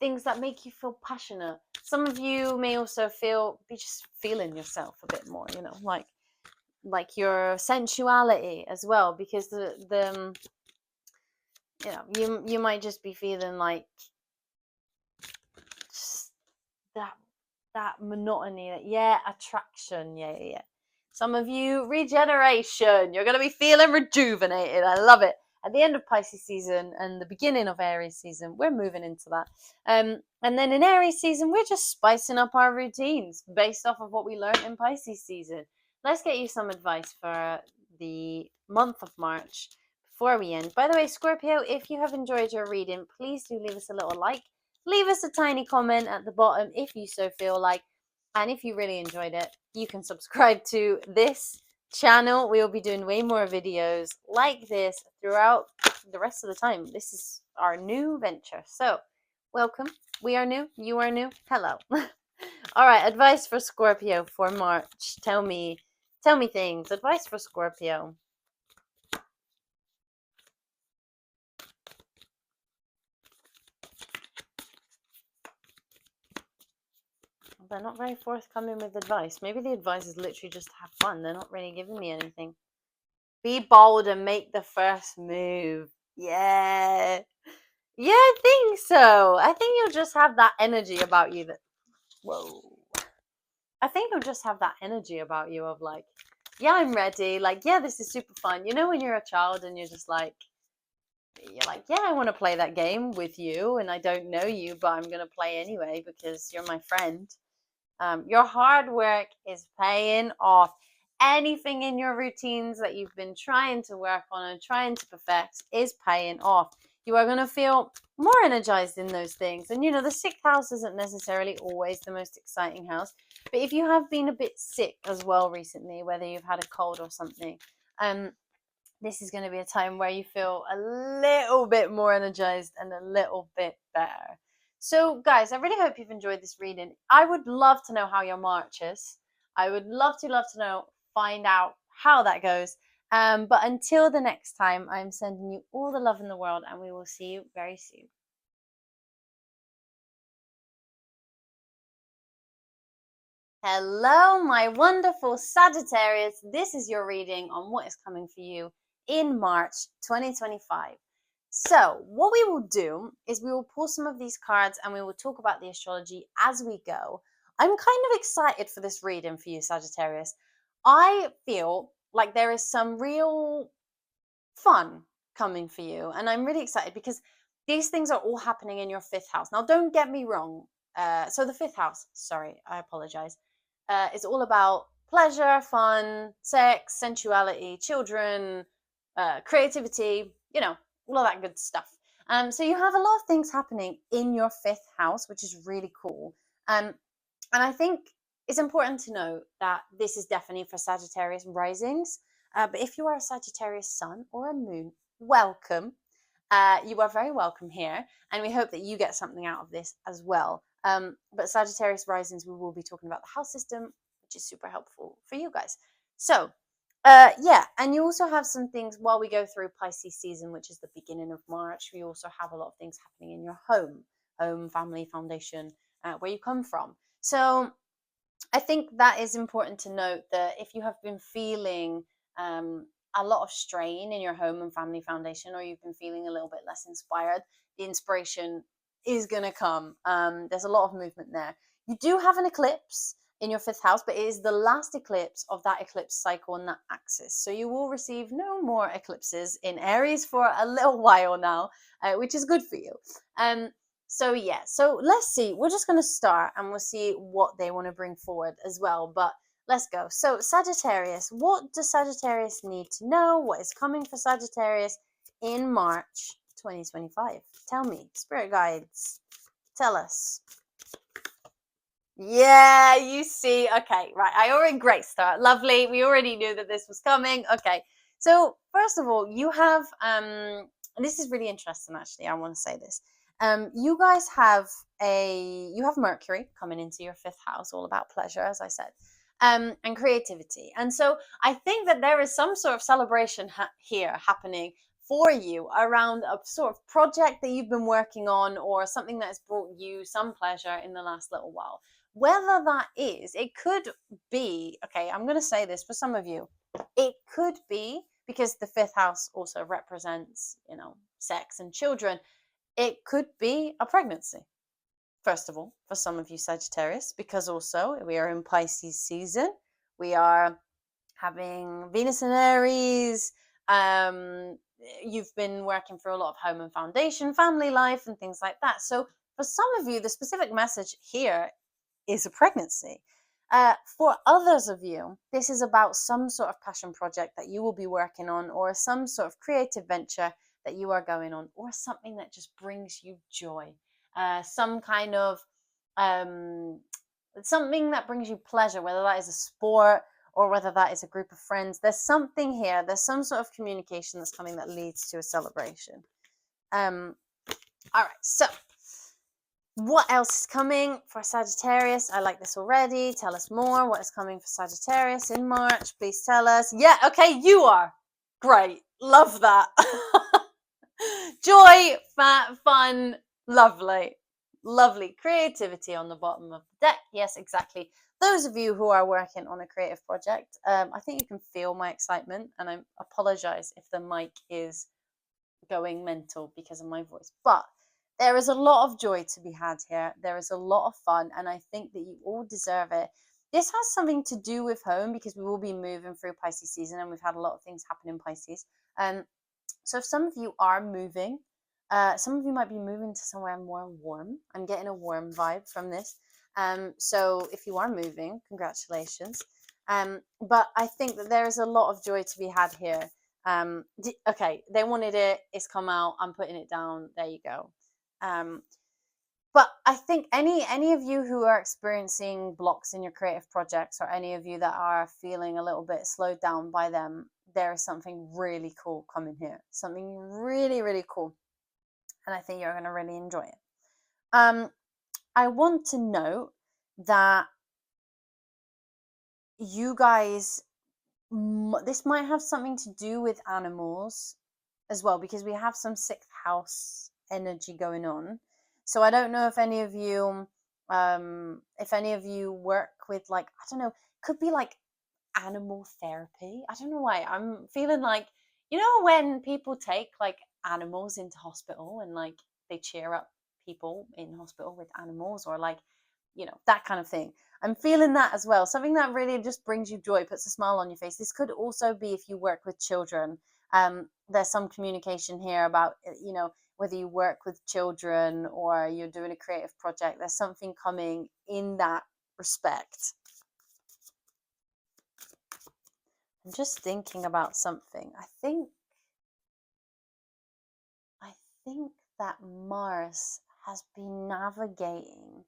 things that make you feel passionate. Some of you may also be just feeling yourself a bit more, like your sensuality as well. Because you might just be feeling like just that monotony, attraction, yeah. Some of you, regeneration. You're going to be feeling rejuvenated. I love it. At the end of Pisces season and the beginning of Aries season, we're moving into that. And then in Aries season, we're just spicing up our routines based off of what we learned in Pisces season. Let's get you some advice for the month of March before we end. By the way, Scorpio, if you have enjoyed your reading, please do leave us a little like. Leave us a tiny comment at the bottom if you so feel like. And if you really enjoyed it, you can subscribe to this channel. We will be doing way more videos like this throughout the rest of the time. This is our new venture. So, welcome. We are new. You are new. Hello. All right, advice for Scorpio for March. Tell me things. Advice for Scorpio. They're not very forthcoming with advice. Maybe the advice is literally just have fun. They're not really giving me anything. Be bold and make the first move. Yeah. Yeah, I think so. I think you'll just have that energy about you I think you'll just have that energy about you of like, yeah, I'm ready. Like, yeah, this is super fun. You know when you're a child and you're like, yeah, I want to play that game with you and I don't know you, but I'm going to play anyway because you're my friend. Your hard work is paying off. Anything in your routines that you've been trying to work on and trying to perfect is paying off. You are going to feel more energized in those things. And the sixth house isn't necessarily always the most exciting house. But if you have been a bit sick as well recently, whether you've had a cold or something, this is going to be a time where you feel a little bit more energized and a little bit better. So, guys, I really hope you've enjoyed this reading. I would love to know how your March is. I would love to find out how that goes. But until the next time, I'm sending you all the love in the world, and we will see you very soon. Hello, my wonderful Sagittarius. This is your reading on what is coming for you in March 2025. So what we will do is we will pull some of these cards and we will talk about the astrology as we go. I'm kind of excited for this reading for you, Sagittarius. I feel like there is some real fun coming for you. And I'm really excited because these things are all happening in your fifth house. Now, don't get me wrong. So the fifth house, sorry, I apologize. It's all about pleasure, fun, sex, sensuality, children, creativity, all of that good stuff. So you have a lot of things happening in your fifth house, which is really cool. And I think it's important to know that this is definitely for Sagittarius risings. But if you are a Sagittarius sun or a moon, welcome. You are very welcome here. And we hope that you get something out of this as well. But Sagittarius risings, we will be talking about the house system, which is super helpful for you guys. So, and you also have some things while we go through Pisces season, which is the beginning of March. We also have a lot of things happening in your home, family, foundation, where you come from. So I think that is important to note that if you have been feeling a lot of strain in your home and family foundation, or you've been feeling a little bit less inspired, the inspiration is going to come. There's a lot of movement there. You do have an eclipse in your fifth house, but it is the last eclipse of that eclipse cycle on that axis. So you will receive no more eclipses in Aries for a little while now, which is good for you. So yeah, so let's see. We're just going to start and we'll see what they want to bring forward as well. But let's go. So Sagittarius, what does Sagittarius need to know? What is coming for Sagittarius in March 2025? Tell me, spirit guides, tell us. Yeah, you see. Okay, right. Great start. Lovely. We already knew that this was coming. Okay. So first of all, you have and this is really interesting actually. I want to say this. You guys have Mercury coming into your fifth house, all about pleasure, as I said. And creativity. And so I think that there is some sort of celebration here happening for you around a sort of project that you've been working on or something that has brought you some pleasure in the last little while. Whether that is, it could be, okay, I'm going to say this for some of you, it could be because the fifth house also represents, sex and children. It could be a pregnancy, first of all, for some of you Sagittarius, because also we are in Pisces season. We are having Venus in Aries. You've been working for a lot of home and foundation, family life, and things like that. So for some of you, the specific message here is a pregnancy. For others of you, this is about some sort of passion project that you will be working on, or some sort of creative venture that you are going on, or something that just brings you joy. Some kind of something that brings you pleasure, whether that is a sport or whether that is a group of friends. There's something here. There's some sort of communication that's coming that leads to a celebration. All right, so what else is coming for Sagittarius? I like this already. Tell us more. What is coming for Sagittarius in March? Please tell us. Yeah, okay, you are. Great. Love that. Joy, fun, lovely. Lovely. Creativity on the bottom of the deck. Yes, exactly. Those of you who are working on a creative project, I think you can feel my excitement, and I apologize if the mic is going mental because of my voice. But there is a lot of joy to be had here. There is a lot of fun, and I think that you all deserve it. This has something to do with home because we will be moving through Pisces season, and we've had a lot of things happen in Pisces. So if some of you are moving, some of you might be moving to somewhere more warm. I'm getting a warm vibe from this. So if you are moving, congratulations. But I think that there is a lot of joy to be had here. Okay, they wanted it. It's come out. I'm putting it down. There you go. But I think any of you who are experiencing blocks in your creative projects, or any of you that are feeling a little bit slowed down by them, there is something really cool coming here. Something really, really cool. And I think you're going to really enjoy it. I want to note that you guys, this might have something to do with animals as well, because we have some sixth house energy going on. So I don't know if any of you work with, like, I don't know, could be like animal therapy. I don't know why I'm feeling like, when people take like animals into hospital and like they cheer up people in hospital with animals, or like, that kind of thing. I'm feeling that as well. Something that really just brings you joy, puts a smile on your face. This could also be if you work with children. There's some communication here about, whether you work with children or you're doing a creative project. There's something coming in that respect. I'm just thinking about something. I think that Mars has been navigating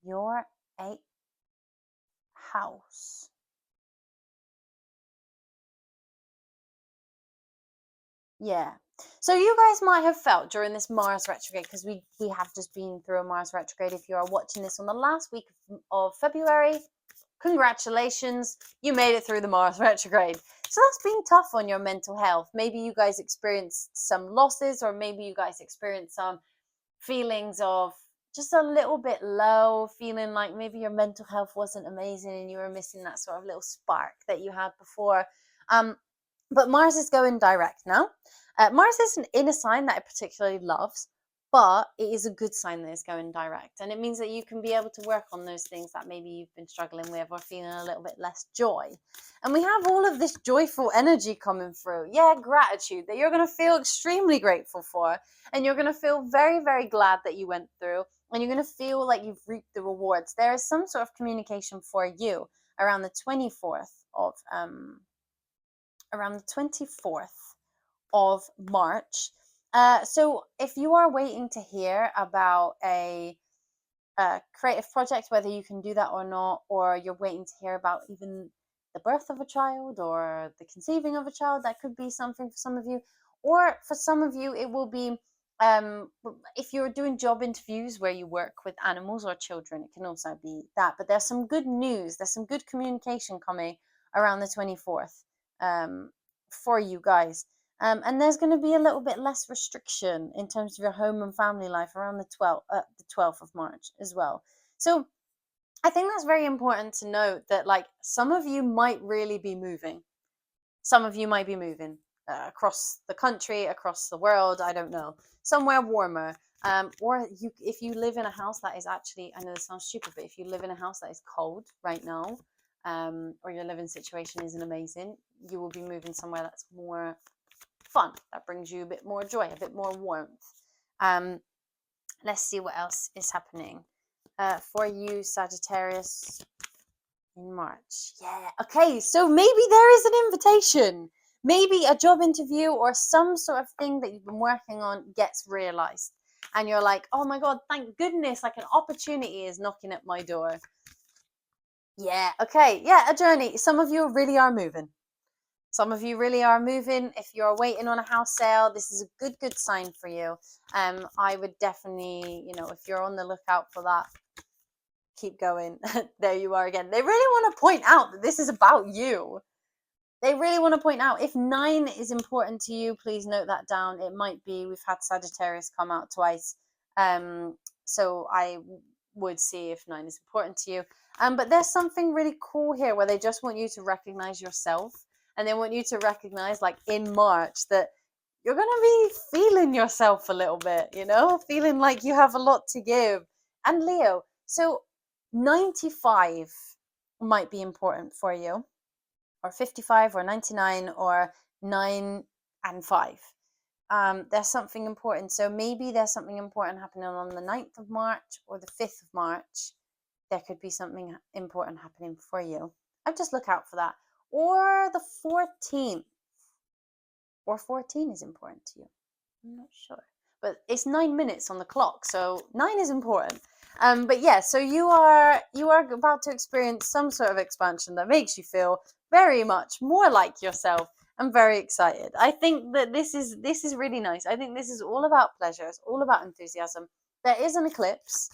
your 8th house. Yeah. So you guys might have felt during this Mars retrograde, because we have just been through a Mars retrograde. If you are watching this on the last week of February, congratulations, you made it through the Mars retrograde. So that's been tough on your mental health. Maybe you guys experienced some losses, or maybe you guys experienced some feelings of just a little bit low, feeling like maybe your mental health wasn't amazing and you were missing that sort of little spark that you had before. But Mars is going direct now. Mars isn't in a sign that it particularly loves, but it is a good sign that it's going direct. And it means that you can be able to work on those things that maybe you've been struggling with or feeling a little bit less joy. And we have all of this joyful energy coming through. Yeah, gratitude that you're going to feel extremely grateful for. And you're going to feel very, very glad that you went through. And you're going to feel like you've reaped the rewards. There is some sort of communication for you around the 24th of March. So if you are waiting to hear about a creative project, whether you can do that or not, or you're waiting to hear about even the birth of a child or the conceiving of a child, that could be something for some of you. Or for some of you, it will be if you're doing job interviews where you work with animals or children, it can also be that. But there's some good news, there's some good communication coming around the 24th for you guys. And there's going to be a little bit less restriction in terms of your home and family life around the 12th of March as well. So I think that's very important to note that, like, some of you might really be moving. Some of you might be moving across the country, across the world, I don't know, somewhere warmer. Or if you live in a house that is actually, I know this sounds stupid, but if you live in a house that is cold right now, or your living situation isn't amazing, you will be moving somewhere that's more fun, that brings you a bit more joy, a bit more warmth. Let's see what else is happening for you, Sagittarius, in March. Yeah, okay, so maybe there is an invitation. Maybe a job interview or some sort of thing that you've been working on gets realized. And you're like, oh my God, thank goodness, like an opportunity is knocking at my door. Yeah, okay, yeah, a journey. Some of you really are moving. Some of you really are moving. If you're waiting on a house sale, this is a good sign for you. I would definitely, if you're on the lookout for that, keep going. There you are again. They really want to point out that this is about you. They really want to point out, if 9 is important to you, please note that down. It might be. We've had Sagittarius come out twice. So I would see if 9 is important to you. But there's something really cool here where they just want you to recognize yourself. And they want you to recognize, like, in March, that you're going to be feeling yourself a little bit, feeling like you have a lot to give. And Leo, so 95 might be important for you, or 55 or 99 or 9 and 5. There's something important. So maybe there's something important happening on the 9th of March or the 5th of March. There could be something important happening for you. I'd just look out for that. Or the 14th. Or 14 is important to you. I'm not sure. But it's 9 minutes on the clock, so 9 is important. But yeah, so you are about to experience some sort of expansion that makes you feel very much more like yourself. I'm very excited. I think that this is really nice. I think this is all about pleasure. It's all about enthusiasm. There is an eclipse.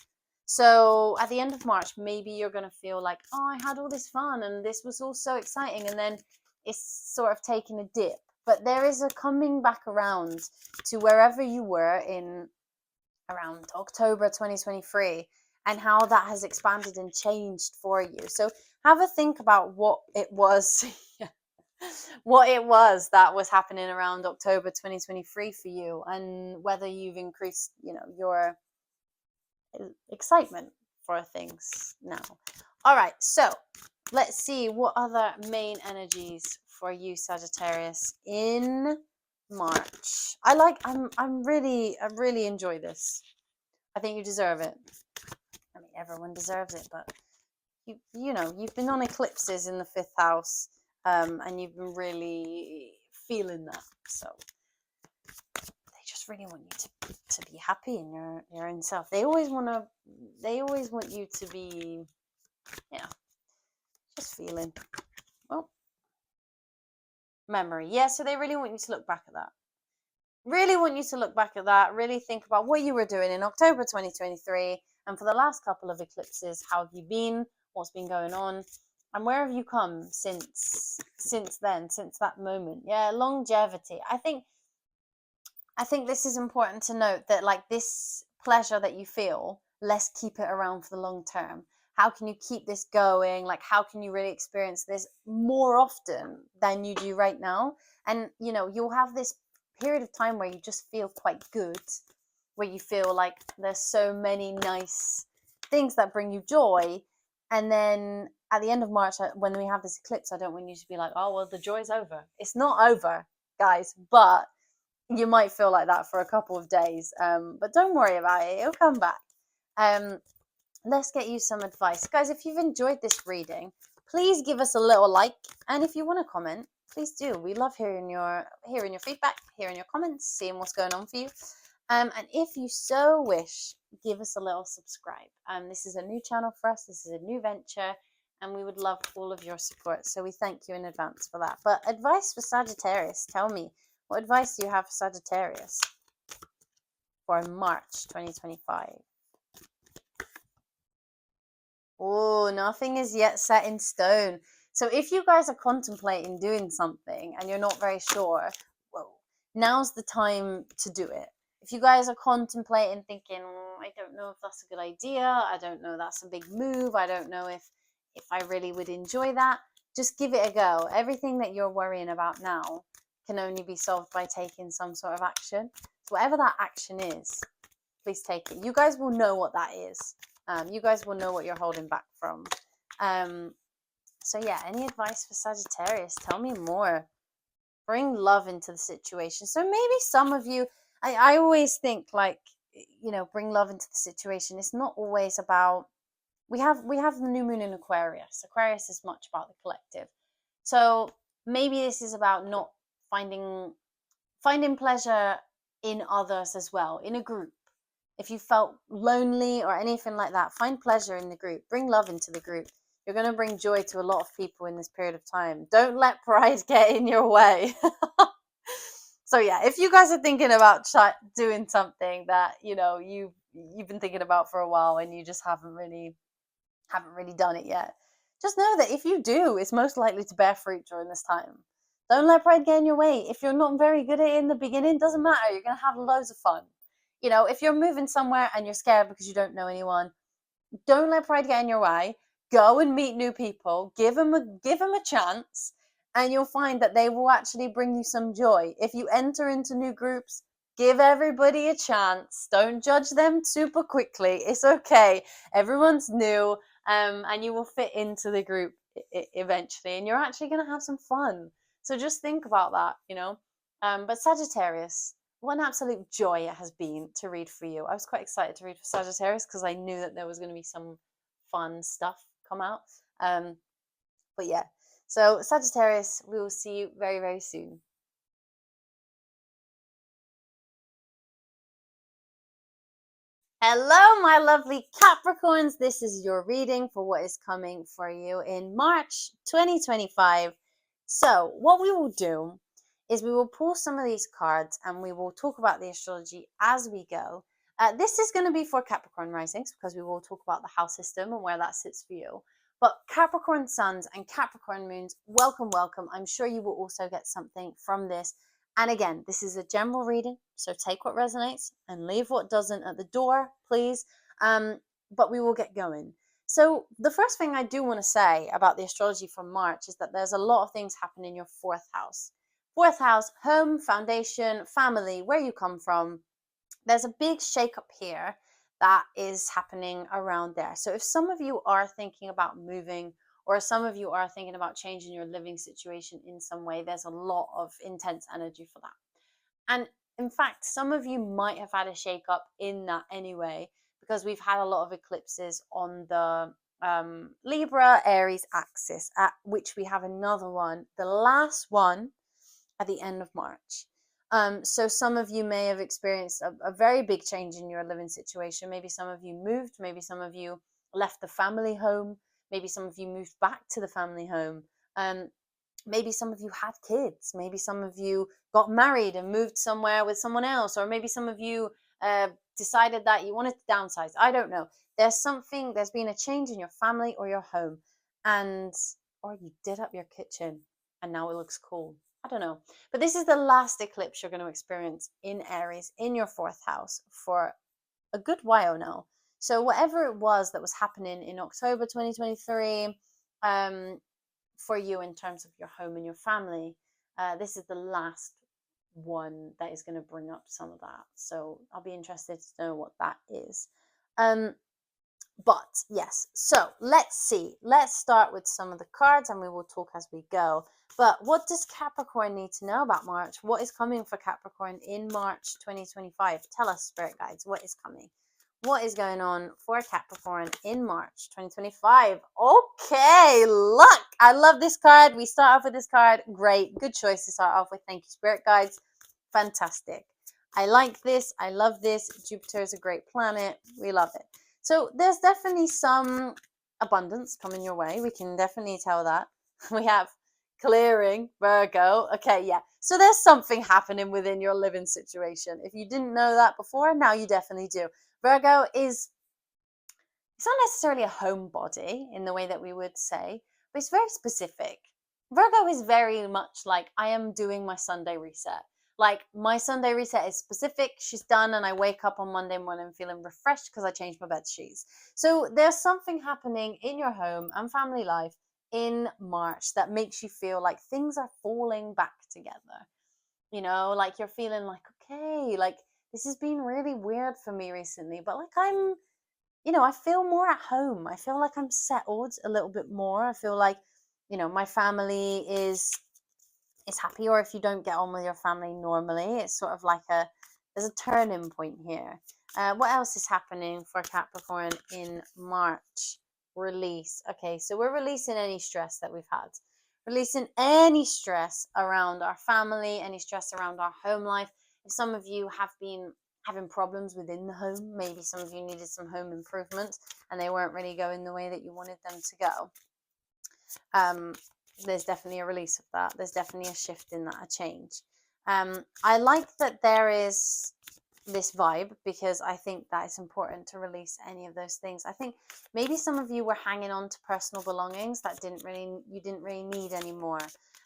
So at the end of March, maybe you're going to feel like, oh, I had all this fun and this was all so exciting. And then it's sort of taking a dip. But there is a coming back around to wherever you were in around October 2023 and how that has expanded and changed for you. So have a think about what it was that was happening around October 2023 for you, and whether you've increased, your excitement for things now. All right, so let's see what other main energies for you, Sagittarius, in March. I really enjoy this. I think you deserve it. I mean, everyone deserves it, but you've been on eclipses in the 5th house, and you've been really feeling that. So they just really want you to be happy in your own self. They always want you to be, just feeling. Well, memory. Yeah, so they really want you to look back at that. Really think about what you were doing in October 2023, and for the last couple of eclipses, how have you been? What's been going on? And where have you come since then, since that moment? Yeah, longevity. I think this is important to note, that like this pleasure that you feel, let's keep it around for the long term. How can you keep this going? Like, how can you really experience this more often than you do right now? And, you'll have this period of time where you just feel quite good. where you feel like there's so many nice things that bring you joy. And then at the end of March, when we have this eclipse, I don't want you to be like, oh, well, the joy's over. It's not over, guys, but you might feel like that for a couple of days. But don't worry about it. It'll come back. Let's get you some advice. Guys, if you've enjoyed this reading, please give us a little like. And if you want to comment, please do. We love hearing your feedback, hearing your comments, seeing what's going on for you. And if you so wish, give us a little subscribe. This is a new channel for us. This is a new venture, and we would love all of your support. So we thank you in advance for that. But advice for Sagittarius. Tell me, what advice do you have for Sagittarius for March 2025? Oh, nothing is yet set in stone. So if you guys are contemplating doing something and you're not very sure, well, now's the time to do it. If you guys are contemplating, thinking, I don't know if that's a good idea, I don't know, that's a big move, I don't know if I really would enjoy that, just give it a go. Everything that you're worrying about now can only be solved by taking some sort of action. So whatever that action is, please take it. You guys will know what that is. You guys will know what you're holding back from. So yeah, any advice for Sagittarius? Tell me more. Bring love into the situation. So maybe some of you, I always think, like, you know, bring love into the situation. It's not always about, we have the new moon in Aquarius. Aquarius is much about the collective. So maybe this is about not finding pleasure in others as well, in a group. If you felt lonely or anything like that, find pleasure in the group. Bring love into the group. You're going to bring joy to a lot of people in this period of time. Don't let pride get in your way. So yeah, if you guys are thinking about doing something that, you know, you've been thinking about for a while and you just haven't really done it yet, just know that if you do, it's most likely to bear fruit during this time. Don't let pride get in your way. If you're not very good at it in the beginning, doesn't matter. You're going to have loads of fun. You know, if you're moving somewhere and you're scared because you don't know anyone, don't let pride get in your way. Go and meet new people. Give them a chance, and you'll find that they will actually bring you some joy. If you enter into new groups, give everybody a chance. Don't judge them super quickly. It's okay. Everyone's new, and you will fit into the group eventually, and you're actually going to have some fun. So just think about that, you know. But Sagittarius, what an absolute joy it has been to read for you. I was quite excited to read for Sagittarius because I knew that there was going to be some fun stuff come out. But yeah, so Sagittarius, we will see you very, very soon. Hello, my lovely Capricorns. This is your reading for what is coming for you in March 2025. So what we will do is we will pull some of these cards and we will talk about the astrology as we go. This is going to be for Capricorn risings because we will talk about the house system and where that sits for you. But Capricorn suns and Capricorn moons, welcome, welcome. I'm sure you will also get something from this. And again, this is a general reading, so take what resonates and leave what doesn't at the door, please. But we will get going. So the first thing I do want to say about the astrology for March is that there's a lot of things happening in your fourth house. Fourth house, home, foundation, family, where you come from. There's a big shakeup here that is happening around there. So if some of you are thinking about moving, or some of you are thinking about changing your living situation in some way, there's a lot of intense energy for that. And in fact, some of you might have had a shakeup in that anyway, because we've had a lot of eclipses on the Libra Aries axis, at which we have another one, the last one at the end of March. So some of you may have experienced a very big change in your living situation. Maybe some of you moved, maybe some of you left the family home, maybe some of you moved back to the family home. Maybe some of you had kids, maybe some of you got married and moved somewhere with someone else, or maybe some of you decided that you wanted to downsize. I don't know. There's been a change in your family or your home, or you did up your kitchen and now it looks cool. I don't know. But this is the last eclipse you're going to experience in Aries, in your fourth house, for a good while now. So whatever it was that was happening in October 2023 for you in terms of your home and your family, this is the last one that is going to bring up some of that. So I'll be interested to know what that is. But yes, so let's see. Let's start with some of the cards and we will talk as we go. But what does Capricorn need to know about March? What is coming for Capricorn in March 2025? Tell us, Spirit Guides, what is coming? What is going on for Capricorn in March 2025? Okay, look, I love this card. We start off with this card. Great, good choice to start off with. Thank you, Spirit Guides. Fantastic. I like this. I love this. Jupiter is a great planet. We love it. So there's definitely some abundance coming your way. We can definitely tell that. We have clearing, Virgo. Okay, yeah. So there's something happening within your living situation. If you didn't know that before, now you definitely do. Virgo is, it's not necessarily a homebody in the way that we would say, but it's very specific. Virgo is very much like, I am doing my Sunday reset. Like, my Sunday reset is specific. She's done, and I wake up on Monday morning feeling refreshed because I changed my bed sheets. So there's something happening in your home and family life in March that makes you feel like things are falling back together. You know, like you're feeling like, okay, like this has been really weird for me recently, but like I feel more at home. I feel like I'm settled a little bit more. I feel like, my family is happy, or if you don't get on with your family normally, it's sort of like there's a turning point here. What else is happening for Capricorn in March? Release. Okay, so we're releasing any stress that we've had. Releasing any stress around our family, any stress around our home life. If some of you have been having problems within the home, maybe some of you needed some home improvements and they weren't really going the way that you wanted them to go. There's definitely a release of that. There's definitely a shift in that, a change. I like that there is this vibe because I think that it's important to release any of those things. I think maybe some of you were hanging on to personal belongings that you didn't really need anymore.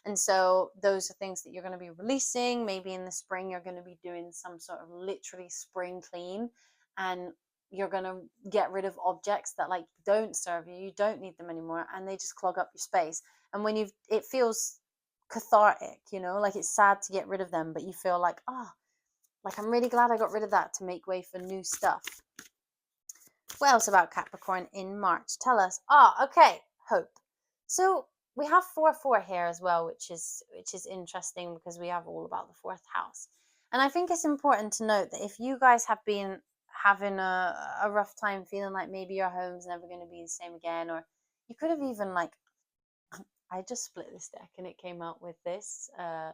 And so those are things that you're going to be releasing. Maybe in the spring, you're going to be doing some sort of literally spring clean, and you're going to get rid of objects that like don't serve you. You don't need them anymore, and they just clog up your space. And when it feels cathartic, like it's sad to get rid of them, but you feel like, like I'm really glad I got rid of that to make way for new stuff. What else about Capricorn in March? Tell us. Okay, hope. So we have 4-4 here as well, which is interesting because we have all about the fourth house. And I think it's important to note that if you guys have been having a rough time feeling like maybe your home's never going to be the same again, or you could have even I just split this deck and it came out with this. The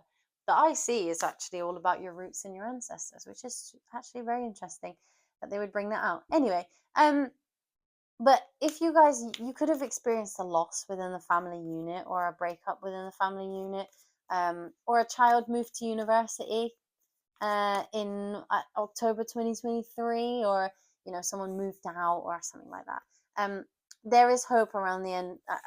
IC is actually all about your roots and your ancestors, which is actually very interesting that they would bring that out. Anyway, but if you guys, you could have experienced a loss within the family unit, or a breakup within the family unit, or a child moved to university in October 2023, or someone moved out or something like that. There is hope around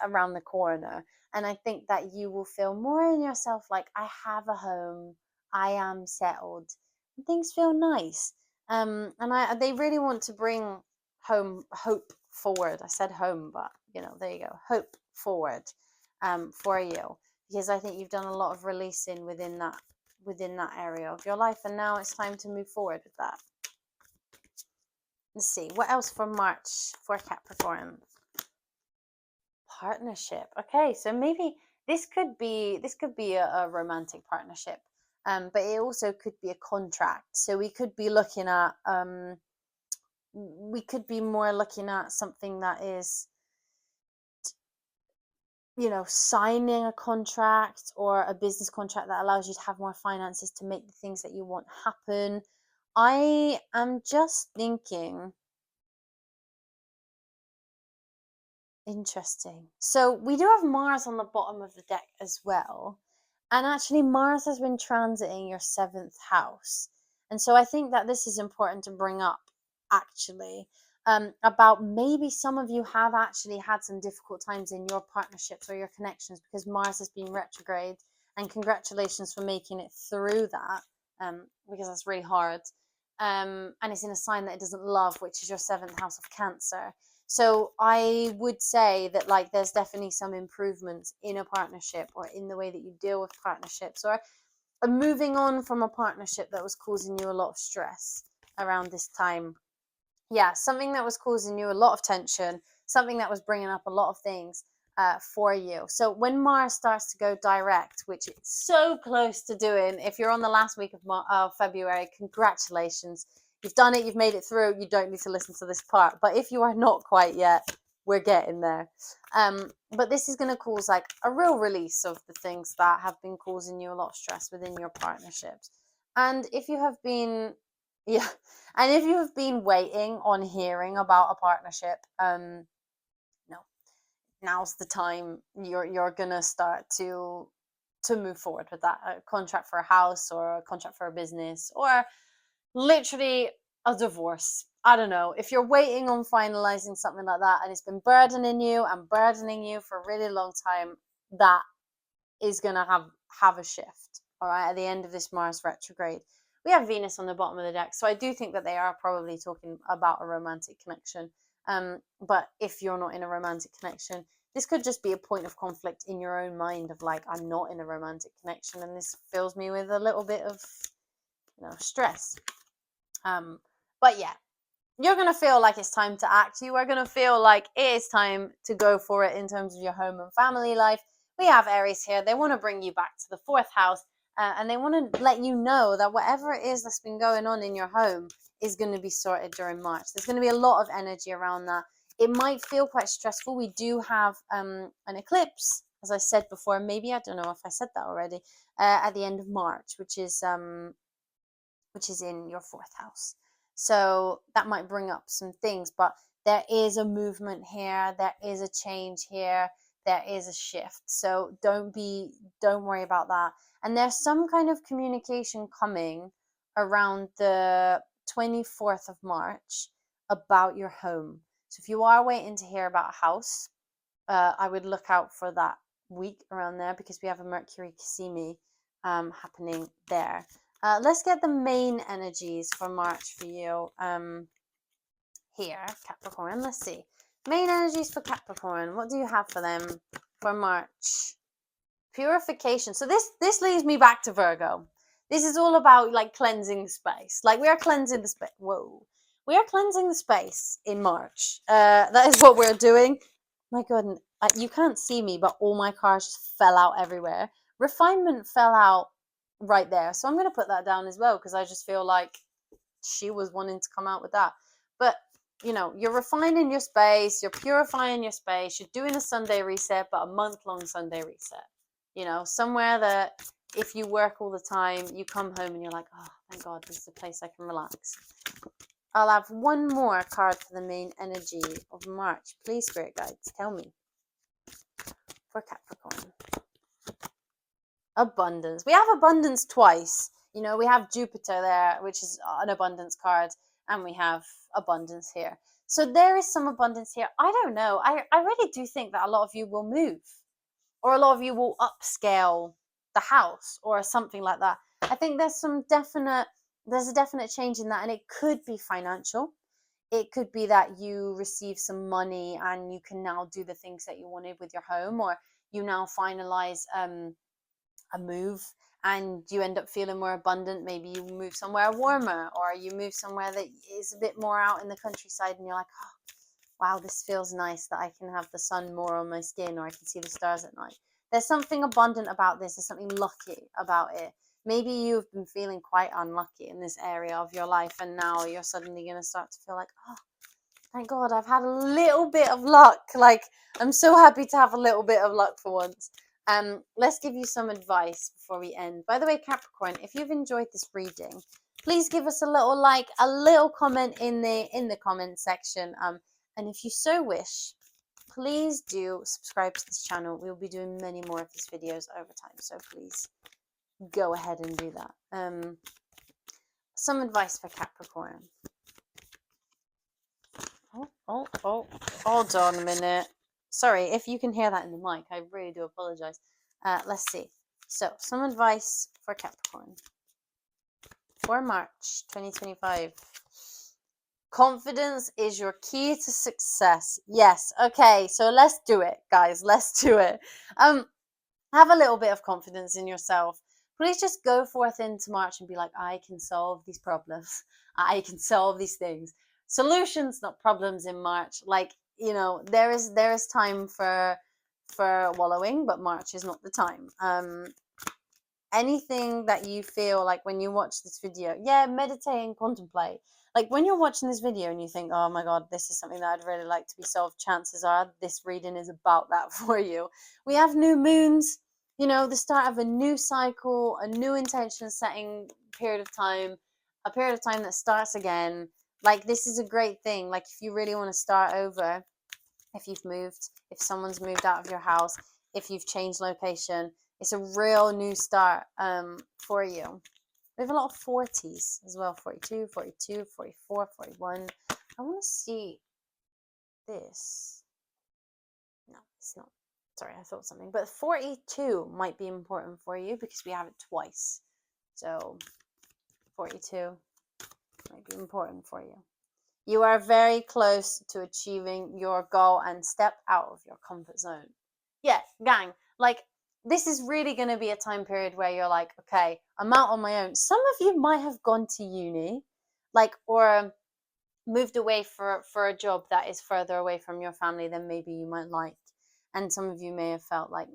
around the corner, and I think that you will feel more in yourself like, I have a home, I am settled, and things feel nice. And they really want to bring hope forward. I said home, but there you go, hope forward for you, because I think you've done a lot of releasing within that area of your life, and now it's time to move forward with that. Let's see what else for March for Capricorn. Partnership. Okay, so maybe this could be a romantic partnership, but it also could be a contract. So we could be looking at more looking at something that is signing a contract, or a business contract that allows you to have more finances to make the things that you want happen. I am just thinking, interesting. So we do have Mars on the bottom of the deck as well. And actually Mars has been transiting your 7th house. And so I think that this is important to bring up, actually, about maybe some of you have actually had some difficult times in your partnerships or your connections because Mars has been retrograde. And congratulations for making it through that, because that's really hard. And it's in a sign that it doesn't love, which is your 7th house of Cancer. So I would say that there's definitely some improvements in a partnership, or in the way that you deal with partnerships, or moving on from a partnership that was causing you a lot of stress around this time. Yeah, something that was causing you a lot of tension, something that was bringing up a lot of things for you. So when Mars starts to go direct, which it's so close to doing, if you're on the last week of February, congratulations. You've done it, you've made it through, you don't need to listen to this part. But if you are not quite yet, we're getting there. But this is going to cause like a real release of the things that have been causing you a lot of stress within your partnerships. And if you have been, yeah, and if you have been waiting on hearing about a partnership, no, now's the time. You're gonna start to move forward with that, a contract for a house or a contract for a business or literally a divorce. I don't know. If you're waiting on finalizing something like that and it's been burdening you for a really long time, that is gonna have a shift. All right, at the end of this Mars retrograde. We have Venus on the bottom of the deck, so I do think that they are probably talking about a romantic connection. But if you're not in a romantic connection, this could just be a point of conflict in your own mind of like, I'm not in a romantic connection, and this fills me with a little bit of, stress. But yeah, you're going to feel like it's time to act. You are going to feel like it is time to go for it in terms of your home and family life. We have Aries here. They want to bring you back to the 4th house, and they want to let you know that whatever it is that's been going on in your home is going to be sorted during March. There's going to be a lot of energy around that. It might feel quite stressful. We do have an eclipse, as I said before. Maybe, I don't know if I said that already, at the end of March, which is in your 4th house. So that might bring up some things, but there is a movement here. There is a change here. There is a shift. So don't worry about that. And there's some kind of communication coming around the 24th of March about your home. So if you are waiting to hear about a house, I would look out for that week around there, because we have a Mercury Cassimi happening there. Let's get the main energies for March for you here, Capricorn. Let's see. Main energies for Capricorn. What do you have for them for March? Purification. So this leads me back to Virgo. This is all about like cleansing space. Like we are cleansing the space. Whoa. We are cleansing the space in March. That is what we're doing. My God, you can't see me, but all my cars just fell out everywhere. Refinement fell out right there. So I'm going to put that down as well, because I just feel like she was wanting to come out with that. But, you're refining your space, you're purifying your space, you're doing a Sunday reset, but a month-long Sunday reset. Somewhere that if you work all the time, you come home and you're like, oh, thank God, this is a place I can relax. I'll have one more card for the main energy of March. Please, Spirit Guides, tell me. For Capricorn. Abundance. We have abundance twice. We have Jupiter there, which is an abundance card, and we have abundance here. So there is some abundance here. I don't know. I really do think that a lot of you will move, or a lot of you will upscale the house or something like that. I think there's a definite change in that, and it could be financial. It could be that you receive some money and you can now do the things that you wanted with your home, or you now finalize a move and you end up feeling more abundant. Maybe you move somewhere warmer, or you move somewhere that is a bit more out in the countryside and you're like, oh, wow, this feels nice that I can have the sun more on my skin, or I can see the stars at night. There's something abundant about this. There's something lucky about it. Maybe you've been feeling quite unlucky in this area of your life, and now you're suddenly going to start to feel like, oh, thank God, I've had a little bit of luck. Like, I'm so happy to have a little bit of luck for once. Let's give you some advice before we end. By the way, Capricorn, if you've enjoyed this reading, please give us a little like, a little comment in the comment section. And if you so wish, please do subscribe to this channel. We'll be doing many more of these videos over time, so please go ahead and do that. Some advice for Capricorn. Oh, hold on a minute. Sorry, if you can hear that in the mic, I really do apologize. Let's see. So, some advice for Capricorn for March 2025. Confidence is your key to success. Yes. Okay, so let's do it, guys. Let's do it. Have a little bit of confidence in yourself. please just go forth into March and be like, I can solve these problems. I can solve these things. Solutions, not problems in March. Like, you know, there is time for wallowing, but March is not the time. Anything that you feel like when you watch this video, yeah, meditate and contemplate. Like when you're watching this video and you think, oh my God, this is something that I'd really like to be solved, chances are this reading is about that for you. We have new moons, you know, the start of a new cycle, a new intention setting period of time, a period of time that starts again. Like this is a great thing. Like if you really want to start over, if you've moved, if someone's moved out of your house, if you've changed location, it's a real new start for you. We have a lot of 40s as well. 42, 42, 44, 41. I want to see this. No, it's not. Sorry, I thought something. But 42 might be important for you because we have it twice. So 42 might be important for you. You are very close to achieving your goal and step out of your comfort zone. Yeah, gang, like this is really going to be a time period where you're like, okay, I'm out on my own. Some of you might have gone to uni, like, or moved away for a job that is further away from your family than maybe you might like. And some of you may have felt like,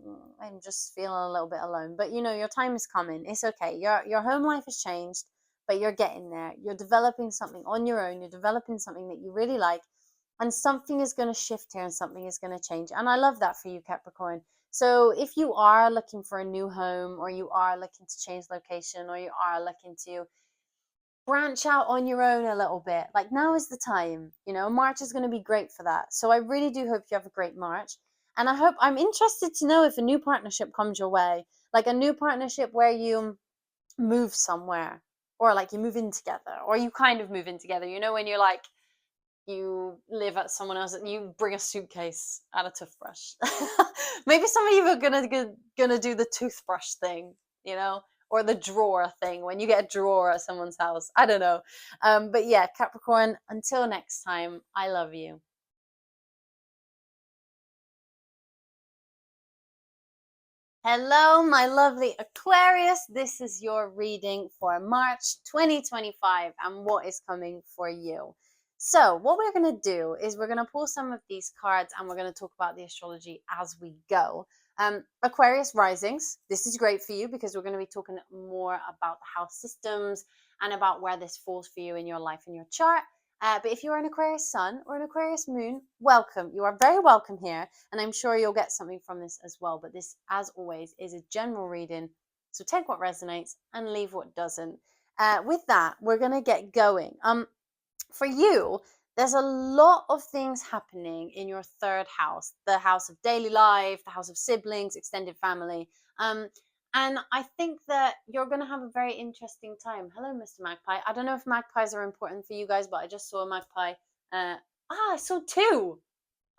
I'm just feeling a little bit alone. But you know, your time is coming. It's okay. Your home life has changed, but you're getting there. You're developing something on your own. You're developing something that you really like. And something is going to shift here and something is going to change. And I love that for you, Capricorn. So if you are looking for a new home, or you are looking to change location, or you are looking to branch out on your own a little bit, like now is the time. You know, March is going to be great for that. So I really do hope you have a great March. And I'm interested to know if a new partnership comes your way, like a new partnership where you move somewhere, or like you move in together, or you kind of move in together. You know, when you're like, you live at someone else and you bring a suitcase and a toothbrush. Maybe some of you are gonna do the toothbrush thing, you know, or the drawer thing when you get a drawer at someone's house. I don't know. But yeah, Capricorn, until next time, I love you. Hello, my lovely Aquarius. This is your reading for March 2025 and what is coming for you. So what we're going to do is we're going to pull some of these cards and we're going to talk about the astrology as we go. Aquarius risings, this is great for you because we're going to be talking more about the house systems and about where this falls for you in your life and your chart. But if you're an Aquarius sun or an Aquarius moon, welcome. You are very welcome here. And I'm sure you'll get something from this as well. But this, as always, is a general reading. So take what resonates and leave what doesn't. With that, we're going to get going. For you, there's a lot of things happening in your third house, the house of daily life, the house of siblings, extended family. And I think that you're going to have a very interesting time. Hello, Mr. Magpie. I don't know if magpies are important for you guys, but I just saw a magpie. I saw two.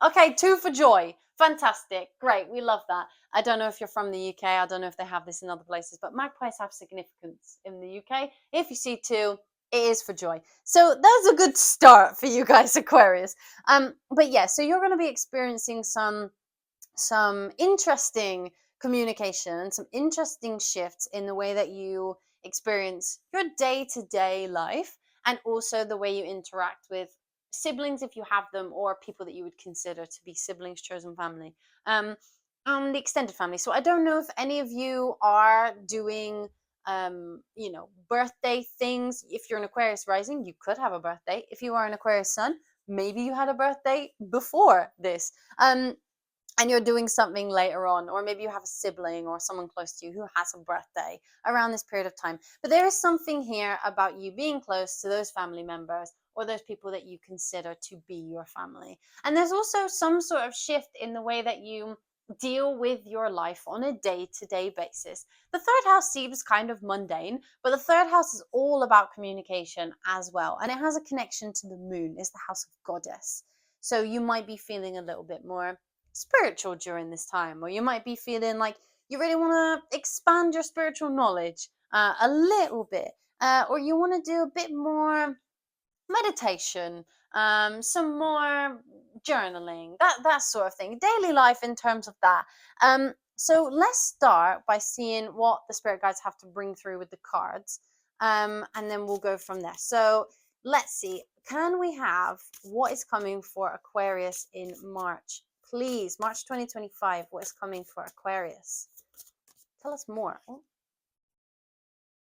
Okay, two for joy. Fantastic. Great. We love that. I don't know if you're from the UK. I don't know if they have this in other places, but magpies have significance in the UK. If you see two, it is for joy. So that's a good start for you guys, Aquarius. But yeah, so you're going to be experiencing some interesting communication and some interesting shifts in the way that you experience your day-to-day life, and also the way you interact with siblings if you have them, or people that you would consider to be siblings, chosen family, the extended family. So I don't know if any of you are doing birthday things. If you're an Aquarius rising, you could have a birthday. If you are an Aquarius sun, maybe you had a birthday before this. And you're doing something later on, or maybe you have a sibling or someone close to you who has a birthday around this period of time. But there is something here about you being close to those family members or those people that you consider to be your family. And there's also some sort of shift in the way that you deal with your life on a day-to-day basis. The third house seems kind of mundane, but the third house is all about communication as well. And it has a connection to the moon. It's the house of goddess. So you might be feeling a little bit more spiritual during this time, or you might be feeling like you really want to expand your spiritual knowledge a little bit, or you want to do a bit more meditation, some more journaling, that sort of thing, daily life in terms of that. So let's start by seeing what the spirit guides have to bring through with the cards, and then we'll go from there. So let's see, can we have what is coming for Aquarius in March? Please, March 2025, what is coming for Aquarius? Tell us more. Oh.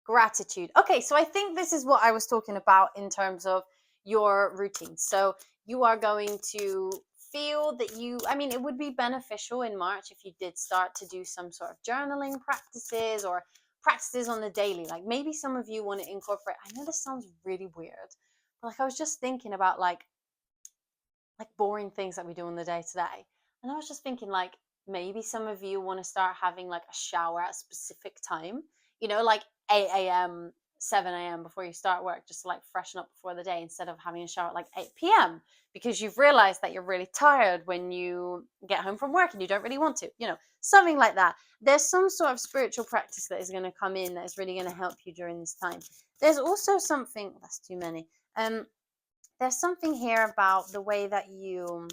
Gratitude. Okay, so I think this is what I was talking about in terms of your routine. So you are going to feel that I mean, it would be beneficial in March if you did start to do some sort of journaling practices or practices on the daily. Like maybe some of you want to incorporate, I know this sounds really weird, but like I was just thinking about like boring things that we do on the day to day. And I was just thinking like maybe some of you want to start having like a shower at a specific time, like 8 a.m., 7 a.m. before you start work, just to like freshen up before the day instead of having a shower at like 8 p.m. because you've realized that you're really tired when you get home from work and you don't really want to, something like that. There's some sort of spiritual practice that is going to come in that is really going to help you during this time. There's also something, that's too many. There's something here about the way that you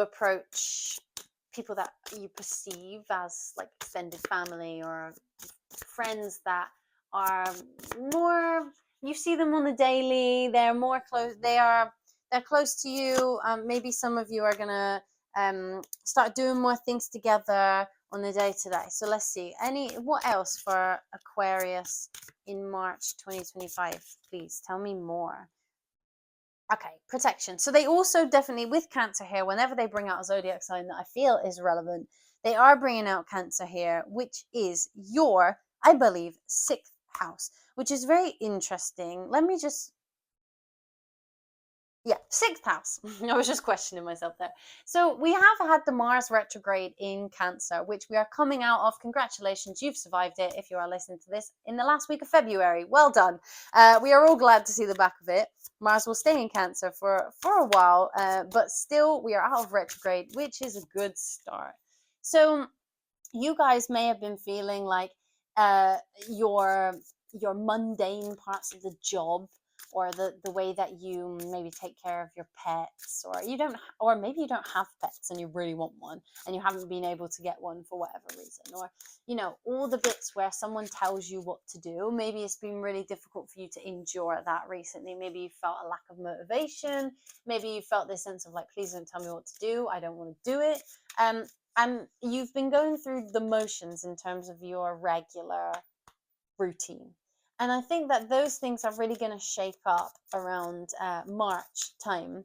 approach people that you perceive as like extended family or friends that are more, you see them on the daily, they're more close, they're close to you. Maybe some of you are gonna start doing more things together on the day to day. So let's see, what else for Aquarius in March 2025? Please tell me more. Okay, protection. So they also definitely, with Cancer here, whenever they bring out a zodiac sign that I feel is relevant, they are bringing out Cancer here, which is your, I believe, 6th house, which is very interesting. Let me just, yeah, 6th house. I was just questioning myself there. So we have had the Mars retrograde in Cancer, which we are coming out of. Congratulations, you've survived it if you are listening to this in the last week of February. Well done. We are all glad to see the back of it. Mars will stay in Cancer for a while, but still we are out of retrograde, which is a good start. So you guys may have been feeling like your mundane parts of the job, or the way that you maybe take care of your pets, or maybe you don't have pets and you really want one and you haven't been able to get one for whatever reason, or all the bits where someone tells you what to do. Maybe it's been really difficult for you to endure that recently. Maybe you felt a lack of motivation. Maybe you felt this sense of like, please don't tell me what to do, I don't want to do it. And you've been going through the motions in terms of your regular routine. And I think that those things are really going to shake up around March time.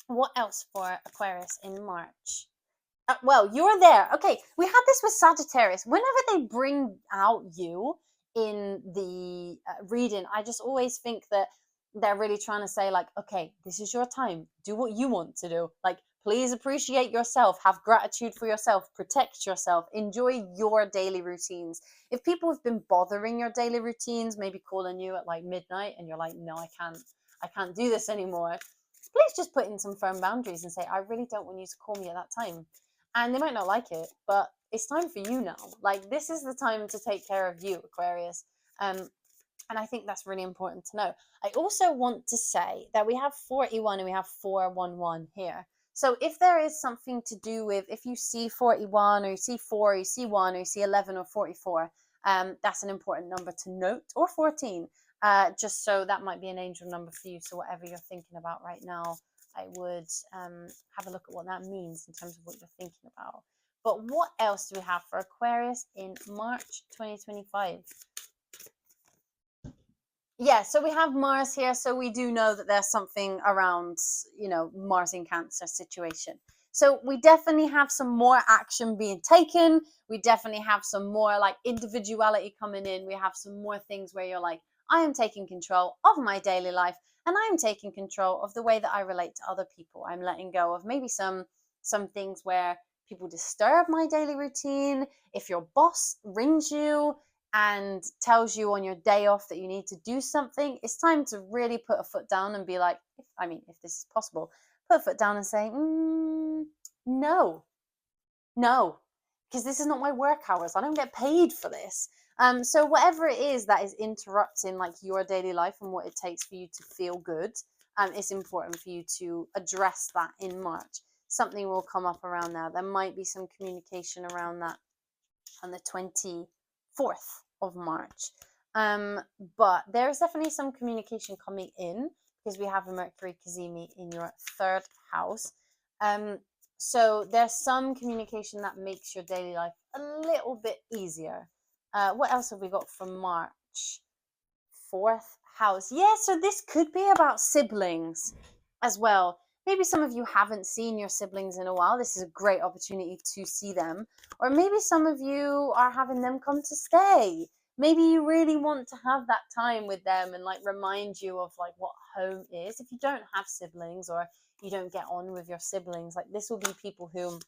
What else for Aquarius in March? Well, you're there. Okay, we had this with Sagittarius. Whenever they bring out you in the reading, I just always think that they're really trying to say like, okay, this is your time. Do what you want to do. Like, please appreciate yourself, have gratitude for yourself, protect yourself, enjoy your daily routines. If people have been bothering your daily routines, maybe calling you at like midnight and you're like, no, I can't do this anymore, please just put in some firm boundaries and say, I really don't want you to call me at that time. And they might not like it, but it's time for you now. Like, this is the time to take care of you, Aquarius. And I think that's really important to know. I also want to say that we have 41 and we have 411 here. So if there is something to do with, if you see 41 or you see 4 or you see 1 or you see 11 or 44, that's an important number to note, or 14. Just so that might be an angel number for you. So whatever you're thinking about right now, I would have a look at what that means in terms of what you're thinking about. But what else do we have for Aquarius in March 2025? Yeah, so we have Mars here, so we do know that there's something around, Mars in Cancer situation. So we definitely have some more action being taken. We definitely have some more like individuality coming in. We have some more things where you're like, I am taking control of my daily life, and I am taking control of the way that I relate to other people. I'm letting go of maybe some things where people disturb my daily routine. If your boss rings you and tells you on your day off that you need to do something, it's time to really put a foot down and be like, if this is possible, put a foot down and say, no, because this is not my work hours. I don't get paid for this. So whatever it is that is interrupting like your daily life and what it takes for you to feel good, it's important for you to address that in March. Something will come up around there. There might be some communication around that on the 24th of March. But there's definitely some communication coming in because we have a Mercury Cazimi in your 3rd house. So there's some communication that makes your daily life a little bit easier. What else have we got from March? 4th house. Yeah, so this could be about siblings as well. Maybe some of you haven't seen your siblings in a while. This is a great opportunity to see them. Or maybe some of you are having them come to stay. Maybe you really want to have that time with them and like remind you of like what home is. If you don't have siblings or you don't get on with your siblings, like this will be people who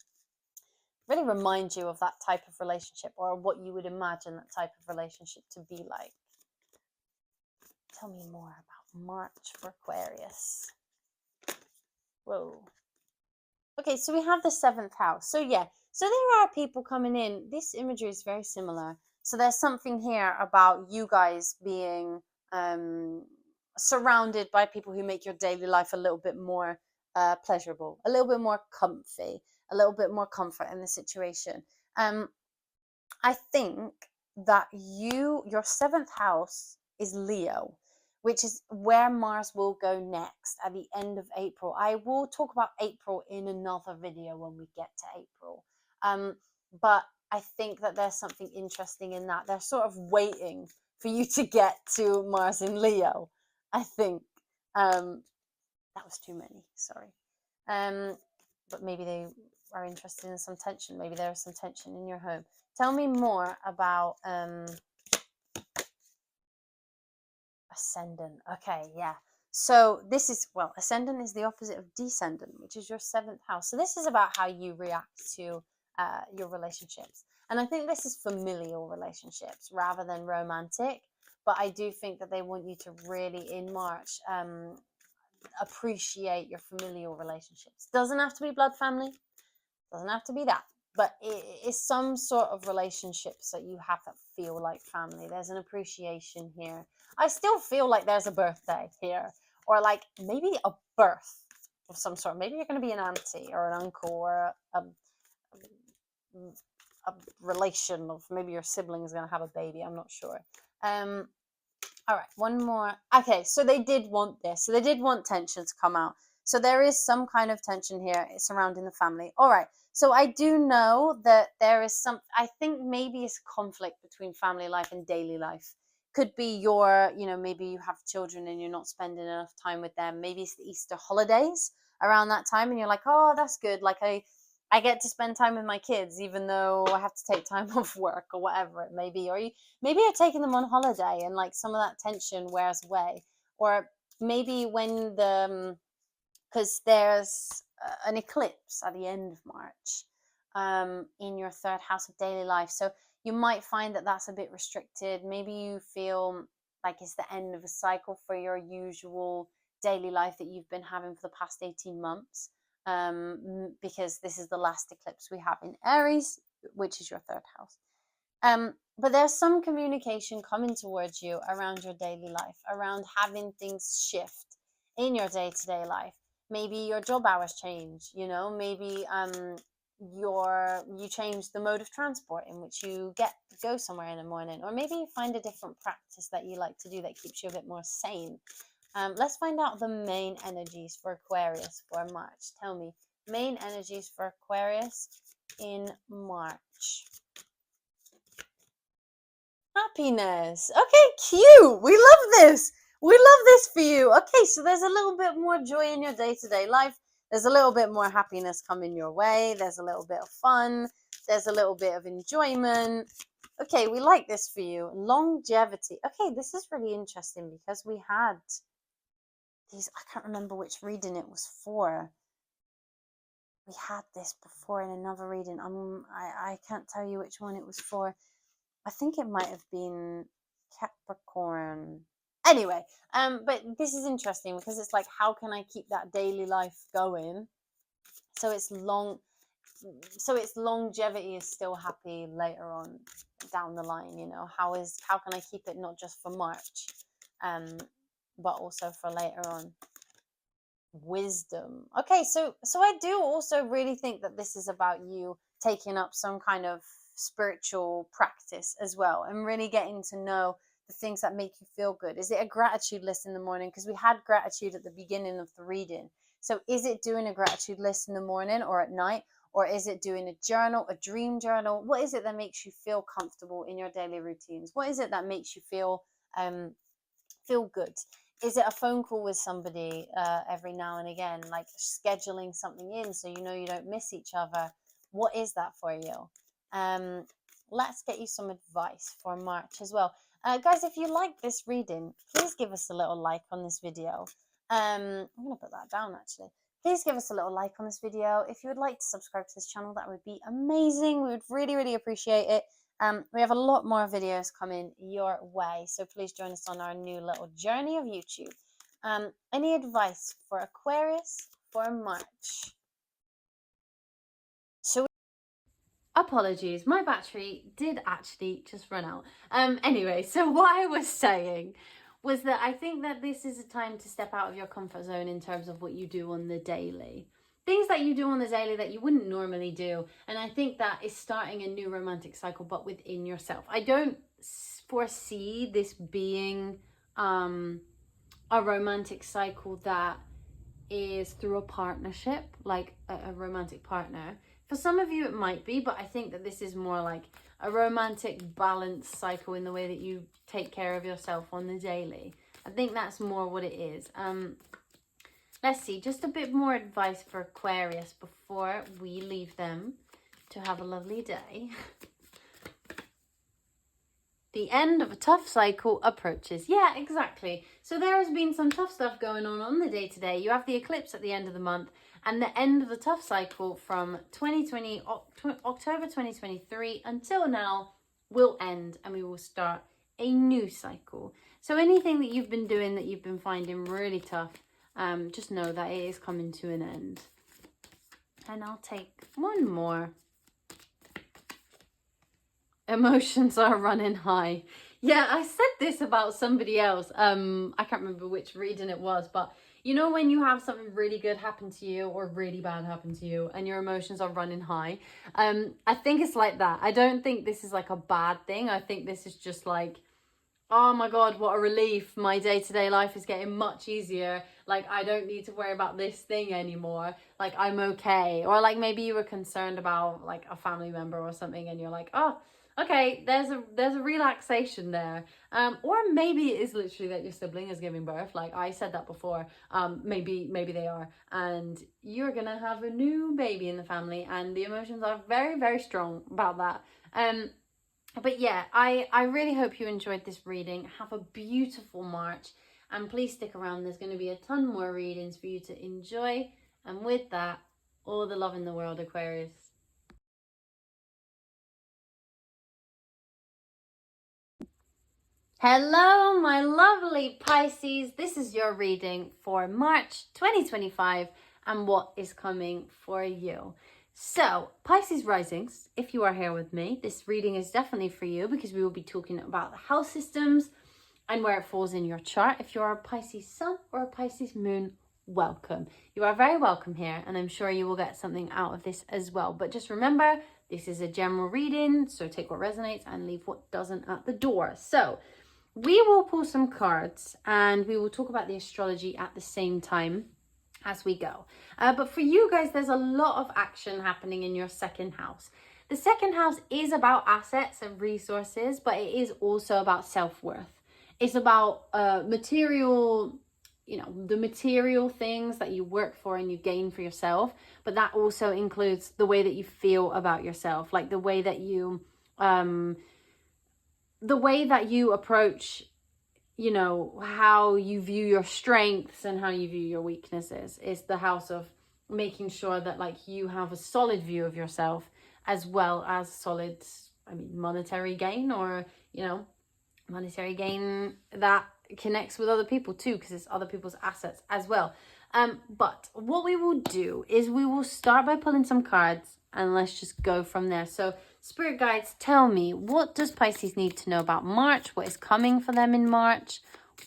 really remind you of that type of relationship or what you would imagine that type of relationship to be like. Tell me more about March for Aquarius. Whoa. Okay, so we have the 7th house. So yeah, so there are people coming in. This imagery is very similar. So there's something here about you guys being surrounded by people who make your daily life a little bit more pleasurable, a little bit more comfy, a little bit more comfort in the situation. I think that your 7th house is Leo, which is where Mars will go next at the end of April. I will talk about April in another video when we get to April. But I think that there's something interesting in that. They're sort of waiting for you to get to Mars in Leo, I think. That was too many, sorry. But maybe they are interested in some tension. Maybe there is some tension in your home. Tell me more about ascendant. Okay, yeah. So this is, well, ascendant is the opposite of descendant, which is your 7th house. So this is about how you react to your relationships. And I think this is familial relationships rather than romantic. But I do think that they want you to really, in March, appreciate your familial relationships. Doesn't have to be blood family. Doesn't have to be that. But it is some sort of relationships that you have that feel like family. There's an appreciation here. I still feel like there's a birthday here. Or like maybe a birth of some sort. Maybe you're going to be an auntie or an uncle or a relation of maybe your sibling is going to have a baby. I'm not sure. All right, one more. Okay, so they did want this. So they did want tension to come out. So there is some kind of tension here surrounding the family. All right, so I do know that there is some, I think maybe it's conflict between family life and daily life. Could be your, maybe you have children and you're not spending enough time with them. Maybe it's the Easter holidays around that time and you're like, oh, that's good. Like I get to spend time with my kids, even though I have to take time off work or whatever it may be. Or maybe you're taking them on holiday and like some of that tension wears away. Or maybe when because there's an eclipse at the end of March in your 3rd house of daily life. So you might find that that's a bit restricted. Maybe you feel like it's the end of a cycle for your usual daily life that you've been having for the past 18 months. Because this is the last eclipse we have in Aries, which is your 3rd house. But there's some communication coming towards you around your daily life, around having things shift in your day-to-day life. Maybe your job hours change, maybe you change the mode of transport in which you go somewhere in the morning, or maybe you find a different practice that you like to do that keeps you a bit more sane. Let's find out the main energies for Aquarius for March. Tell me, main energies for Aquarius in March. Happiness. Okay, cute. We love this. We love this for you. Okay, so there's a little bit more joy in your day-to-day life. There's a little bit more happiness coming your way. There's a little bit of fun. There's a little bit of enjoyment. Okay, we like this for you. Longevity. Okay, this is really interesting because we had these, I can't remember which reading it was for. We had this before in another reading. I can't tell you which one it was for. I think it might have been Capricorn. Anyway, but this is interesting because it's like, how can I keep that daily life going? So its longevity is still happy later on down the line. How can I keep it not just for March, but also for later on? Wisdom. Okay, so I do also really think that this is about you taking up some kind of spiritual practice as well, and really getting to know the things that make you feel good. Is it a gratitude list in the morning? Because we had gratitude at the beginning of the reading. So is it doing a gratitude list in the morning or at night? Or is it doing a journal, a dream journal? What is it that makes you feel comfortable in your daily routines? What is it that makes you feel good? Is it a phone call with somebody every now and again, like scheduling something in so you know you don't miss each other? What is that for you? Let's get you some advice for March as well. Guys, if you like this reading, please give us a little like on this video. I'm going to put that down actually. Please give us a little like on this video. If you would like to subscribe to this channel, that would be amazing. We would really, really appreciate it. We have a lot more videos coming your way, so please join us on our new little journey of YouTube. Any advice for Aquarius for March? Apologies, my battery did actually just run out. Anyway, so what I was saying was that I think that this is a time to step out of your comfort zone in terms of what you do on the daily. Things that you do on the daily that you wouldn't normally do. And I think that is starting a new romantic cycle, but within yourself. I don't foresee this being a romantic cycle that is through a partnership, like a romantic partner. For some of you it might be, but I think that this is more like a romantic balanced cycle in the way that you take care of yourself on the daily. I think that's more what it is. Let's see, just a bit more advice for Aquarius before we leave them to have a lovely day. The end of a tough cycle approaches. Yeah, exactly. So there has been some tough stuff going on the day today. You have the eclipse at the end of the month, and the end of the tough cycle from October 2023 until now will end, and we will start a new cycle. So anything that you've been doing that you've been finding really tough, just know that it is coming to an end. And I'll take one more. Emotions are running high. Yeah, I said this about somebody else. I can't remember which reading it was, but you know when you have something really good happen to you or really bad happen to you and your emotions are running high? I think it's like that. I don't think this is like a bad thing. I think this is just like, oh my God, what a relief. My day-to-day life is getting much easier. Like, I don't need to worry about this thing anymore. Like, I'm okay. Or like maybe you were concerned about like a family member or something and you're like, oh, okay, there's a relaxation there. Or maybe it is literally that your sibling is giving birth. Like I said that before. Maybe they are. And you're going to have a new baby in the family and the emotions are very, very strong about that. But yeah, I really hope you enjoyed this reading. Have a beautiful March. And please stick around. There's going to be a ton more readings for you to enjoy. And with that, all the love in the world, Aquarius. Hello, my lovely Pisces. This is your reading for March 2025 and what is coming for you. So, Pisces risings, if you are here with me, this reading is definitely for you because we will be talking about the house systems and where it falls in your chart. If you're a Pisces sun or a Pisces moon, welcome. You are very welcome here, and I'm sure you will get something out of this as well. But just remember, this is a general reading, so take what resonates and leave what doesn't at the door. So, we will pull some cards and we will talk about the astrology at the same time as we go. But for you guys, there's a lot of action happening in your second house. The second house is about assets and resources, but it is also about self-worth. It's about material, you know, the material things that you work for and you gain for yourself. But that also includes the way that you feel about yourself, like the way that you approach, you know, how you view your strengths and how you view your weaknesses. Is the house of making sure that like you have a solid view of yourself as well as solid, monetary gain, or, you know, monetary gain that connects with other people too, because it's other people's assets as well. But what we will do is we will start by pulling some cards and let's just go from there. So Spirit guides, tell me, what does Pisces need to know about March? What is coming for them in March?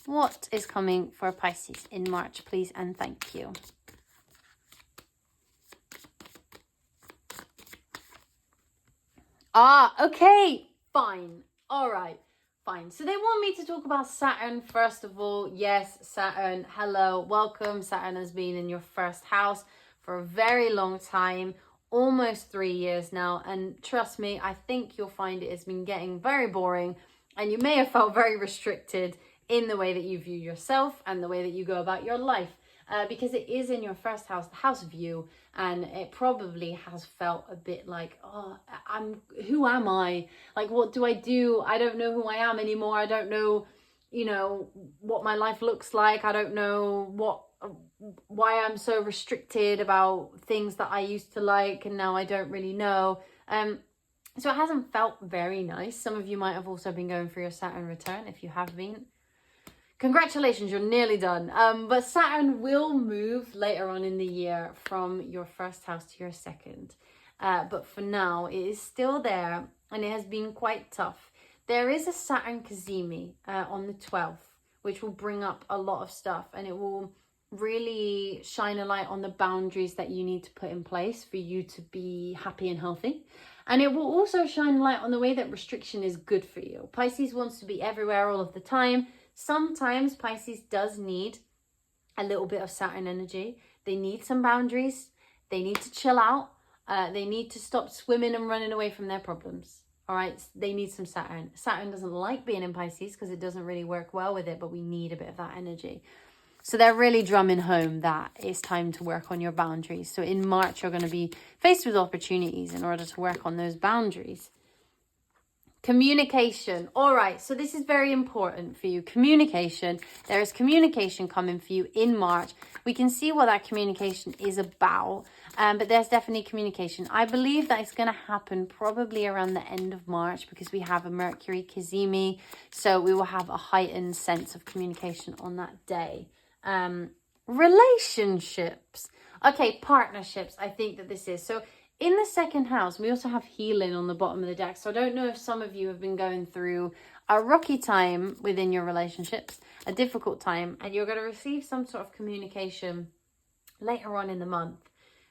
What is coming for Pisces in March, please, and thank you. Okay, fine. All right, fine. So they want me to talk about Saturn first of all. Yes, Saturn. Hello, welcome. Saturn has been in your first house for a very long time, almost 3 years now. And trust me, I think you'll find it has been getting very boring, and you may have felt very restricted in the way that you view yourself and the way that you go about your life. Because it is in your first house, the house of you, and it probably has felt a bit like, oh, who am I? Like, what do I do? I don't know who I am anymore. I don't know, what my life looks like. I don't know why I'm so restricted about things that I used to like, and now I don't really know. So it hasn't felt very nice. Some of you might have also been going through your Saturn return. If you have been, congratulations, you're nearly done. But Saturn will move later on in the year from your first house to your second. But for now, it is still there, and it has been quite tough. There is a Saturn Cazimi on the 12th, which will bring up a lot of stuff, and it will really shine a light on the boundaries that you need to put in place for you to be happy and healthy. And it will also shine light on the way that restriction is good for you. Pisces wants to be everywhere all of the time. Sometimes Pisces does need a little bit of Saturn energy. They need some boundaries. They need to chill out. They need to stop swimming and running away from their problems. All right, they need some Saturn. Saturn doesn't like being in Pisces because it doesn't really work well with it, but we need a bit of that energy. So they're really drumming home that it's time to work on your boundaries. So in March, you're going to be faced with opportunities in order to work on those boundaries. Communication. All right, so this is very important for you. Communication. There is communication coming for you in March. We can see what that communication is about, but there's definitely communication. I believe that it's going to happen probably around the end of March because we have a Mercury Cazimi, so we will have a heightened sense of communication on that day. Relationships. Okay, partnerships. I think that this is so. In the second house, we also have healing on the bottom of the deck. So I don't know if some of you have been going through a rocky time within your relationships, a difficult time, and you're going to receive some sort of communication later on in the month,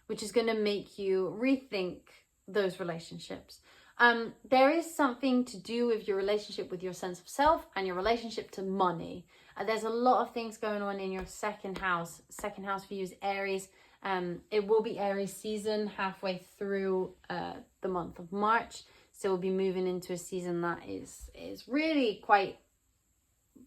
which is going to make you rethink those relationships. There is something to do with your relationship with your sense of self and your relationship to money. There's a lot of things going on in your second house. Second house for you is Aries. It will be Aries season halfway through the month of March. So we'll be moving into a season that is really quite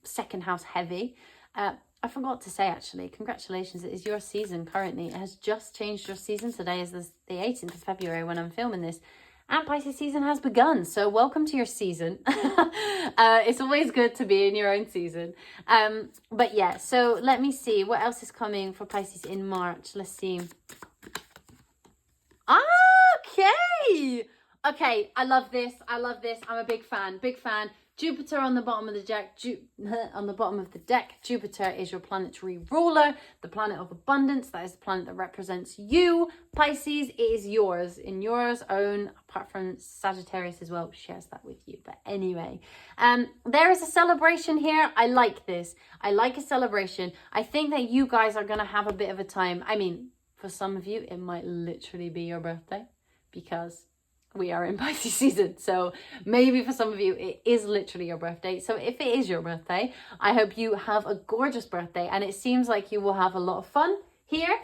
second house heavy. I forgot to say, actually, congratulations. It is your season currently. It has just changed your season. Today is the 18th of February when I'm filming this. And Pisces season has begun. So welcome to your season. It's always good to be in your own season. But yeah, so let me see. What else is coming for Pisces in March? Let's see. Okay. Okay, I love this. I love this. I'm a big fan. Big fan. Jupiter on the bottom of the deck. On the bottom of the deck, Jupiter is your planetary ruler, the planet of abundance. That is the planet that represents you. Pisces is yours, in yours own, apart from Sagittarius as well, shares that with you. But anyway, there is a celebration here. I like this. I like a celebration. I think that you guys are going to have a bit of a time. I mean, for some of you, it might literally be your birthday because we are in Pisces season. So maybe for some of you, it is literally your birthday. So if it is your birthday, I hope you have a gorgeous birthday. And it seems like you will have a lot of fun here.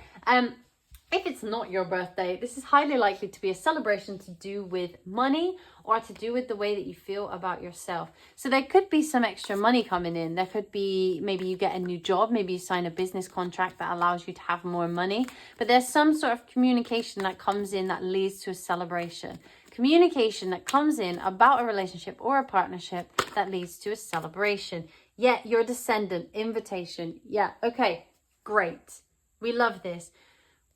If it's not your birthday, this is highly likely to be a celebration to do with money or to do with the way that you feel about yourself. So there could be some extra money coming in. There could be, maybe you get a new job, maybe you sign a business contract that allows you to have more money. But there's some sort of communication that comes in that leads to a celebration. Communication that comes in about a relationship or a partnership that leads to a celebration. Yeah, your descendant, invitation. Yeah, okay, great. We love this.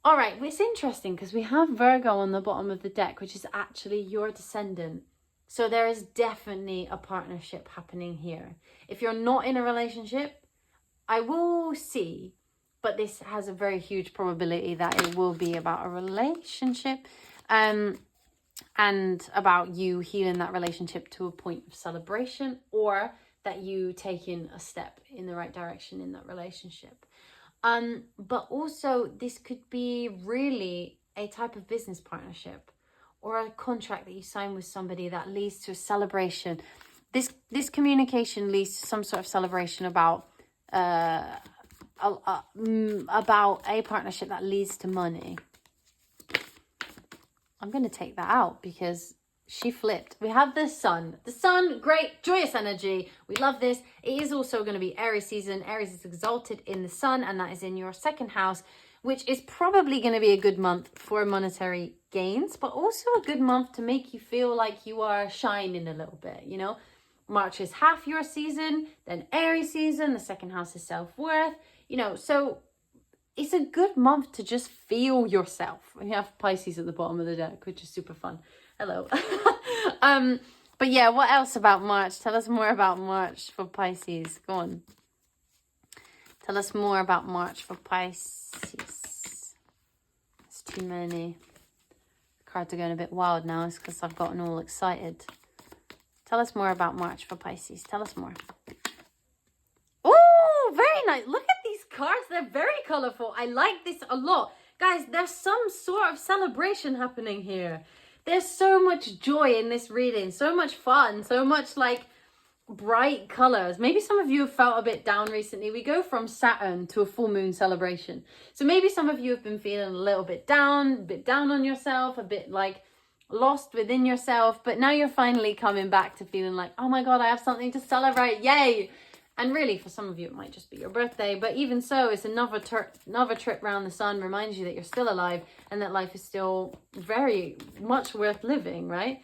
All right, well, it's interesting because we have Virgo on the bottom of the deck, which is actually your descendant. So there is definitely a partnership happening here. If you're not in a relationship, I will see, but this has a very huge probability that it will be about a relationship and about you healing that relationship to a point of celebration, or that you taking a step in the right direction in that relationship. But also this could be really a type of business partnership, or a contract that you sign with somebody that leads to a celebration. This communication leads to some sort of celebration about a partnership that leads to money. I'm going to take that out because she flipped. We have the sun. The sun, great, joyous energy. We love this. It is also going to be Aries season. Aries is exalted in the sun, and that is in your second house, which is probably going to be a good month for monetary gains, but also a good month to make you feel like you are shining a little bit, you know? March is half your season, then Aries season, the second house is self-worth, you know, so it's a good month to just feel yourself. We have Pisces at the bottom of the deck, which is super fun. Hello. But yeah, what else about March? Tell us more about March for Pisces. Go on. Tell us more about March for Pisces. It's too many. The cards are going a bit wild now. It's because I've gotten all excited. Tell us more about March for Pisces. Tell us more. Oh, very nice. Look at these cards. They're very colorful. I like this a lot. Guys, there's some sort of celebration happening here. There's so much joy in this reading. So much fun. So much like bright colors. Maybe some of you have felt a bit down recently. We go from Saturn to a full moon celebration. So maybe some of you have been feeling a little bit down on yourself, a bit like lost within yourself. But now you're finally coming back to feeling like, oh my God, I have something to celebrate. Yay. And really, for some of you, it might just be your birthday. But even so, it's another trip around the sun. Reminds you that you're still alive and that life is still very much worth living, right?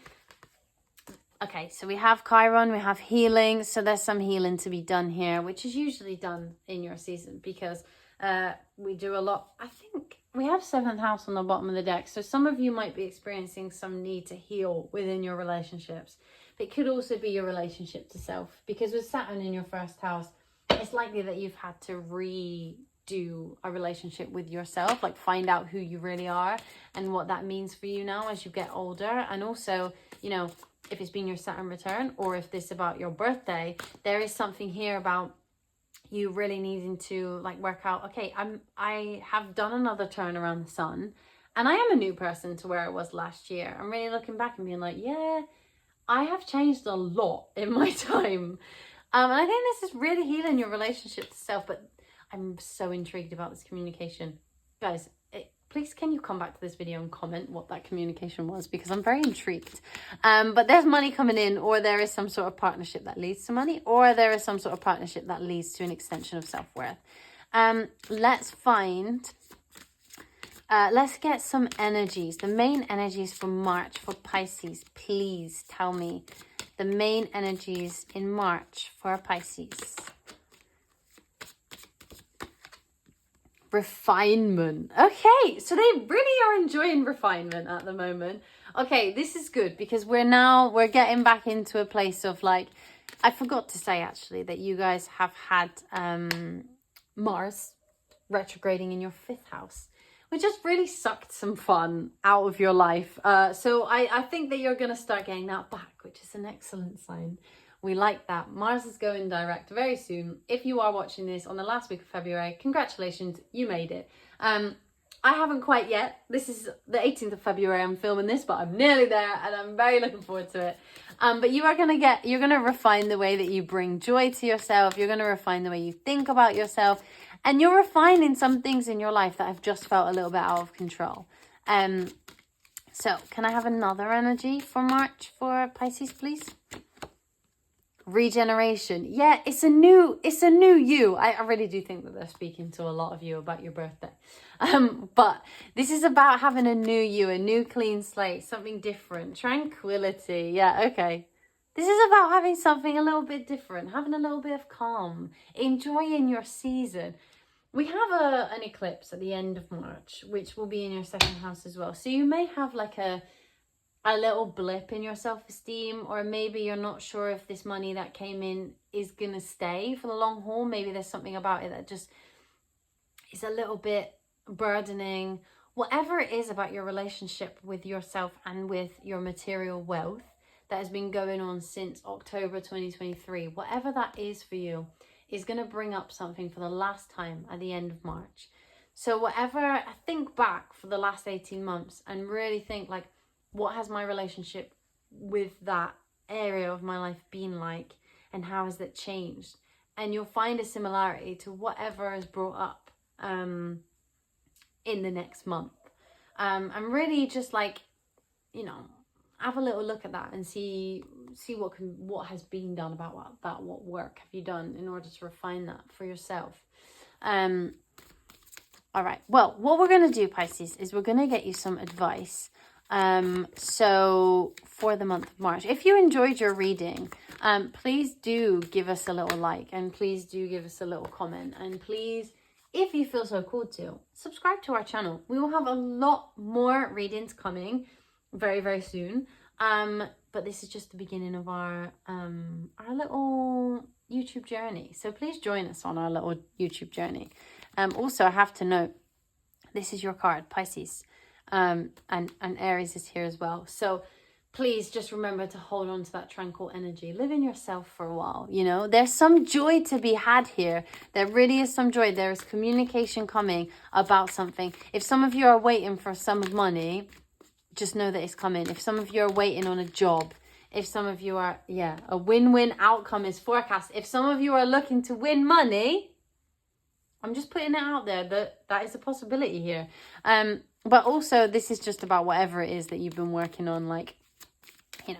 Okay, so we have Chiron, we have healing. So there's some healing to be done here, which is usually done in your season because we do a lot. I think we have 7th house on the bottom of the deck. So some of you might be experiencing some need to heal within your relationships. It could also be your relationship to self, because with Saturn in your 1st house, it's likely that you've had to redo a relationship with yourself, like find out who you really are and what that means for you now as you get older. And also, you know, if it's been your Saturn return or if this is about your birthday, there is something here about you really needing to like work out, okay, I have done another turn around the sun and I am a new person to where I was last year. I'm really looking back and being like, yeah, I have changed a lot in my time. And I think this is really healing your relationship to self. But I'm so intrigued about this communication. Guys, please can you come back to this video and comment what that communication was? Because I'm very intrigued. But there's money coming in, or there is some sort of partnership that leads to money, or there is some sort of partnership that leads to an extension of self-worth. Let's find... let's get some energies. The main energies for March for Pisces. Please tell me the main energies in March for Pisces. Refinement. Okay, so they really are enjoying refinement at the moment. Okay, this is good because we're getting back into a place of like, I forgot to say actually that you guys have had Mars retrograding in your 5th house, which just really sucked some fun out of your life. So I think that you're going to start getting that back, which is an excellent sign. We like that. Mars is going direct very soon. If you are watching this on the last week of February, congratulations, you made it. I haven't quite yet. This is the 18th of February I'm filming this, but I'm nearly there and I'm very looking forward to it. But you're going to refine the way that you bring joy to yourself. You're going to refine the way you think about yourself. And you're refining some things in your life that have just felt a little bit out of control. So can I have another energy for March for Pisces, please? Regeneration. Yeah, it's a new you. I really do think that they're speaking to a lot of you about your birthday. But this is about having a new you, a new clean slate, something different. Tranquility. Yeah, okay. This is about having something a little bit different, having a little bit of calm, enjoying your season. We have an eclipse at the end of March, which will be in your 2nd house as well. So you may have like a little blip in your self-esteem, or maybe you're not sure if this money that came in is going to stay for the long haul. Maybe there's something about it that just is a little bit burdening. Whatever it is about your relationship with yourself and with your material wealth that has been going on since October 2023, whatever that is for you, is going to bring up something for the last time at the end of March. So think back for the last 18 months and really think like, what has my relationship with that area of my life been like, and how has that changed? And you'll find a similarity to whatever is brought up in the next month. And really just like, you know, have a little look at that and see what has been done about that. What work have you done in order to refine that for yourself? All right. Well, what we're going to do, Pisces, is we're going to get you some advice. So for the month of March, if you enjoyed your reading, please do give us a little like, and please do give us a little comment, and please, if you feel so called to, subscribe to our channel. We will have a lot more readings coming very, very soon. But this is just the beginning of our little YouTube journey. So please join us on our little YouTube journey. Also, I have to note, this is your card, Pisces, and Aries is here as well. So please just remember to hold on to that tranquil energy. Live in yourself for a while, you know. There's some joy to be had here. There really is some joy. There is communication coming about something. If some of you are waiting for a sum of money, just know that it's coming. If some of you are waiting on a job, if some of you are, a win-win outcome is forecast. If some of you are looking to win money, I'm just putting it out there that is a possibility here. But also, this is just about whatever it is that you've been working on. Like, you know,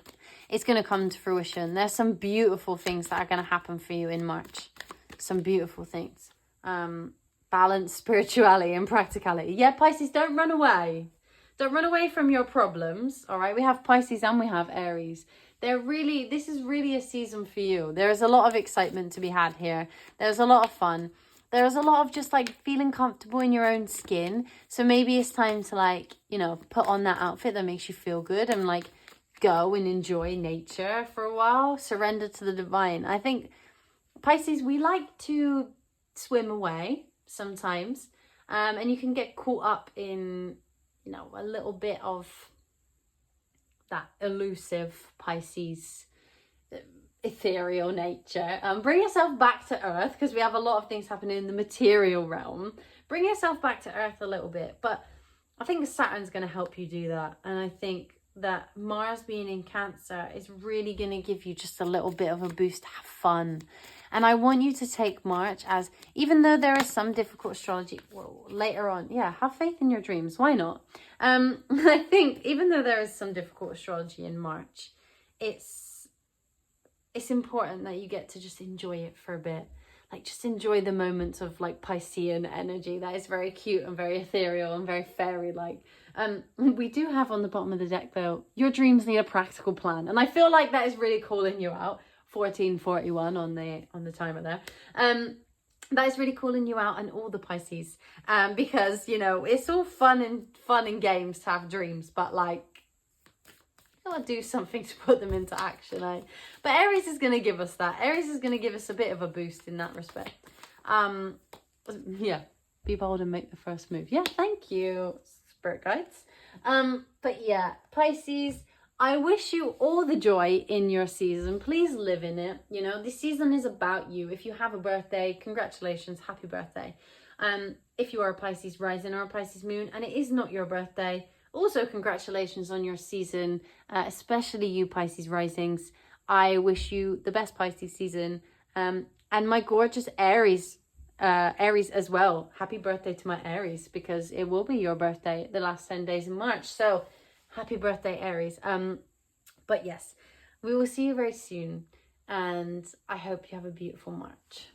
it's going to come to fruition. There's some beautiful things that are going to happen for you in March. Some beautiful things. Balance, spirituality, and practicality. Yeah, Pisces, don't run away. Don't run away from your problems. All right, we have Pisces and we have Aries. This is really a season for you. There is a lot of excitement to be had here. There's a lot of fun. There's a lot of just like feeling comfortable in your own skin. So maybe it's time to, like, you know, put on that outfit that makes you feel good and like go and enjoy nature for a while. Surrender to the divine. I think Pisces, we like to swim away sometimes. And you can get caught up in, you know, a little bit of that elusive Pisces ethereal nature. Bring yourself back to earth, because we have a lot of things happening in the material realm. Bring yourself back to earth a little bit. But I think Saturn's going to help you do that. And I think that Mars being in Cancer is really going to give you just a little bit of a boost to have fun. And I want you to take March as, even though there is some difficult astrology later on, have faith in your dreams. Why not? I think even though there is some difficult astrology in March, it's important that you get to just enjoy it for a bit. Like, just enjoy the moments of like Piscean energy that is very cute and very ethereal and very fairy-like. We do have on the bottom of the deck though, your dreams need a practical plan. And I feel like that is really calling you out. 1441 on the timer there. That is really calling you out, and all the Pisces. Because, you know, it's all fun and games to have dreams, but like, you gotta do something to put them into action, eh? But Aries is gonna give us that. Aries is gonna give us a bit of a boost in that respect. Be bold and make the first move. Yeah, thank you, spirit guides. But yeah, Pisces, I wish you all the joy in your season. Please live in it. You know, this season is about you. If you have a birthday, congratulations, happy birthday. If you are a Pisces rising or a Pisces moon and it is not your birthday, also congratulations on your season, especially you Pisces risings. I wish you the best Pisces season. And my gorgeous Aries as well. Happy birthday to my Aries, because it will be your birthday the last 10 days in March. So happy birthday, Aries. But yes, we will see you very soon. And I hope you have a beautiful March.